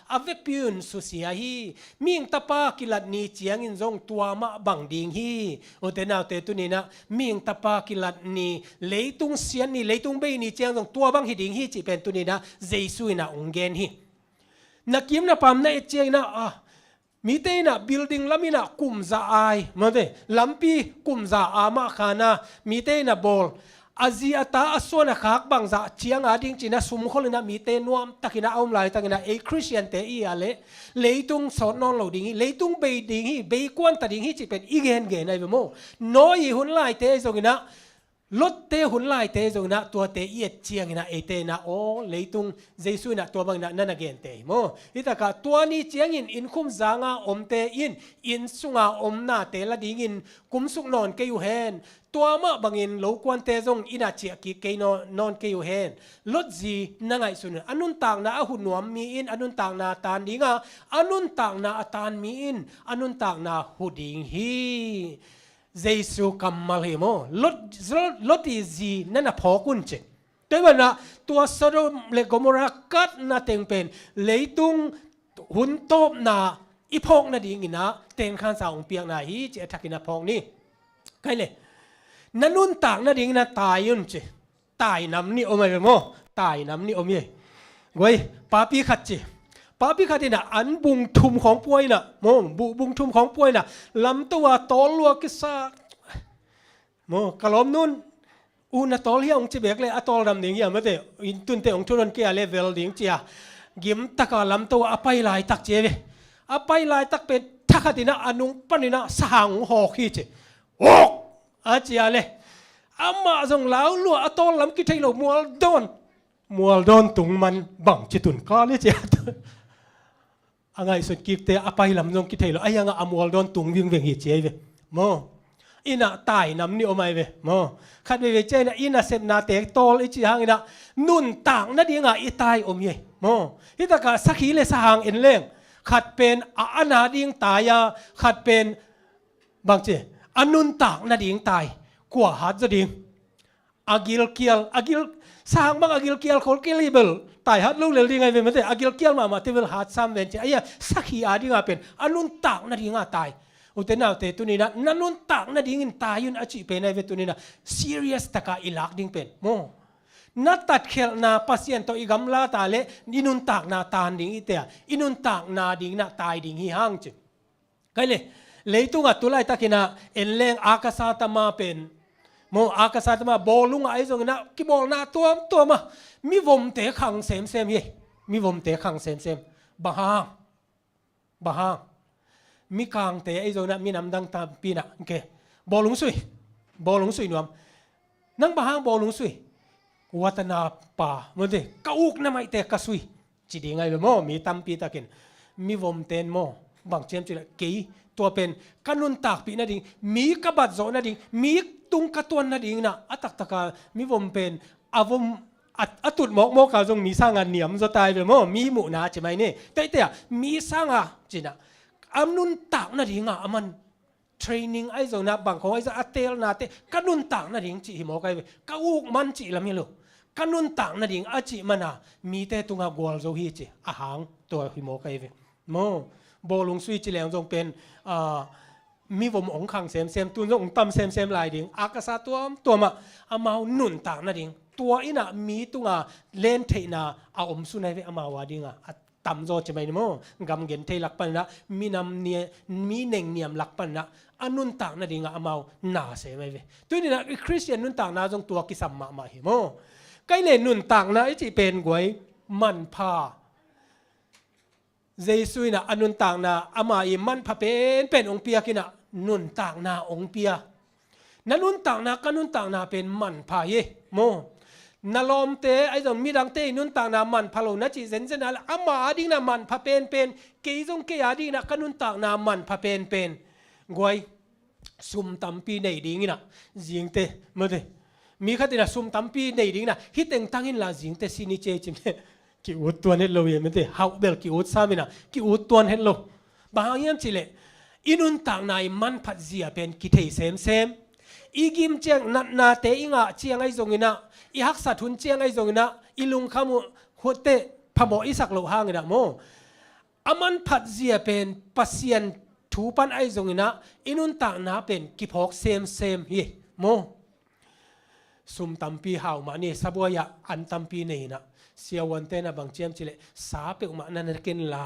avek pyun susia hi ming tapa kilat ni chiang in zong tua ma bang ding hi otena te tunina ming tapa kilat ni leitung sian ni leitung bei ni chiang zong tua bang hi ding hi chi pen tunina Jesu ina ungen hi nakim na pam na chiang na mi te na building lamina kumza ai mate lampi kumza ama khana mi te na bol azia ta asona khak bangza chiang ading china sum kholina mi te nuam takina aum lai takina a Christian te i ale leitung son non lo ding hi leitung be ding hi be kwan ta ding hi chi pen igen ge nai mo no i hun lai te zongina lot te hun lai te zongina tua te i chiang ina e te na o leitung Jesu na tua bang na nan again te mo itaka tua ni chiang in khum zanga om te in sunga om na te la ding in kum suk non ke yu hen tua ma bangin lo kwan te zong ina chia ki ke no non ke yu hen lot ji na ngai sun anun tang na hu nuam mi in anun tang na tan dinga anun tang na atan mi in anun tang na hu ding hi Jesu kamal hi mo lot i ji na na phokun che te na tua Sodom le Gomorrah kat na teng pen leitung hun top na ipok na ding ina ten khan sa ong piang na hi che thakina phok ni kai le nanun tak na ding na tayun che tai nam ni omai mo tai nam ni omye goi papi khat che papi khat na an bung thum khong puai na mo bung thum khong puai na lam towa tol lua ki sa mo kalom nun una tol hi ong che bek le atol ram ding ya mate in tun te ong thun ke level ding chia gim taka lam towa apai lai tak che ve apai lai tak pe thakatina anung panina sang ho khi che ok achia le amma zong lau lu atol lam ki thailo mual don tung man bang chitun ka le che angai sut kip te apai lam zong ki thailo ayanga amual don tung wing weng hi che ve mo ina tai nam ni omai ve mo khat ve che na ina sep na te tol ichi hang ina nun tang na dinga i tai om ye mo hitaka sakhi le sahang en leng khat pen ana ding taya khat pen bang che anun tak na ding tai kwa hat za ding agil sang bang agil kial khol kelibel tai hat lo le ding ai ve mate agil kial ma te vel hat sam ven che aya sakhi adinga pen anun tak na dinga tai utena te tunina nanun tak na ding in tayun achi pen ai ve tunina serious taka ilak ding pen mo na tat khel na pasien to igam la ta le inun tak na tan ding ite inun tak na ding na tai ding hi hang che ก็เลยตุงอ่ะตัวไล่ตะกินะเอ็นแรงอากาศตมาเป็นโมอากาศตมาบอลลุงไอ้ตรงนั้นกี่บอลหน้าตัวมามีวมเตะขังเซมยี่มีวมเตะขังเซมบางมีกางเตะไอ้ตรงนั้นมีน้ำดังตามปีน่ะโอเคบอลลุงสุยนวมนั่งบางบอลลุงสุยวัฒนาป่ามันเดก้าวน้ำไม่เตะกระสุยจีดีไงเลยโมมีตามปีตะกินมีวมเตนโมบางเจมจีละกี่ตัวเป็นกันุนตากปีนั่นเองมีกบัดโซนั่นเองมีตุงกระตวนนั่นเองนะอัตตะกามีวมเป็นอาวมอัตุดหมอกเขาจงมีสร้างงานเหนียมจะตายไปโมมีหมู่นาใช่ไหมเนี่ยแต่มีสร้างอ่ะจีน่ะอานุนตากนั่นเองอ่ะมันเทรนนิ่งไอ้เจ้านะบางคนไอ้เจ้าอัตเตลนาเตกันุนตากนั่นเองจีหมอกไอ้ก้าวมันจีละมีลูกกันุนตากนั่นเองอาจีมันอ่ะมีแต่ตุงกวลโซฮีจีอาหางตัวหิมอกไอ้โมบอลลงสวิตจีแหลงจงเป็นมีวมองขังเซมตุนจงตั้มเซมลายดิ่งอากาศตัวมาอามาหนุนต่างนั่นดิ่งตัวอินะมีตัวเล่นเทน่าอาอมสุนัยเวอามาวาดิ่งตั้มโจจะไม่โมกำเงินเทลักปันนะมีนำเนี่ยมีเน่งเนียมลักปันนะอันนุนต่างนั่นดิ่งอามาหนาเสไม่เวตัวนี้นะคริสเตียนนุนต่างนะจงตัวกิสัมมาหิโมใกล้เล่นนุนต่างนะไอ้ที่เป็นกวยมันพาเจสุยนะอนุนต่างนะอามาอิมันพะเป็นองค์เปียกินะนุนต่างนะองค์เปียนันุนต่างนะกันุนต่างนะเป็นมันพาเยโมนาลมเตไอ้ตรงมีดังเตนุนต่างนะมันพะโลนะจิเซนเซนะอามาดิ่งนะมันพะเป็นเกยจงเกยดิ่งนะกันุนต่างนะมันพะเป็นกวยซุมตัมปีในดิ่งนะจิงเตมาเตมีขัดนะซุมตัมปีในดิ่งนะฮิตเต็งตั้งอินลาจิงเตสินิเจจิมเตกิอุดตัวเห็นโลเยมันเตฮาวเบลกิอุดซามินะกิอุดตัวเห็นโลบางอย่างจิเลอินุนต่างนายมันพัดเสียเป็นกิเทเซมอีกิมเจียงนาเตอิงะเจียงไอซงอินะอีฮักสัตุนเจียงไอซงอินะอีลุงขมุหัวเตพโมอิสักโลหางอินะโมอามันพัดเสียเป็นปัสเซียนทูปันไอซงอินะอินุนต่างนาเป็นกิพอกเซมเฮโมสุมตัมปีหาวมาเนี่ยสับวยะอันตัมปีเนี่ยนะเสียวันเตนะบางเจียมจิเลสาเปอุมานันเกนลา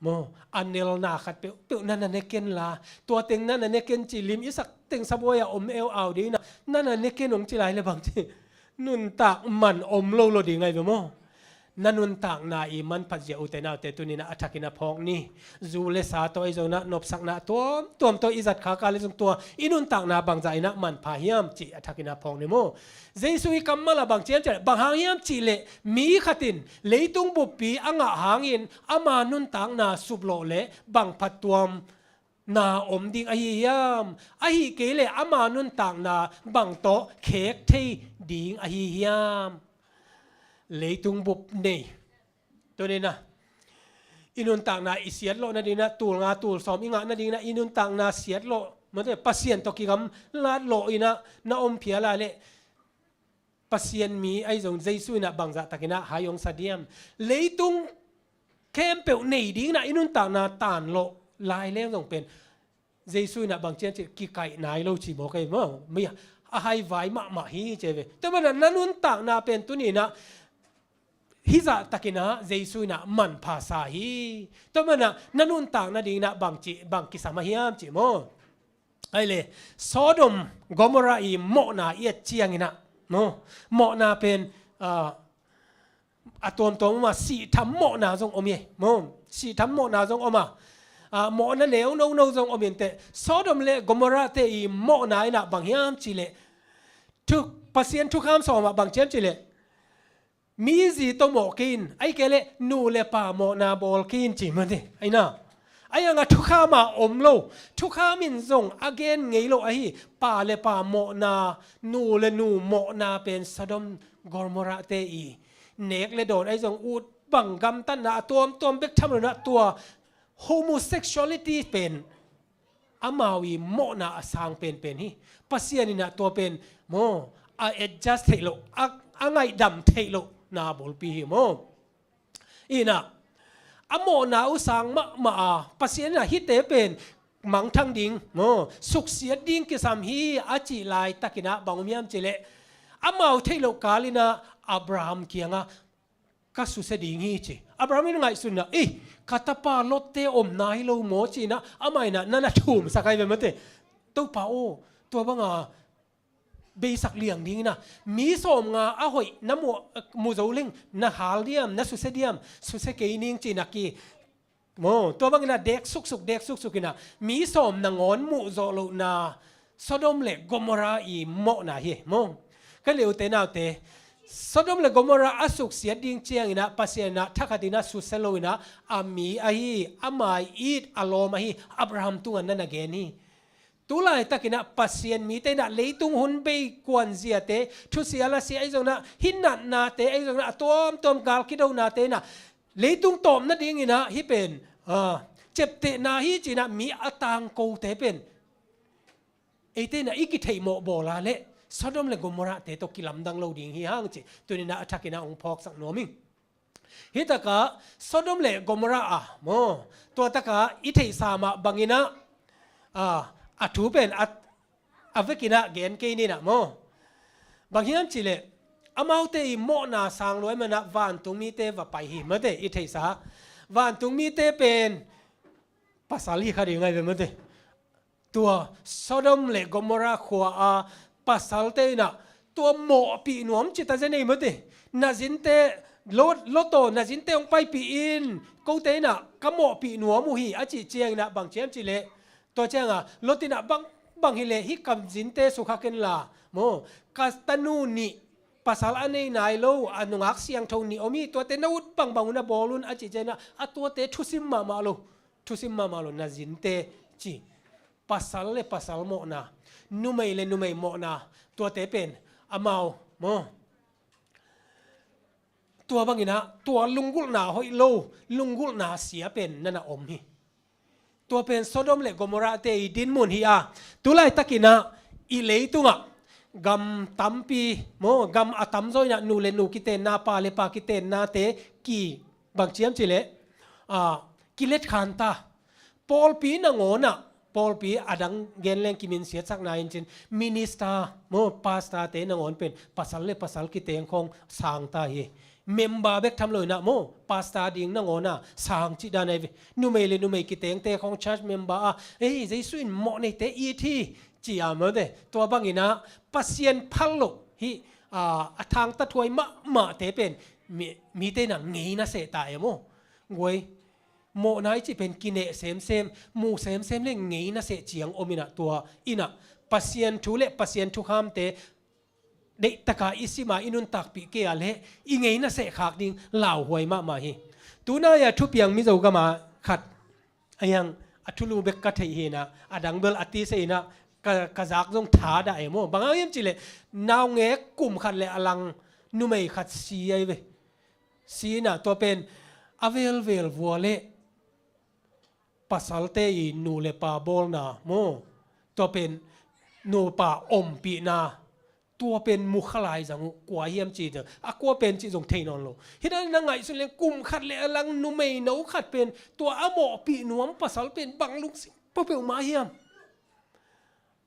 โมอันเนลนาขัดเปอุนันเกนลาตัวเต็งนั่นเนเกนจิลิมอิสักเต็งสบวยอมเอลเอาดีนะนั่นเนเกนองจิไลเลยบางทีนุนตากมันอมโลดีไงโมนันนุนตากนาอีมันพัดเจอุเตนาเตตุนีนะอัฐกินะพองนี่จูเลสาตัวไอโซนะนบสักนะตัวอิจัดขากาเลจงตัวอินุนตากนาบางใจนะมันพาหิมจิอัฐกินะพองนี่โมเจสุยกัมมาละบางเจียมจะบางหางหิมจิเลมีขัดินเลยตุงบุปปีอ่างหางอินอามานุนตากนาสุบโลเลบางพัดตัวนาอมดิ่งอหิยามอหิเกเลอามานุนตากนาบางโตเค้กเทดิ่งอหิยามเลยตุงบุบเนี่ยตัวนี้นะอินุนต่างนาอิเสียดโลนั่นดีนะตูลงาตูลสอมอิงะนั่นดีนะอินุนต่างนาเสียดโลมันจะปัสเซียนตกิกำลาดโลอีนะนาอมเพียลาเลปัสเซียนมีไอ้จงเจสุยนะบางจากตกินะหายองสะเดียมเลยตุงเข้มเปียวเนี่ยดีนะอินุนต่างนาตานโลลายเลี้ยงจงเป็นเจสุยนะบางเช่นจะกิไก่นายโลชีบอกไอ้มั้งไม่อาให้ไว้มาฮีเจเวแต่มันนั้นนุนต่างนาเป็นตัวนี้นะฮิจะตะกินะเจสุยนะมันภาษาฮีตัวมันนะนันุนต่างนะดีนะบางกิสามาฮิยามจิโมไอเลยโซโดมกอมราอีโมนาเอียเจียงนะโมโมนาเป็นอะตัวมาสีทำโมนาจงอมเยโมสีทำโมนาจงอมโมนั่นเลวโนจงอมเยแต่โซโดมเลกอมราเตอีโมนาอินะบางฮิยามจิเลทุกปัสเซียนทุกคำสอนมาบางเจียมจิเลมีสิโตโมกินไอ้เกเลนูเลปาโมนาบอลกินจิมันดิไอ้น่ะไอ้ยังทุกข้ามาอมโลทุกข้ามินส่งอาเกนไงโลไอ้ปาเลปาโมนานูเลนูโมนาเป็นสะดมกอร์มระเตอีเนกเลโดนไอ้ส่งอูดบังกำตันนะตัวเบกทำเลยนะตัวโฮโมเซ็กชวลิตี้เป็นอามาวีโมนาสางเป็นฮีปัสเซียนี่นะตัวเป็นโมอาเอจัสเทโลอ่างไงดำเทโลนาบอลปีโมอีน่ะอโมนาอุสังมาปัสเซียนน่ะฮิตเตเป็นมังทังดิงโมสุกเสียดิงกิสามฮีอาจิไลตะกินะบางมียมเจเลอามาเทโลกาลินะอับราฮัมเกียงะ ก็สุดเสดีงี้จีอับราฮัมนี่ไงสุดนะคาตาปาลดเตอมนายโลโมจีนะไม่นะนั่นน่ะถูมสักไงแบบนั้นเตตัวป้าโอตัวบ้างเบสักเลี้ยงดิ้งนะมีสมงาหอยน้ำมูโจลิงน้าฮาลเดียมน้าสุเสเดียมสุเสเกนิงจีนักกีโมตัวบางนะเด็กสุกเด็กสุกนะมีสมนางอนมูโจลุนาโซโดมเล็กกอมราอีโมนะเฮโมก็เลยอุเตนาเตโซโดมเล็กกอมราอสุกเสียดิ้งเจียงนะปัสยานะทักดินะสุเซโลนะอามีอามาอีดอโลมาฮีอับราฮัมตัวนั้นนะเกนี่ตุลาตะกินะปัสยานมีเตนะเลตุงหุนเบกวนเสียเตทุเสียละเสียไอจงนะหินนัดนาเตไอจงนะตอมกาลคิดเอานาเตนะเลตุงตอมนั่นเองนะฮิเป็นเจ็บเตนาฮิจีนะมีอัตางโกเตเป็นไอเตนะอีกิเทโมโบลาเลสดมเลกมระเตตกิลำดังโลดิงฮิฮังจีตัวนี้นะอัตกินะองพอกสักโนมิงฮิตะกะสดมเลกมระโมตัวตะกะอิเทสามาบังินะอัฐูเป็นอัฟกินะเกณฑ์เกนี่นะโมบางอย่างจิเลอมาเตอิโมนาสังลอยมันนะวันตุงมีเตวไปหิมเตอิเทสาวันตุงมีเตเป็นภาษาลีคดีไงเป็นเตตัวโซโดมเลกมราขัวภาษาเตนะตัวโมปีนวมจิตเจนี่มเตนาจินเตโลโตนาจินเตองไปปีอินกูเตนะกโมปีนวมุฮีอจิเจียงนะบางเจียมจิเลตัวเจ้าลตินะบางฮิเลฮิกำจินเตสุขกันละโมกัสตันูนี่ภาษาอันนี้นายโลอนุรักษ์เสียงทงนี่อมีตัวเตนูบางนะบอลุนอจิเจนะตัวเตทุสิมมาโลนะจินเตจีภาษาเลภาษาโมนะนุไม่เลนุไม่โมนะตัวเตเป็นอามาวโมตัวบางนะตัวลุงกุลนาหอยโลลุงกุลนาเสียเป็นนั่นนะอมฮีตัวเป็นโซโดมเลกมราเตยดินมุนฮีอาตุไลตะกินะอิเลตุงะกำตัมปีโมกำอัตัมโซยนะนูเลนูกิเตนาปาเลปากิเตนาเตกีบางเชียมจิเลกิเลตขันตาปอลปีนังโอนะปอลปีอดังเกนเลงกิมินเสียสักนายจินมินิสตาโมปาสตาเตนังโอนเป็นภาษาเลภาษากิเตงของสางตาเฮเมมบาเบกทำเลยนะโมปาสตาดิ่งนังโอนะสางจิดานายนูไม่เลยนูไม่กิเตงเตของชัชเมมบาใจสุนโมในเตอีทีจีอามาเดตัวบางอินะปัสยันพัลโลฮิทางตะถวยมาเตเป็นมีเตนังงี้นะเสตายโมงวยโมนายจีเป็นกินเนเซมมูเซมเล่งงี้นะเสจียงอมินะตัวอินะปัสยันทุเลปัสยันทุขามเตเด็กตะกาอิสิมาอินุนตักปีเกอเลอิงี้นะเสขากดิ่งเหล่าหวยมาฮีตัวนายทุบยังมิโจกมาขัดยังอัตุลูเบกกัทเฮนะอดังเบลอติเซนะกะจากจงถาได้โมบางอย่างจิเลนาวเงกลุ่มขัดเลอลังนุไม่ขัดซีไอเวซีนะตัวเป็นอเวลวัวเลภาษาเตยนูเลปาบอลนาโมตัวเป็นนูปาอมปีนาตัวเป็นมุขลายจังกว่าเยี่ยมจีเถอะกว่าเป็นจีจงเทนอนโลเห็นนั่งไงสุดเลยกลุ่มขัดเลอลังนูไม่นูขัดเป็นตัวอโมปีนวมภาษาเป็นบังลุงสิเพื่อมาเยี่ยม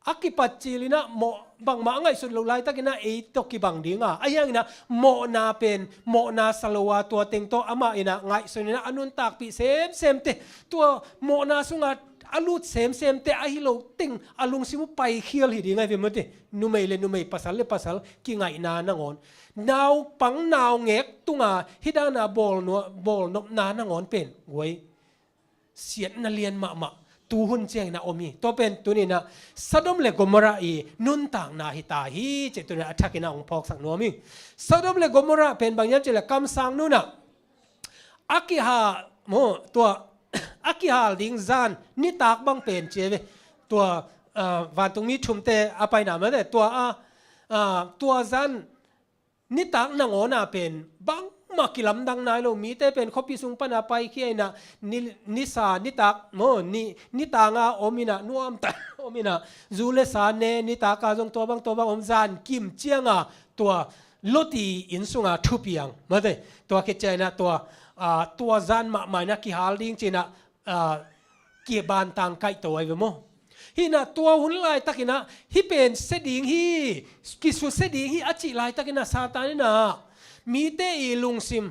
อากิปัจจิลินะโมบังมาไงสุดเราไล่ตะกินะตกิบังดิ้งไอ้ยังนะโมนาเป็นโมนาสโลวาตัวเต็งโตอามาอินะไงสุดนะอนุนตากปีเซมเตตัวโมนาสุงาอลุดเซมเตอหิโลติงอลุงสิมุไปเขียลหิดีไงเวมเตนุไม่เลยนุไม่ภาษาเลภาษากิไงนานังอนนาวปังนาวเงกตุงฮิดานาบอลนบนานังอนเป็นไว้เสียนนาเลียนมาตูหุ่นเจียงนะอมีตัวเป็นตัวนี้นะสะดมเลกมระอีนุนต่างนาฮิตาฮีเจตัวนี้อัฐกินะองพอกสังโนมิสะดมเลกมระเป็นบางอย่างเจละคำสั่งนู่นนะอากิฮาโมตัวอากิฮาลิงซานนี่ตากบังเป็นเจเวตัววันตรงนี้ชุมเตอไปหนามาเดตัวซานนี่ตากนางโอนาเป็นบังมากิลำดังนายโลมีแต่เป็นคบิสุงปนาไปขี้ไอ้นะนิสานิตากโมนิตางาอมินะนัวมตาอมินะจูเลสาเนนิตากาจงตัวบางอมจานกิมเจียงตัวลตีอินสุงทุบยังมาเดตัวคิดใจนะตัวจานมานะกิฮาลดิ้งจีนะเกียบานต่างไกตัวไอ้เวโมฮินะตัวหุ่นลายตะกินะฮิเป็นเสดิงฮิกิสุเสดิงฮิอจิลายตะกินะซาตานี่นะ มีเตอีลุงซิม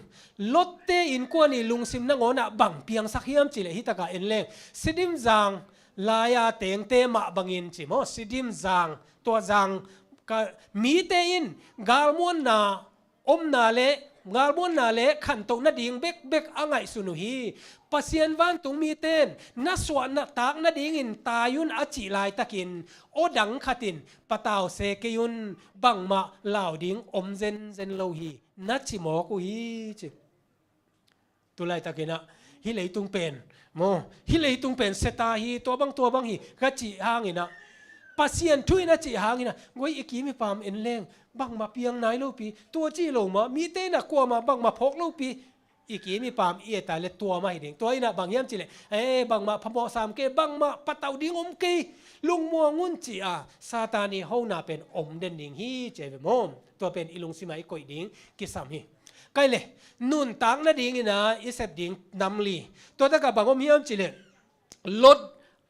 ลดเตอินกวนอีลุงซิมนังอนะบังเปียงสักเฮียมจิเลฮิตากาเอ็นเลงสิดิมจางลายาเตงเตมาบังอินจิโมสิดิมจางตัวจางมีเตอินกาลมวนนาอมนาเลงาลมวนนาเลขันตกนาดิงเบกเบกอ่างไงสุนุฮีปัสยันวันตุงมีเตนนัสวนนักตากนาดิงินตายุนอจิลายตะกินโอดังขัดินปะตาวเซกยุนบังมาลาวดิงอมเซนเซนโลฮีนัดชิโมกุฮีจิตุลายตะกินะฮิเลยตุงเป็นโมฮิเลยตุงเป็นเซตาฮีตัวบางฮีกะจิหางอินะปัสยันทุยนะจิหางอินะงวยอีกีมีปามเอ็นเลงบังมาเปียงไหนลูกปีตัวจี้ลงมามีเตนะกลัวมาบังมาพกลูกปีอีกีมีปามเอตาเลตัวมาให้เด้งตัวอีน่ะบางยามจิเลบังมาพมอสามเกบังมาปะเตาดิงอมเกลุงมัวงุนจิอาซาตานีเฮาน่ะเป็นอมเด่นดิงฮีเจเวมอมตัวเป็นอีลุงสิมาอีกอยดิงกิสามฮีไกเลนุนตังนะดิงอีน่ะอีเซดิงนำลีตัวตะกะบังอมยามจิเลลด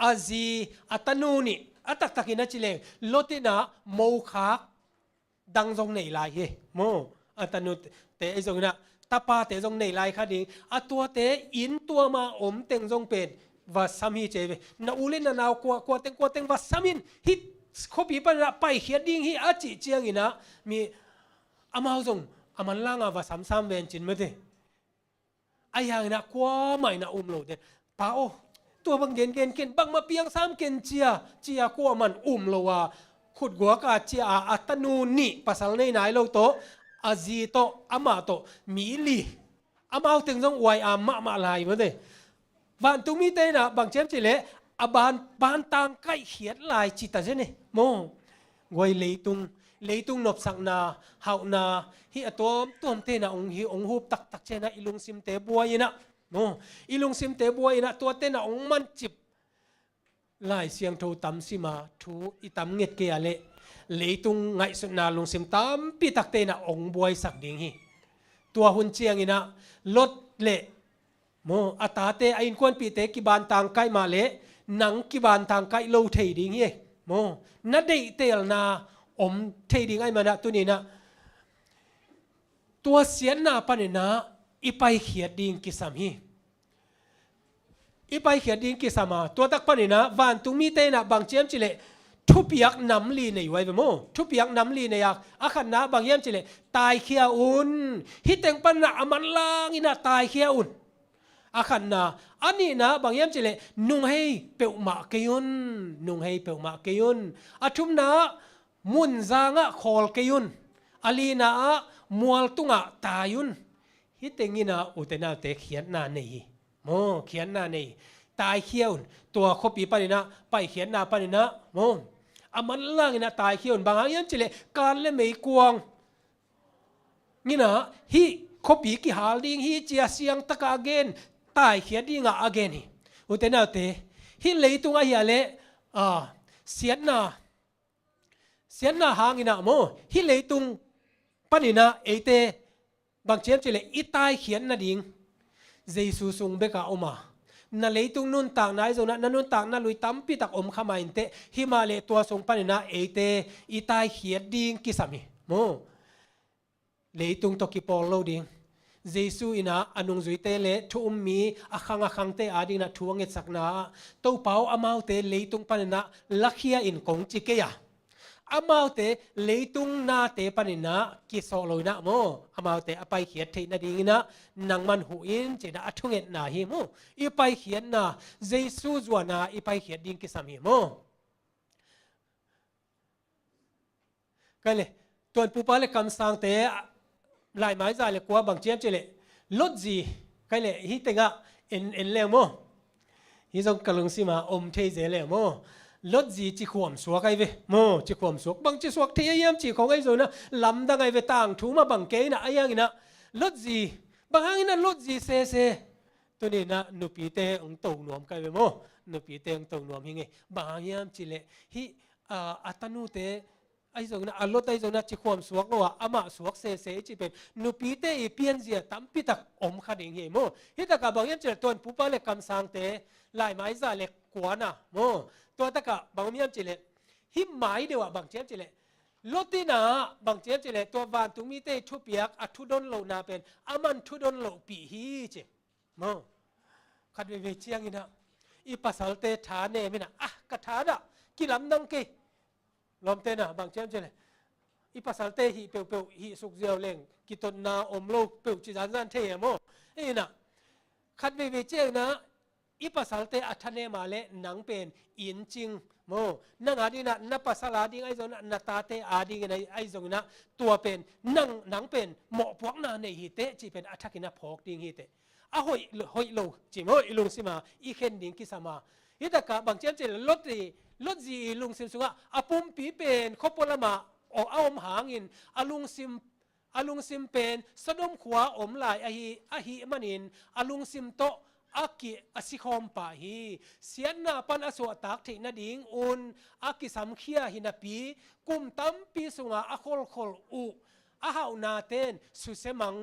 อาซีอัตนูนีอัตตักกินะจิเลลดตินะโมคาดังทรงในลายเฮโมอัตนูเตไอทรงนะตาปาเตจงในลายคดีอัตัวเตอินตัวมาอมเต็งจงเป็นวัสามีเจเวนาอุลินนาวกว่าเต็งวัสามินฮิตขบีปันละไปเขียดดิ้งฮิอาจิเจียงอินะมีอามาจงอามันล่างวัสามสามเวนจินไม่ได้ไอ้ยังนะกว่าไม่นะอุ้มโลเดป้าโอตัวบางเกณฑ์บางมาเปียงสามเกณฑ์เจียกว่ามันอุ้มโลว่าขุดกัวกาเจียอัตนูนี่ภาษาในไหนโลโตอาจีโตอามาโตมีลีอามาถึงต้องไว้อามาลายมาเลยวันตุมีเตนะบางเจ้าจิเลอาบานต่างใกล้เขียนลายจิตาเจนี่โมไว้เลยตุงนบสังนาเฮานาฮิอตัวเตนะองฮิองฮูบตักเจนะอิลุงซิมเตบัวยินะโมอิลุงซิมเตบัวยินะตัวเตนะองมันจิบลายเสียงโทตำสิมาทูอิตำเงียดเกียเลเลยตุงไงสุนาลุงซิมตามปีตักเตนะองบวยสักดิ่งฮีตัวหุ่นเชียงอินะลดเละโมอัตาเตอินควนปีเตกิบานทางไกมาเละหนังกิบานทางไกโลเทดิ่งฮีโมนัดเดเตลนาอมเทดิ่งไอมานะตัวนี้นะตัวเสียนนาปนนะอีไปเขียดดิ่งกิสามฮีอีไปเขียดดิ่งกิสามาตัวตักปนนะวันตุงมีเตนะบางเจียมจิเลทุบยักน้ำลีในไว้เบโมทุบยักน้ำลีในยักอาขันนะบางยามจิเลตายเขียอุนฮิตเต็งปันนะมันลางอินะตายเขียอุนอาขันนะอันนี้นะบางยามจิเลนุ่งให้เปียวมาเกยุนนุ่งให้เปียวมาเกยุนอาทุมนะมุนจางะคอลเกยุนอาลีนะมัวตุงะตายุนฮิตเต็งอินะอุตนาเตเขียนนาในโมเขียนนาในตายเขียอุนตัวคบปีปานินะไปเขียนนาปานินะโมอามันล่างนะตายเขียนบางอย่างจิเลการเล่ไม่กวางนี่นะฮีคบปีกี่หาลิงฮีเจียเสียงตะกาเกนตายเขียนดิ้งอาเกนฮีอุตนาเตฮีเลยตุงอาเฮียเลเสียนนาหางอินะโมฮีเลยตุงปานินะเอเตบางเชียมจิเลอีตายเขียนนาดิ้งเจสุสุงเบกาอมานั่นเลยตุงนุ่นต่างนายจงนั่นนุ่นต่างนั่นลุยตั้มปีตักอมขมายเตฮิมาเลตัวทรงปันนะเอเตอีตายเขียดดิ้งกิสามีโมเลยตุงตกิปอลโลดิ้งเจสุอินะอนุงจุยเตเลทุ่มมีอาคังเตอาดิ้งนะทวงเงสักนาเต้าเปาอามาวเตเลยตุงปันนะลักเฮียอินกงจิเกียอามาวเตเลยตุงนาเตปันนะกิโซโลนะโมอามาวเตอไปเขียดเทนะดิ้งนะนังมันหูอินเจดาทุ่งเงนาฮิโมอีไปเขียนนะเจสุจวนาอีไปเขียนดิ้งกิสามีโมกันเลยตัวผู้ปาเลคำสั่งเตะลายไม้ใจเลยกว่าบางเจี๊ยบเจเลยลดจีกันเลยฮิตเงะเอ็นเลวโมฮิจงกำลังสิมาอมเทเจเลวโมลดจีจีความสวกไอเวโมจีความสวกบางจีสวกที่ยังจีของไอโซนะลำดังไอเวต่างถูมาบางเกยนะไอยังนะลดจีบางครั้งนะลดจีเซตัวนี้นะนุปีเตองตงนวมกันเวโมนุปีเตองตงนวมยังไงบางยังจีเลฮิอัตนูเตไอโซนะอัลลอฮ์ไอโซนะจีความสวกว่าอามาสวกเซจีเป็นนุปีเตอีเปียนเสียตั้มปีตักอมขัดเองโมฮิตากาบางยังจีเลตัวผู้ปาเล็กคำสั่งเตลายไม้ซาเล็กกว่านะโมตัวตะกะบางมีอันจิเลหิมหมายเดียวบางเจ้าจิเล ลดที่นาบางเจ้าจะเลยตัววานตุมีเตทุเปียกอัทุดนโลนาเป็นอามันทุดนโลปีฮีเจมอขัดเวเจียงอินะอีภาษาเตฐานเนมินะกระถาดะกิลำนังเกลอมเตนะบางเจ้าจะเลยอีภาษาเตฮีเปียวเปียวฮีสุกเจียวเล่งกิตนนาอมโลเปียวจิจานเทียมอนะขัดเวเจียงนะอีภาษาเตอัฐเนมาเลหนังเป็นอินจิงโมนั่งอาดีนะนับภาษาลาดีไอจงนัตตาเตอาดีไงไอจงนะตัวเป็นนั่งหนังเป็นหมอพวกนาในฮิเตจีเป็นอัฐกินะพอกดิงฮิเตหอยโลจิมหอยลุงสิมาอีเข็นดิงกิสมาฮิตากะบางเจ้าเจลลดจีลุงสิมสุงะอาปุ่มปีเป็นขบละมาออกเอาหางินอาลุงซิมเป็นสะดมขวาอมลายอหิมันินอาลุงซิมโตอากิอสิคอมปะฮีเสียนนาปันอสวตักเทนดิงอุนอากิสัมเขียหินาปีกุมตัมปีสุงาอโคลอุอาหาวนาเตนสุเสมัง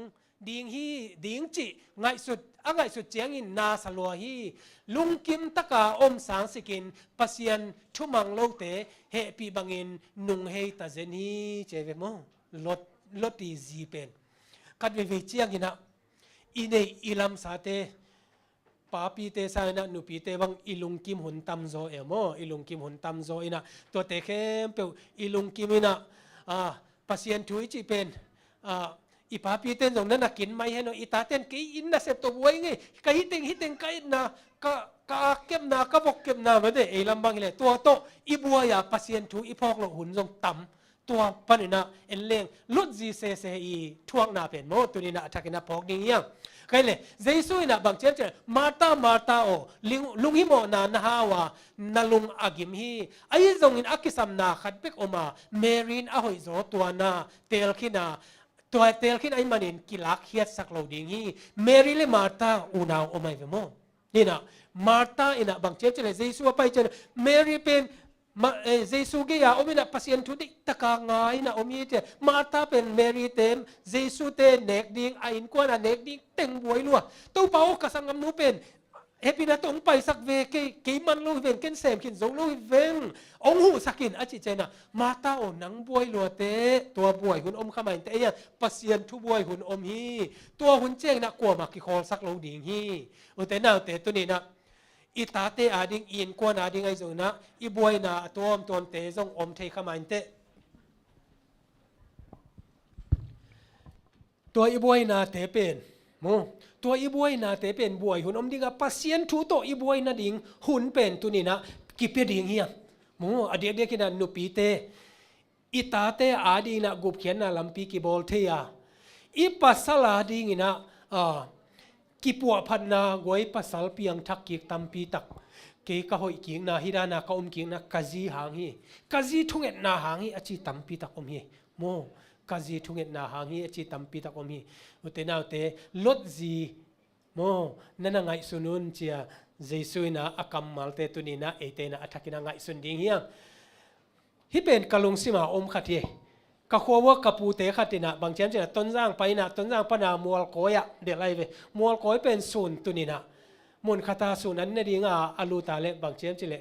ดิงฮีดิงจิไงสุดเจียงอินนาสลัวฮีลุงกิมตะกาอมสางสิกินปัสยันทุมังโลเตเฮปีบังอินนุงเฮตาเจนีเจเวโมลดดีจีเป็นกัดเวเจียงอินะอินเนอิลัมสาเตปาปีเตสายนะนุปีเตวังอิลุงกิมหุนตัมโซเอโมอิลุงกิมหุนตัมโซอินะตัวเตเข้มเปวอิลุงกิมอินะปัสยันถุยจีเป็นอีปาปีเตนตรงนั้นกินไม่ให้noอีตาเตนกี่อินนะเสพตัวไว้ไงกี่ฮิติงกี่นะก็เก็บนะก็บอกเก็บนะไม่ได้เอลำบางเลยตัวโตอีบัวยาปัสยันถุยอีพอกหลงหุ่นทรงต่ำตัวปนินะเอ็นเลงลุดจีเซอีทวงนาเป็นโมตัวนี้นะทักกินะพอกดิ่งยังใครเลยเจสุยนะบางเจ้าเจมาตาโอลุงฮิโมนาฮาวานาลุงอากิมฮีไอ้จงอินอักิสัมนาขัดเป็กออกมาเมรินอาหอยโซตัวนาเตลคินาตัวเตลคินไอ้มันอินกิลักเฮียสักเหล่าดิ่งฮีเมริเลมาตาอูนาวออกมาเวโมนี่นะมาตาอินะบางเจ้าเจเจสุไปเจเมริเป็นเจสุเกียอมินะพัศยันทุดิตะกางายนะอมิเจมาตาเป็นเมรีเต็มเจสุเตเนกดิงไอินกวนเนกดิงเต็งบวยลัวตู้เปากระสังกำนูเป็นเฮปินะตงไปสักเวกีมันลูเวนเกินเสมกินจงลูเวนองหูสักินอจิเจนะมาตาโอนังบวยลัวเตตัวบวยหุ่นอมขมายเตยพัศยันทุบวยหุ่นอมฮีตัวหุ่นเจงนะกลัวมากิคอสักโลดิงฮีอุเตน่าเตตัวนี้นะอีตาเตอาดิงอินกวนอาดิงไอจงนะอีบวยนะตัวเตจงอมเทขมันเตตัวอีบวยนะเตเป็นโมตัวอีบวยนะเตเป็นบวยหุ่นอมดิงปัสยันทุโตอีบวยนะดิงหุ่นเป็นตัวนี้นะกิเปียดิงเฮียโมอเดียกินะนุปีเตอีตาเตอาดิงนะกุบเขียนนะลำปีกิบอลเทียอีปัสสลาดิงนะกิปัวพันนากวยปัสสาวะเปียงทักกิกตัมปีตักเกกะหอยกิงนาฮิรานาkaกิงนะกะจีหางฮีกะจีทุงเอ็ดนาหางฮีอจิตัมปีตักฮีโมกะจีทุงเอ็ดนาหางฮีอจิตัมปีตักฮีอุเตนาอุเตลดจีโมนั่นไงสุนุนเจียเจสุยนะอากัมมัลเตตุนีนะเอเตนะอัฐกินะไงสุนดิงเฮียฮิเป็นกะลุงสิมาอมขัดเฮกะขัวว่ากะปูเตขัดตินะบางเช่นจะต้นร่างไปนะต้นร่างปนามัวลก้อยอะเดี๋ยวไรเวมัวลก้อยเป็นศูนย์ตุนีนะมุนคาตาศูนย์นั้นเนี่ยดีงาอลูตาเลบางเช่นจะเล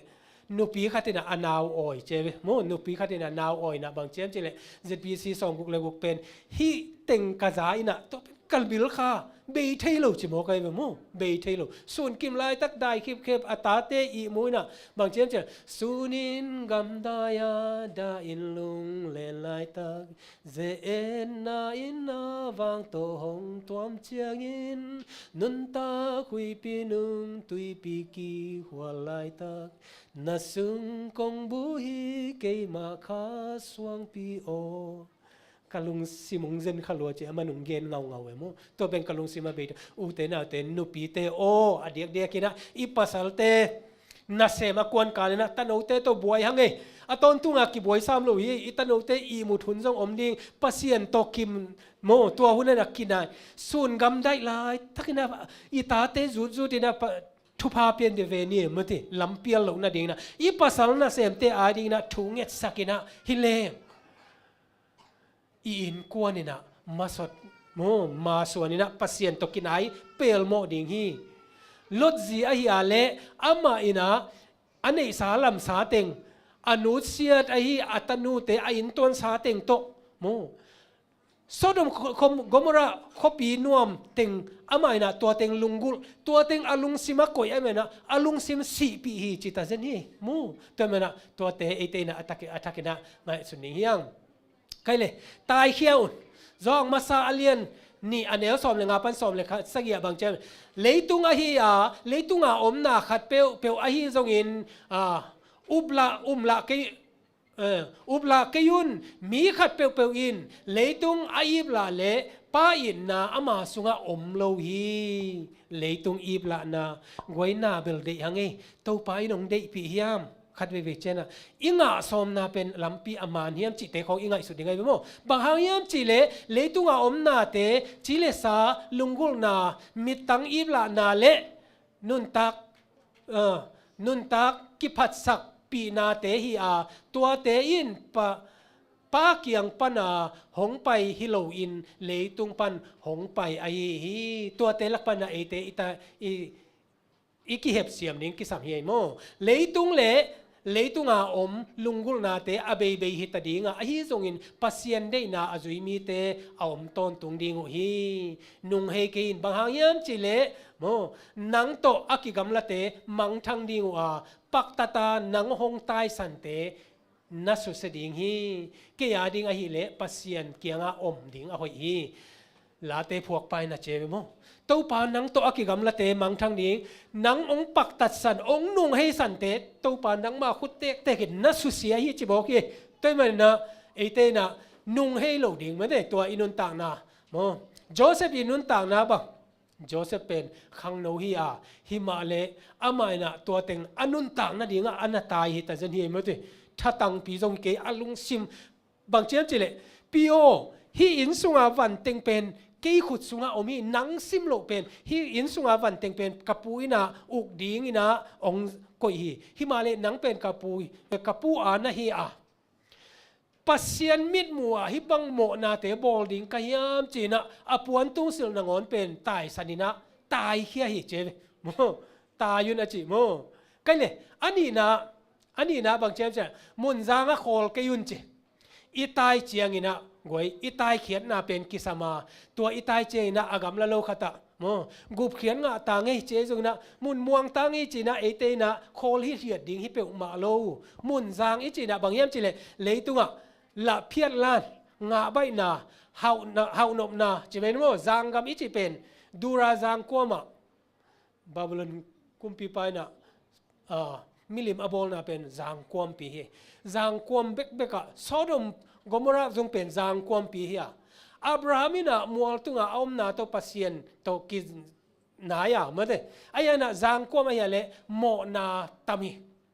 นุปีขัดตินะอนาวออยเจเวโมนุปีขัดตินะนาวออยนะบางเช่นจะเล ZPC สองกุกเลกุกเป็นฮิเต็งกะจายนะตัวเป็นกัลบิลคาเบยเทโลจิโมกายเวโมเบยเทโลส่วนกิมไลตักได้เคบอัตาเตอีมุยนะบางเช่นจะสุนินกัมดายาดาอินลุงเลนไลตักเจเอ็นนาอินนาวังโตหงตวมเจียงอินนุนตาคุยปีนุงตุยปีกีหัวไลตักนาซุงกงบุฮีเกยมาคาสวงปีโอกะลุงซิมงเซนขลัวเจมันงเกนเงาเวโมตัวเป็นกะลุงซิมาเบตอูเตนาเตนุปีเตโออเดียกเดียกินะอีปัสสัลเตนาเซมากวนกาเลนะตันโอเตตัวบวยฮังเออะตอนตุงากิบวยซ้ำโลฮีอีตันโอเตอีมุทุนจงอมดิงปัสยันโตกิมโมตัวหุ่นนักกินได้ส่วนกำได้ลายทักนะอีตาเตจูตินะทุพาเปียนเดเวนีมติลำเปียลลงนาดิงนะอีปัสสัลนะเซมเตอาดิงนะทุงเอตสักินะฮิเลอินกวนนี่นะมาสดโมมาส่วนนี่นะปัสยันตกินไอเปลโมดิงฮีลดจีอาฮิอาเลอามาอินะอันนี้สาลัมสาเต็ง อนุเสียดไอ้อัตนูเตอินตัวนสาเต็งโตโมโซดมกมระขปีนวมเต็งอามายนะตัวเต็งลุงกุลตัวเต็งอลุงซิมากอยอามายนะอลุงซิมสีปีฮีจิตาเซนี่มูตัวมันนะตัวเตเอเตนะอัตกินะมาสุนิเฮียงใครเลยตายเขี้ยวจองมาซาอเลียนนี่อันเดียวสอมเลยงาปันสอมเลยค่ะสักอย่างบางเจ้าเลยตุงอาฮีเลยตุงอาอมนาขัดเปียวอาฮีจงอินอุบละเกอุบลาเกยุนมีขัดเปียวอินเลยตุงอายิบลาเลป้าอินนาอามาสุงาอมโลฮีเลยตุงอีบลานาไว้นาเบลเดียงไงตัวป้าอินองเดียปีเฮียมขัดเวเจนะอิงาสอมนาเป็นลำปีอามานเฮียมจิตเตของอิงาสุดยังไงบ้างบางเฮียมจิเลตุงอาอมนาเตจิเลสาลุงกุลนามิตังอีบลานาเลนุนตักกิพัดสักปีนาเตฮีตัวเตอินป้าเกียงปันหงไปฮิโลอินเลยตุงปันหงไปไอฮีตัวเตลักปันเอเตอิตาอีกิเห็บเสียมนิ่งกิสามเฮียโมเลยตุงอาอมลุงกุลนาเตอเบยฮิตดิงอฮีทรงอินปัสยันได้นาอจุยมีเตอมตอนตุงดิงฮีนุงเฮกินบางเฮียมจิเลโมนังโตอากิกัมละเตมังทังดิงปักตาตานังหงตายสันเตนัสุสดิงฮีเกียดิงอหิเลปัสยันเกียงอมดิงอหอยฮีลาเตพวกไปนะเจโมเต้าปานังโตอากิกัมละเตมังทังดิงนังองปักตัดสันองนุงให้สันเตเต้าปานังมาคุเตกเตกินนัสุเสียฮีจิบอกฮีเต้มันนะเอเตนะนุงให้โลดิงไม่ได้ตัวอินุนต่างนะโมโจเซฟอินุนต่างนะบังโจเซฟเป็นขังโนฮีฮิมาเลอามายนะตัวเต็งอนุนต่างนะดิงอันตายฮิตาเจนฮีไม่ได้ถ้าตังปีจงเกอลุงซิมบางเจ้าจิเลปีโอฮีอินสุงาวันเต็งเป็นเกยขุดสุงาอมีนังซิมโลเป็นฮีอินสุงาวันเต็งเป็นกระปุยนะอุกดิงนะองกอยฮิมาเลนังเป็นกระปุอานะฮีปัสยันมิดมัวฮิบังโมนาเตบอลดิงกายามจีนะอปวนตุงสิลนงอนเป็นตายสันินะตายเขี้ยหิเจโมตายยุนอจิโมกันเลยอันนี้นะบางเจ้าจะมุนจางะโคลกยุนจิอีตายเจียงอินะกวยอีตายเขียนนาเป็นกิสมาตัวอีตายเจนะอากำละโลขตะโมกุบเขียนงะตางไงเจจงนะมุนม่วงตางไงจีนะเอเตนะโคลฮิเหียดดิงฮิเปอุมาโลมุนจางอีจีนะบางเยี่ยมจิเลยตุงะละเพียรลานงาใบนาเฮานบนาจะเป็นว่าจางกำอิจิเป็นดูราจางกัวมาบาบิลอนกุมปีไปนะมิลิมอบอลนะเป็นจางกัวมปีเฮจางกัวมเบกะโซดมกมราจงเป็นจางกัวมปีเฮอับราฮัมินะมัวตุงอาอมนาโตปัสยันโตกินายามาเดอายานะจางกัวมายาเลโมนาตามิ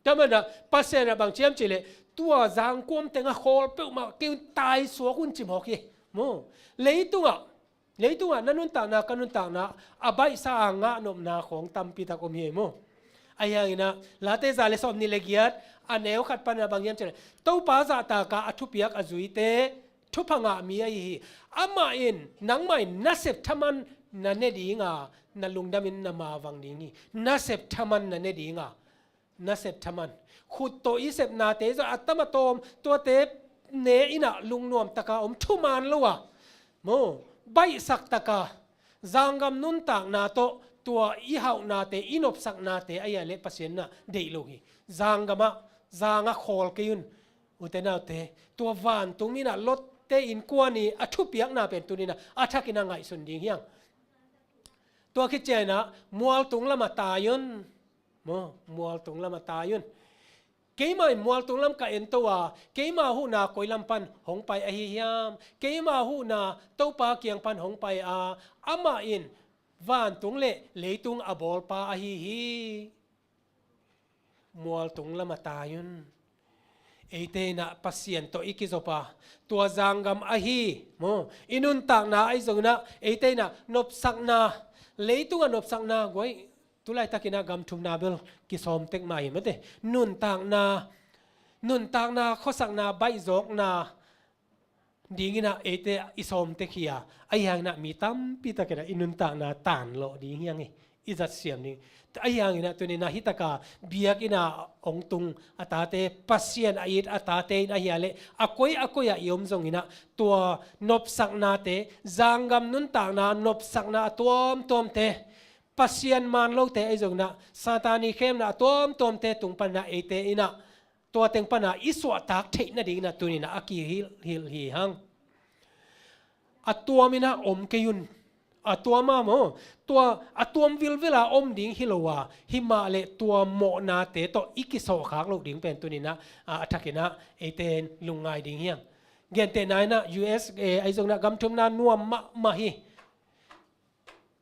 จำมันนะปัสยันนะบางเชียมจิเลตัวจางกวมเต็งaโคลเปิลมาเกี่ยวตายสัวคุณจิมหอกยี่โมเลยตัวนั่นนุ่นต่างนากันนุ่นต่างนาอบายสางงะนมนาของตัมปิตะกมเฮโมไอ้ยังนะลาเตซาเลสอมนิเลกียดอันเอวขัดปันบางยามเจริญตัวป้าจะตากาอทุเปียกอจุยเตทุพังอามีไอ้ฮีอามาอินนังไม่นัเซปทมันนันเนดีงานัลุงดามินนามาวังดีงี้นัเซปทมันนันเนดีงานัเซปทมันขุดโตอีเสพนาเตจะอัตมาโตมตัวเตเนอินะลุงนวมตะกาอมทุมานลัวโมใบสักตะกาจางกำนุนต่างนาโตตัวอีหาวนาเตอินบสักนาเตอายาเลปัสเซนนะเดโลฮีจางกำจางะโคลกิยุนอุเตนาเตตัววานตรงนี้นะลดเตอินกวนีอทุเปียกนาเป็นตัวนี้นะอาทักินังไงสุนดิงเฮียงตัวคิดเจนะมัวตุงละมาตายุนโมมัวตุงละมาตายุนเกี่ยมามัวตุงลำกับเอ็นตัวเกี่ยมาหูนาคอยลำปันหงไปอหิยามเกี่ยมาหูนาเต้าปาเกียงปันหงไปอามาอินวานตุงเลยตุงอบอลปาอหิฮีมัวตุงลำตายุนเอเตนะปัสยันโตอิกิโซปาตัวจางกำอหิโมอินุนต่างนาไอซงนะเอเตนะนบสักนาเลยตุงนบสักนากวยตุไลตะกินากำทุมนาเบลกิสอมเต็กใหม่มาเดนุนต่างนาข้อสักนาใบจอกนาดีงินะเอเตอิสอมเต็กเฮียไอยังนะมีตั้มปีตะกินะอินุนต่างนาตานโลดีเฮียง อิจัดเสียมนี่ไอ้ยังนี่นะตัวนี้นะฮิตกาเบียกินะองตุงอัตาเตปัสเซียนอายิดอัตาเตนอาเฮียเลอากอยยอมจงนี่นะตัวนบสักนาเตจางกำนุนต่างนานบสักนาตัวมเตปัสเซียนมันโลเตไอจงนะซาตานีเข้มนะตัวมเตตุงปันนะเอเตอินะตัวเต็งปันนะอิสวะตักเทนะดีนะตัวนี้นะอากีฮิฮังตัวมินะอมเกยุนตัวมาโมตัววิลลาอมดิ่งฮิโลวาฮิมาเลตัวโมนาเตโตอิกิโซขากโลดิ่งเป็นตัวนี้นะทักนะเอเตนลุงไงดิ่งเฮียงเกนเตนายนะ USA ไอจงนะกำทุมนานัวมาฮิ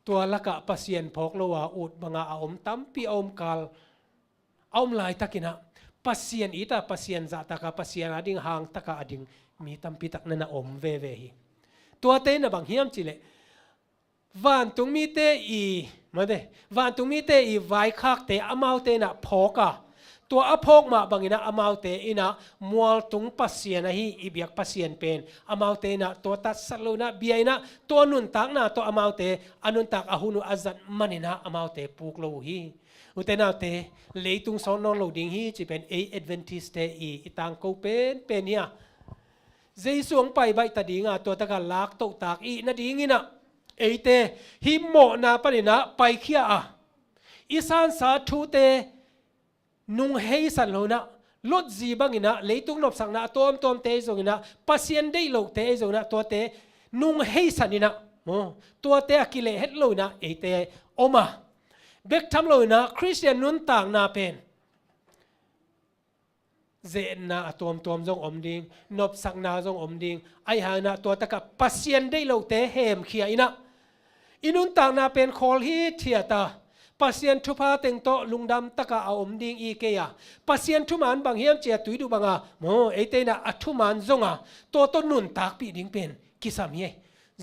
ตัวละกะปัสเซียนพกโลวาอุดบังอาอมตั้มปีอมกาลอมลายตักินะปัสเซียนอิตาปัสเซียนจะตะกะปัสเซียนอดิ่งหางตะกะอดิ่งมีตั้มปีตักนั่นอมเวฮิตัวเตนะบางเฮียมจิเลวันตุงมีเตอีมาเดวันตุงมีเตอีไว้คักเตอมาเตนะพอกะตัวอพกมาบางอินะอมาเตอินะมัวตุงปัสเซียนฮีอีเบียกปัสเซียนเป็นอมาเตนะตัวตัดสโลนะเบียนะตัวนุนตักนะตัวอมาเตอนุนตักอหุนุอาจัดมันนะอมาเตปูกโลฮีอุเตนาเตเลยตุงสอนนอนโลดิงฮีจะเป็นเอดเวนทิสเตอีตังโกเป็นเนี่ยเจสวงไปใบตะดิงตัวตะกันลักตกตากอีนาดิงินะเอเตฮิโมนาปนินะไปเขียอิสานสาธุเตนุงเฮสันโลนะลดจีบังอินะเลยตุงนบสังนะตัวมเตจงอินะปัสเซียนได้โลเตจงนะตัวเตนุงเฮสันอินะตัวเตอกิเลเฮตโลนะเอเตโอมาเบกทำโลนะคริสเตียนนุนต่างนาเป็นเจนนาตัวจงอมดิงนบสังนาจงอมดิงไอหานะตัวตะกับปัสเซียนได้โลเตเฮมเขียอินะอินุนต่างนาเป็นคอลฮีเทียตาปัสเซียนทุพาเต็งโตลุงดำตะกะเอาอมดิงอีเกียปัสเซียนทุมันบางเฮียมเจียตุยดูบางอ่ะโมเอเตนะอัทุมันจงอ่ะตัวต้นนุนตากปีดิงเป็นกิสามี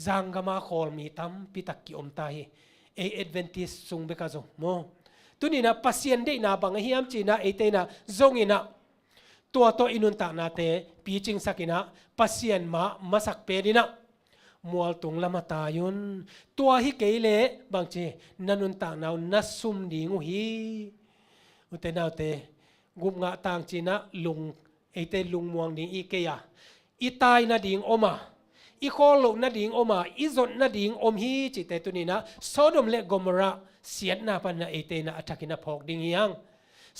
จังกามาคอลมีตั้มปิตักกิอมตายเอเอดเวนติสซุงเบกาจงโมตัวนี้นะปัสเซียนได้นาบางเฮียมจีนะเอเตนะจงอินะตัวอินุนตานาเตปีจิงสักินะปัสเซียนมาสักเปดินะมัวตุงละมาตายุนตัวฮิเกเลบางเจนันุนตานาวนัสซุมดิงุฮีอุเตนาวเตกุมงะต่างจีนะลุงเอเตลุงมวงดิงอีเกียอีตายนาดิงอมาอีโคโลนาดิงอมาอีจนนาดิงอมฮีจิเตตุนีนะโซโดมเลกอมระเสียนนาปันนาเอเตนะอัตกินะพอกดิงยัง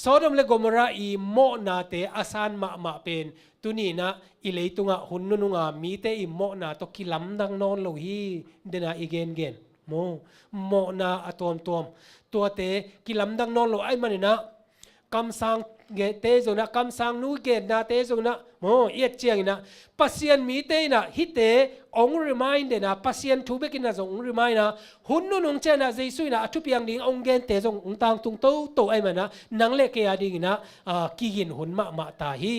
โซโดมเลกอมระอีโมนาเตอาซานมาเป็นตุนีนะอิเลตุงะหุนนุงะมีเตอิโมนาตกิลัมดังนอนโลฮีเดนะอีเกนโมนาอะตอมตัวเตกิลัมดังนอนโลไอมันนะคำสั่งเกเตโซนะคำสั่งนูเกนาเตโซนะเอียดเจียงนะปัสเซียนมีเตนะฮิเตองรีมายเดนะปัสเซียนทูเบกินะจงรีมายนะหุนนุงเจนะเจสุยนะทุเปียงดิงองเกนเตจงองตังตุงโตไอมันนะนังเลกยาดิงนะกิยินหุนมาตาฮี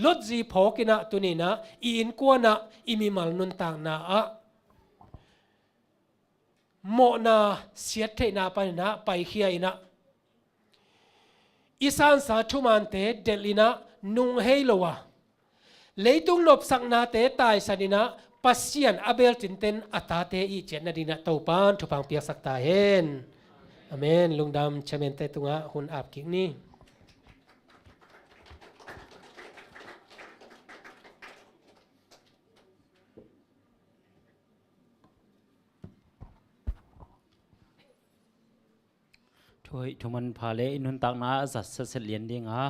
ลดจีพอกินะตุนีนะอินกัวนะอิมิมัลนุนตังนะโมนาเสียเทนาปานะไปเขียนะอิสานสาธุมันเตเดลินะนุงเฮโลวะเลยตุงนบสังนาเตตายสันินะปัสเซียนอเบลตินเตนอัตาเตอีเจนนาดินะเตาปานทุพังเปียกสักตาเฮนอเมนลุงดำเชเมนเตตุงะหุนอาบกิกนี้ทุมันพาเลนุนตักนาจัดเสลียนดิงา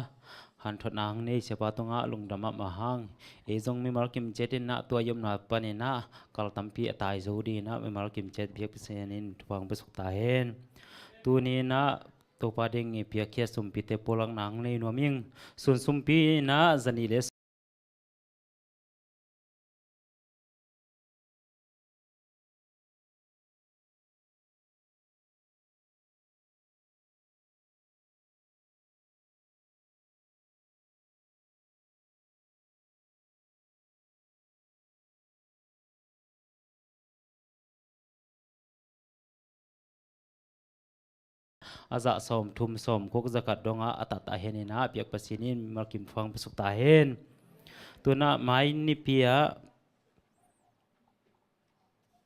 หันทนางนี่เฉพาะตรงลุงดำมาหังเอจงมีมาลกิมเจดินนะตัวยมนาปนินะกาลตัมพีตายจูดีนะมีมาลกิมเจดเบียกพิเศษนินทุพังไปสุกตาเห็นตัวนี้นะตัวปาดิงเปียกเขียสุมปีเตปลังนางนี่นัวมิงส่วนสุมปีนะจันิเลสอาจะสมทุมสมคุกจักรดงอาตัดตาเห็นนะเปียกประสินินมากิมฟังประสบตาเห็นตัวน่ะไม้นิเปีย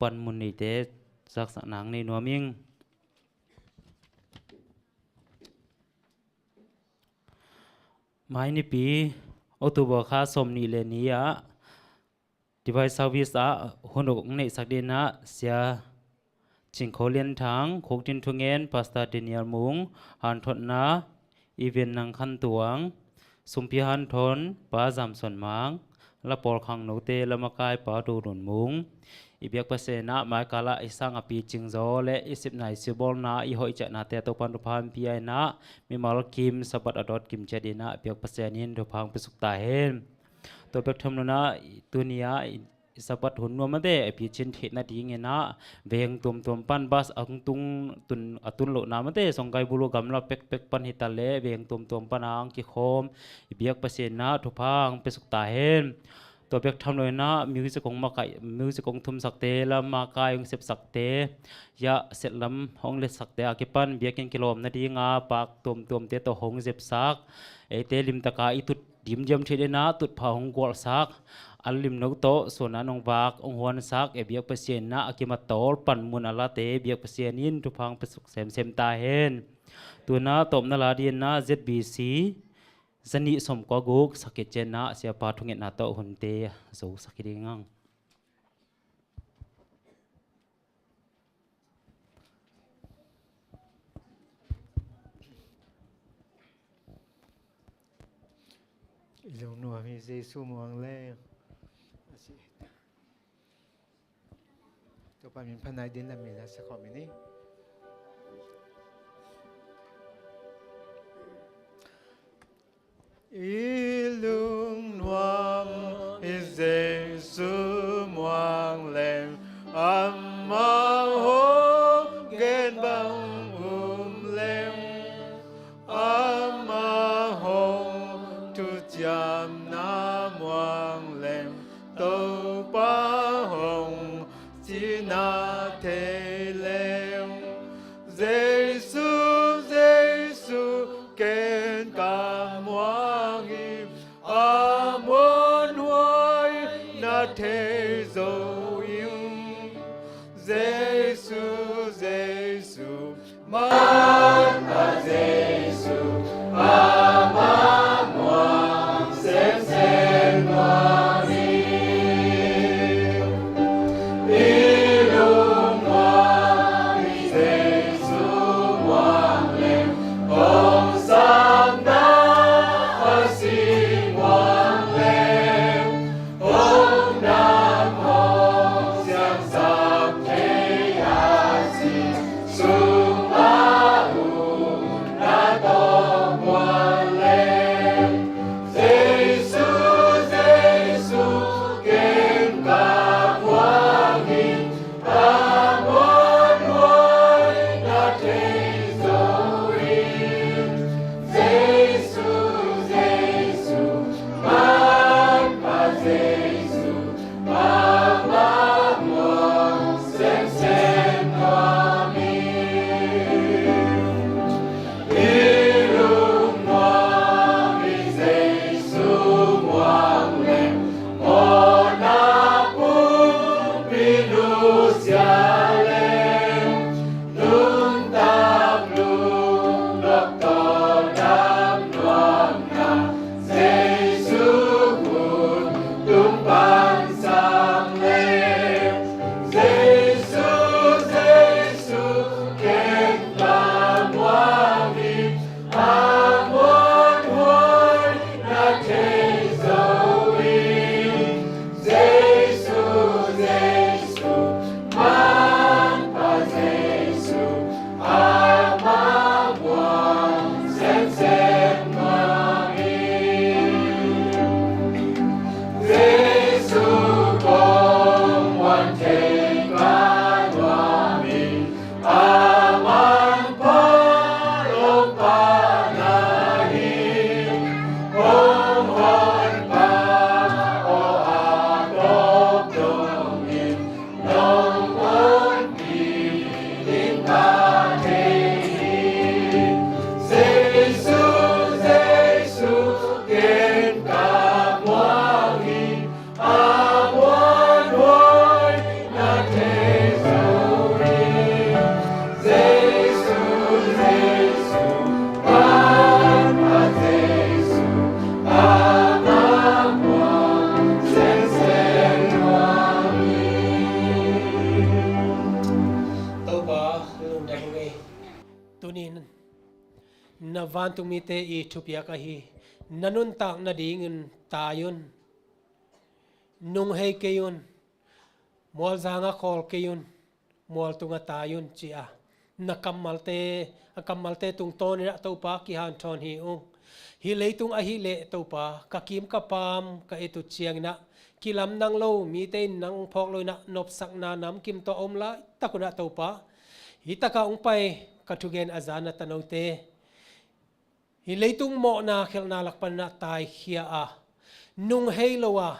ปันมุนีเตจักสนางในนัวมิง mai ni pi October kha somni le ni ya device service a honok nei sakdina sia chingkholien thang khoktin thungen pastor Daniel Mung han thot na event nang khan tuang sumpi han thon pa jam son mang la por khang no te lamakai pa do don mung ibyak pasena mai kala isang api chingzo le isip nai sibol na I hoi cha na te to pan phan pi ai na mi mal kim sabat adot kim chadina ibyak pasenin do phang pesuk ta hen to bek tham na tunia sabat hun no ma de api chin the na ding na veng tum pan bas ang tung tun atun lo na ma de songkai bulu gamla pek pan hitale veng tum panang ki khom ibyak pasena to phang pesuk ta henตัวเบียกทำเลยนะมิวสิกงมาไก่มิวสิกงทุ่มสักเตละมาไก่ยงเสพสักเตยะเสร็จลำห้องเล็ดสักเตอากิปันเบียกกิโลมนาดีงาปากตุ่มเตตัวห้องเสพสักไอเตลิมตะกาอีตุดดิมเยี่ยมเทเดนะตุดผาห้องกวลสักอัลลิมนกโตส่วนนั้นองบากองหวนสักเอเบียกเปเซียนนะอากิมาโตปั่นมุนอลาเตเบียกเปเซียนินทุพังเปสุกเซมตาเฮนตัวนะตบนาลาดีนนะ ZBC Zani som ko guk sakit jena siapa thungit na to hunte zo sakit ngang ilung nuwa mi Jesu muang le to pa min panay din la mina sa komini ilung nuam is Jesu muang lem amang hong gen bang lem amang hong tu jam na muang lem to pa hong chi na te lem Jesu Jesu ken ka muang im amon huai na te zo im Jesu Jesu man na Jesu amang muang sem muang im ilung muang Jesu muang lem ong sam na asing muang lem ong nam hong siang sam te asi sung ma u na van tung mi te i thupia ka hi nanun tak na dingin tayun nung hei keyun mol zanga khol keyun mol tunga tayun chia nakamalte tung ton na to pa ki han thon hi ung hi leitung a hi le to pa ka kim ka pam ka etu chiang na kilam nang lo mi te nang phok loi na nop sak na nam kim to om la takuna to pa hi taka ung pai ka thugen azana tanote hi leitung mo na khel na lakpan na tai khia a nung hei lowa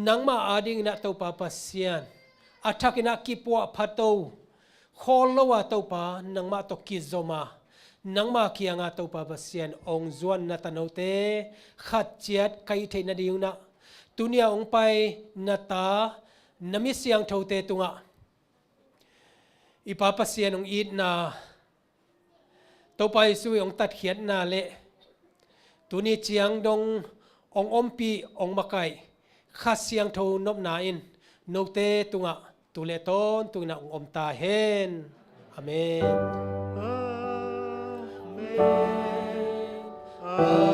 nang ma ading na to pa pasian athakina kipwa phato khol lowa to pa nang ma to kizoma nang ma kianga to pa pasian ong zuan na tanote khat chiat kai the na diu na tunia ong pai na ta nami siang thote tunga ipa pasian ong it na to pai sui ong tat khiat na le tuni chiang dong ong ompi ong makai kha siang tho nop na in note tunga tule ton tuna ong om ta hen amen amen